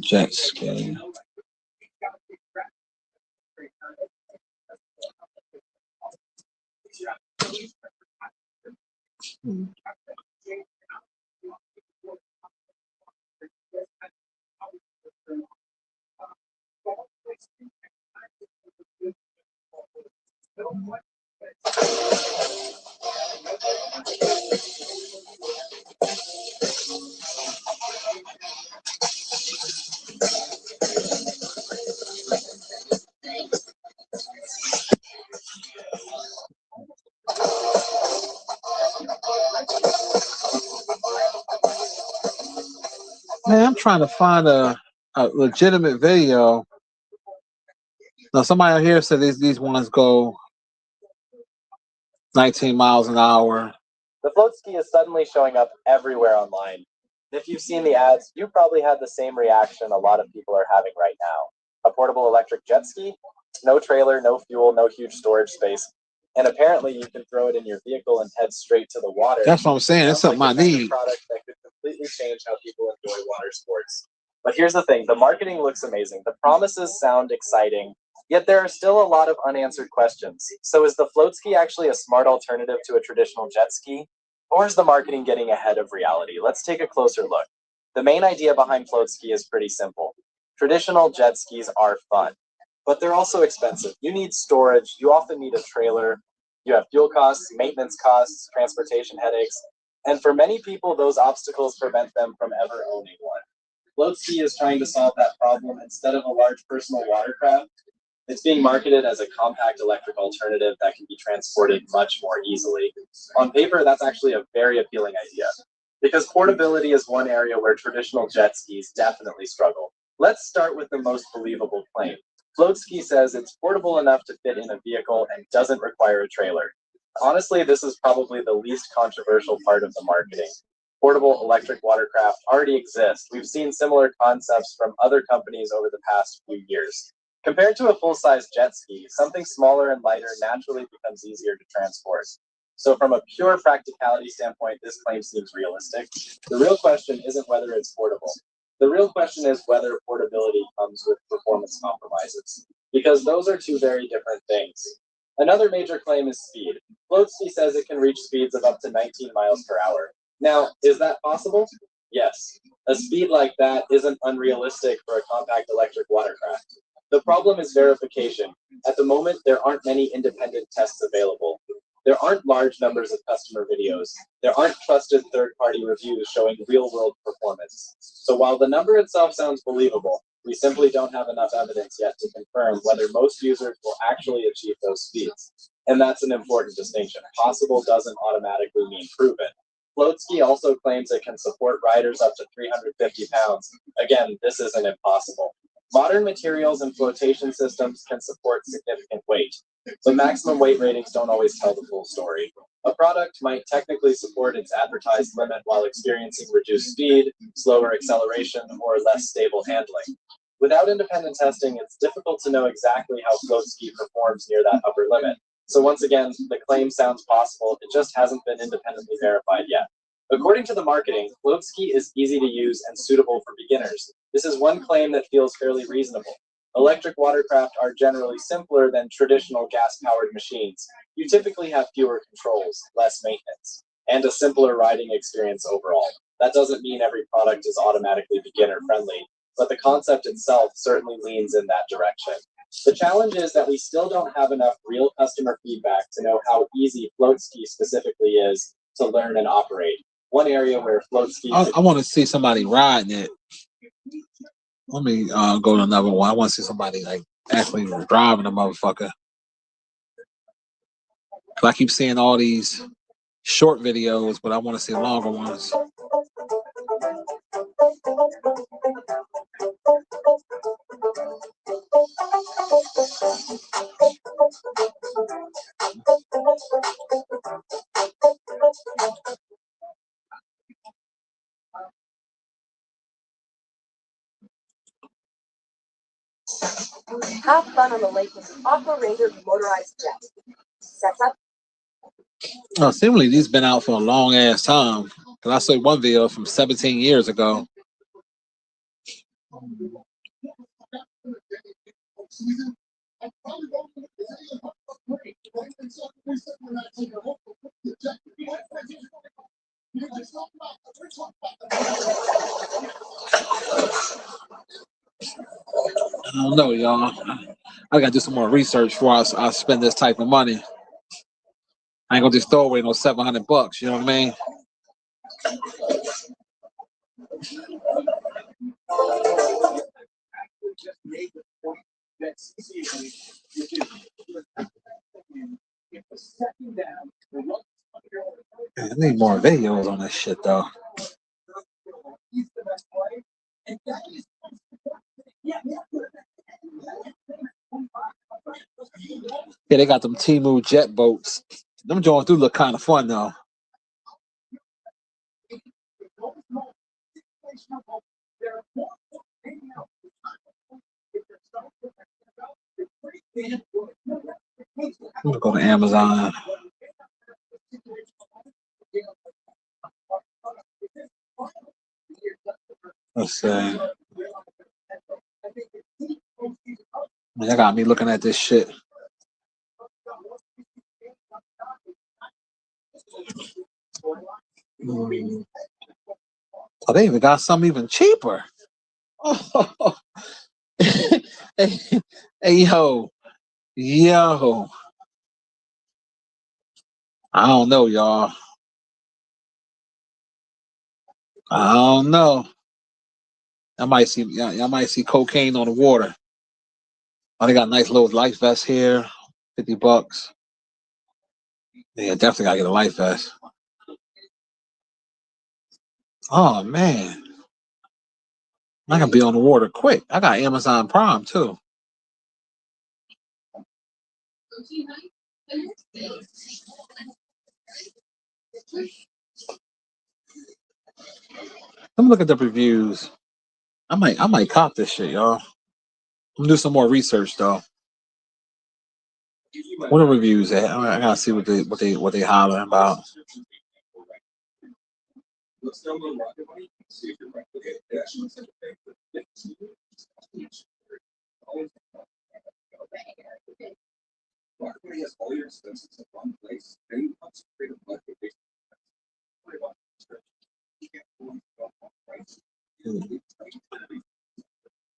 jet ski. Man, I'm trying to find a legitimate video. Now, somebody out here said these ones go 19 miles an hour. The float ski is suddenly showing up everywhere online. If you've seen the ads, you probably had the same reaction a lot of people are having right now. A portable electric jet ski, no trailer, no fuel, no huge storage space, and apparently you can throw it in your vehicle and head straight to the water. That's what I'm saying. That's something I need. Product that could completely change how people enjoy water sports. But here's the thing: the marketing looks amazing. The promises sound exciting. Yet there are still a lot of unanswered questions. So is the float ski actually a smart alternative to a traditional jet ski? Or is the marketing getting ahead of reality? Let's take a closer look. The main idea behind float ski is pretty simple. Traditional jet skis are fun, but they're also expensive. You need storage, you often need a trailer, you have fuel costs, maintenance costs, transportation headaches, and for many people, those obstacles prevent them from ever owning one. Float ski is trying to solve that problem. Instead of a large personal watercraft, it's being marketed as a compact electric alternative that can be transported much more easily. On paper, that's actually a very appealing idea, because portability is one area where traditional jet skis definitely struggle. Let's start with the most believable claim. Float ski says it's portable enough to fit in a vehicle and doesn't require a trailer. Honestly, this is probably the least controversial part of the marketing. Portable electric watercraft already exist. We've seen similar concepts from other companies over the past few years. Compared to a full-size jet ski, something smaller and lighter naturally becomes easier to transport. So from a pure practicality standpoint, this claim seems realistic. The real question isn't whether it's portable. The real question is whether portability comes with performance compromises, because those are two very different things. Another major claim is speed. Float ski says it can reach speeds of up to 19 miles per hour. Now, is that possible? Yes. A speed like that isn't unrealistic for a compact electric watercraft. The problem is verification. At the moment, there aren't many independent tests available. There aren't large numbers of customer videos. There aren't trusted third-party reviews showing real-world performance. So while the number itself sounds believable, we simply don't have enough evidence yet to confirm whether most users will actually achieve those speeds. And that's an important distinction. Possible doesn't automatically mean proven. Floatski also claims it can support riders up to 350 pounds. Again, this isn't impossible. Modern materials and flotation systems can support significant weight, but maximum weight ratings don't always tell the full story. A product might technically support its advertised limit while experiencing reduced speed, slower acceleration, or less stable handling. Without independent testing, it's difficult to know exactly how Floatski performs near that upper limit. So once again, the claim sounds possible, it just hasn't been independently verified yet. According to the marketing, Floatski is easy to use and suitable for beginners. This is one claim that feels fairly reasonable. Electric watercraft are generally simpler than traditional gas-powered machines. You typically have fewer controls, less maintenance, and a simpler riding experience overall. That doesn't mean every product is automatically beginner-friendly, but the concept itself certainly leans in that direction. The challenge is that we still don't have enough real customer feedback to know how easy Floatski specifically is to learn and operate. One area where Floatski... I want to see somebody riding it. Let me go to another one. I want to see somebody like actually driving a motherfucker. I keep seeing all these short videos, but I want to see longer ones. Have fun on the lake with the Aqua Ranger motorized jet. Set up. Seemingly these been out for a long ass time. Cause I saw one video from 17 years ago. I don't know, y'all. I gotta do some more research before I spend this type of money. I ain't gonna just throw away no $700. You know what I mean? Man, I need more videos on this shit though. Yeah, they got them Temu jet boats. Them joints do look kind of fun though. I'm gonna go to Amazon. Let's see. Man, that got me looking at this shit. Oh, they even got some even cheaper. Oh, hey, yo. I don't know, y'all. I don't know. Y'all might see cocaine on the water. Oh, they got a nice little life vest here. $50. Yeah, definitely gotta get a life vest. Oh man. I can be on the water quick. I got Amazon Prime too. Let me look at the reviews. I might cop this shit, y'all. I'm gonna do some more research though. What are reviews at? I gotta see what they hollering about.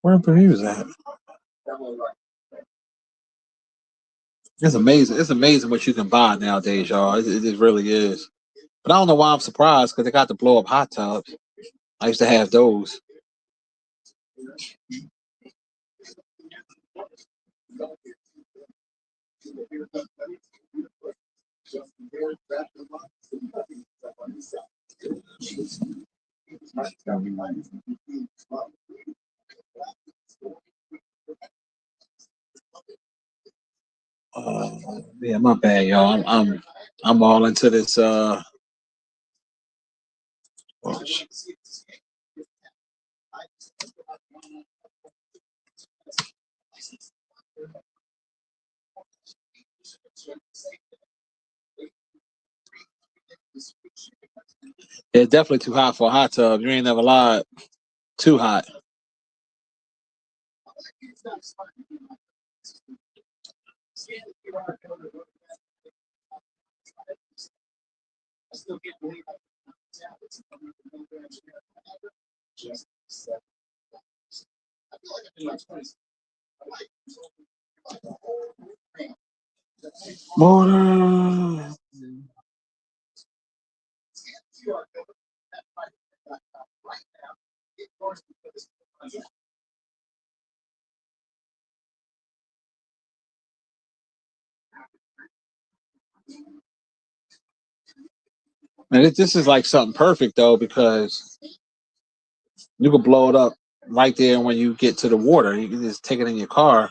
Where are reviews at? It's amazing. It's amazing what you can buy nowadays, y'all. It really is. But I don't know why I'm surprised because they got the blow up hot tubs. I used to have those. Yeah, my bad, y'all. I'm all into this. Oh, it's definitely too hot for a hot tub. You ain't never lied. Too hot. Motor. Man, this is like something perfect though because you can blow it up right there when you get to the water. You can just take it in your car.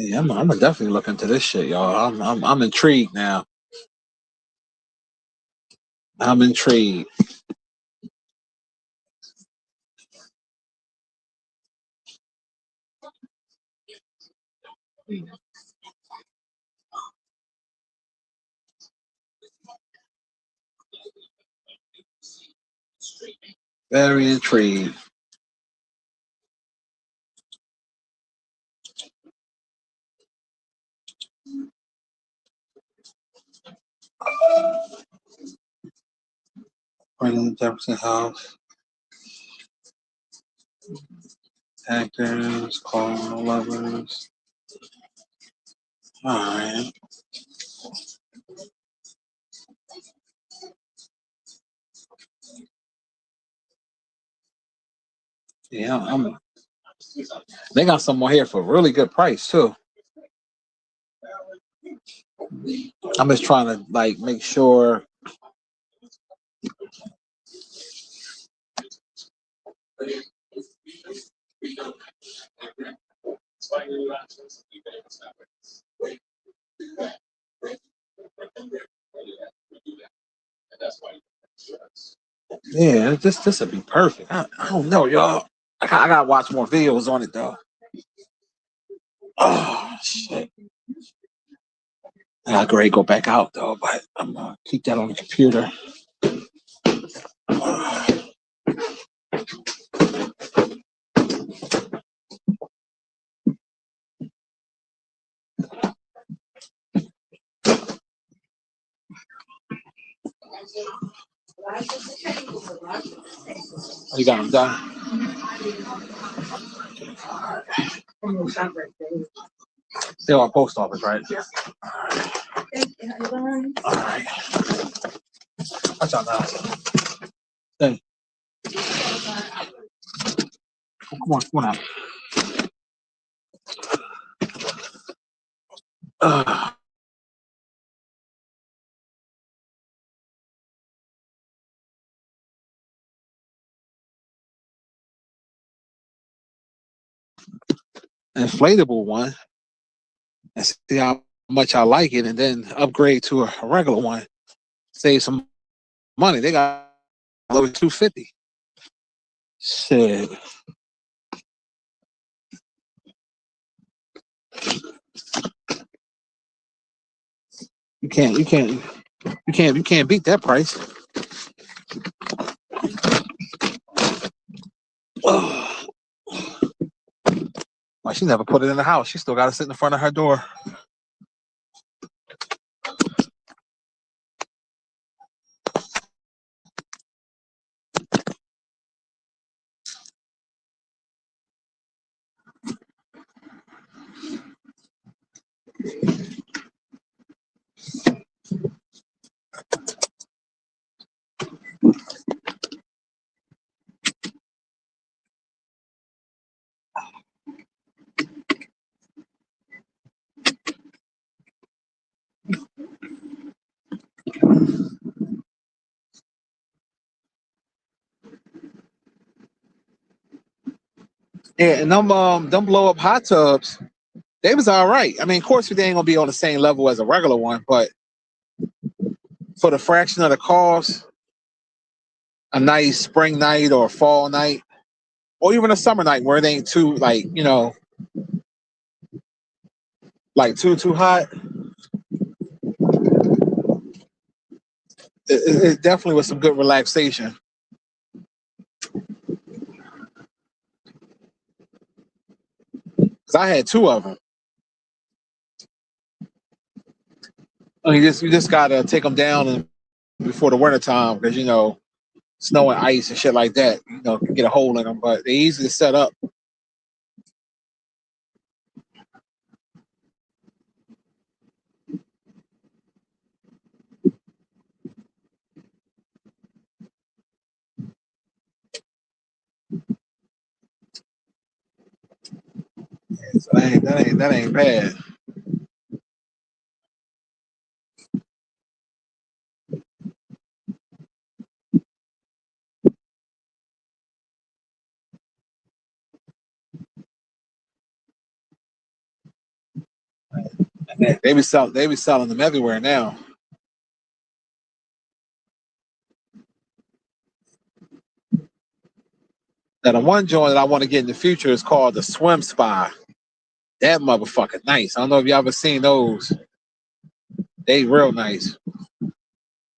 Yeah, I'm gonna definitely look into this shit, y'all. I'm intrigued now. I'm intrigued. Very intrigued. President Jefferson House, actors, car lovers. All right. Yeah, they got some more here for a really good price too. I'm just trying to like make sure. Yeah, this would be perfect. I don't know, y'all. I gotta watch more videos on it though. Oh shit! I gotta great go back out though, but I'm gonna keep that on the computer. You got them done. Still on post office, right? Yeah. All right. Watch out now. Hey. Come on out. Uh, inflatable one and see how much I like it, and then upgrade to a regular one. Save some money. They got over 250. Shit. You can't beat that price. Oh. Well, she never put it in the house. She still got to sit in front of her door. Yeah, and them blow up hot tubs, they was all right. I mean, of course, they ain't gonna be on the same level as a regular one, but for the fraction of the cost, a nice spring night or a fall night, or even a summer night where it ain't too like like too hot. It definitely was some good relaxation. Cause I had two of them. And you just gotta take them down and before the winter time because snow and ice and shit like that. Can get a hole in them, but they're easy to set up. So that ain't bad. They be selling them everywhere now. Now the one joint that I want to get in the future is called the Swim Spa. That motherfucker nice. I don't know if y'all ever seen those. They real nice.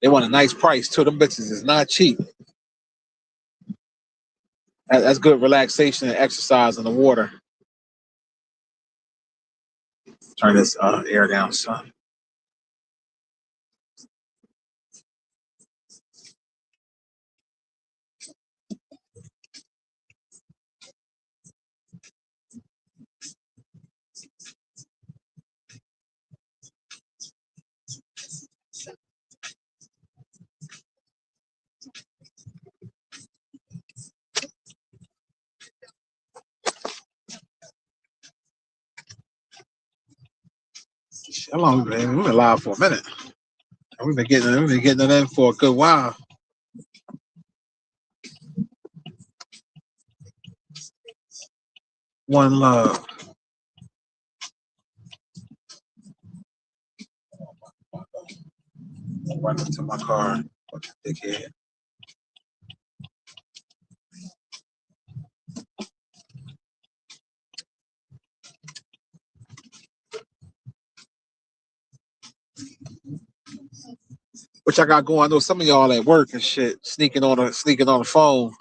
They want a nice price too. Them bitches is not cheap. That's good relaxation and exercise in the water. Turn this air down, son. How long we've been live for a minute? We've been getting it in for a good while. One love. Run into my car. Fucking dickhead. What y'all got going? I know some of y'all at work and shit, sneaking on the phone.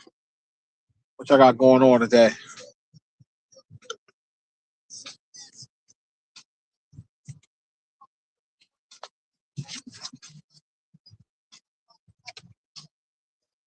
What y'all got going on today?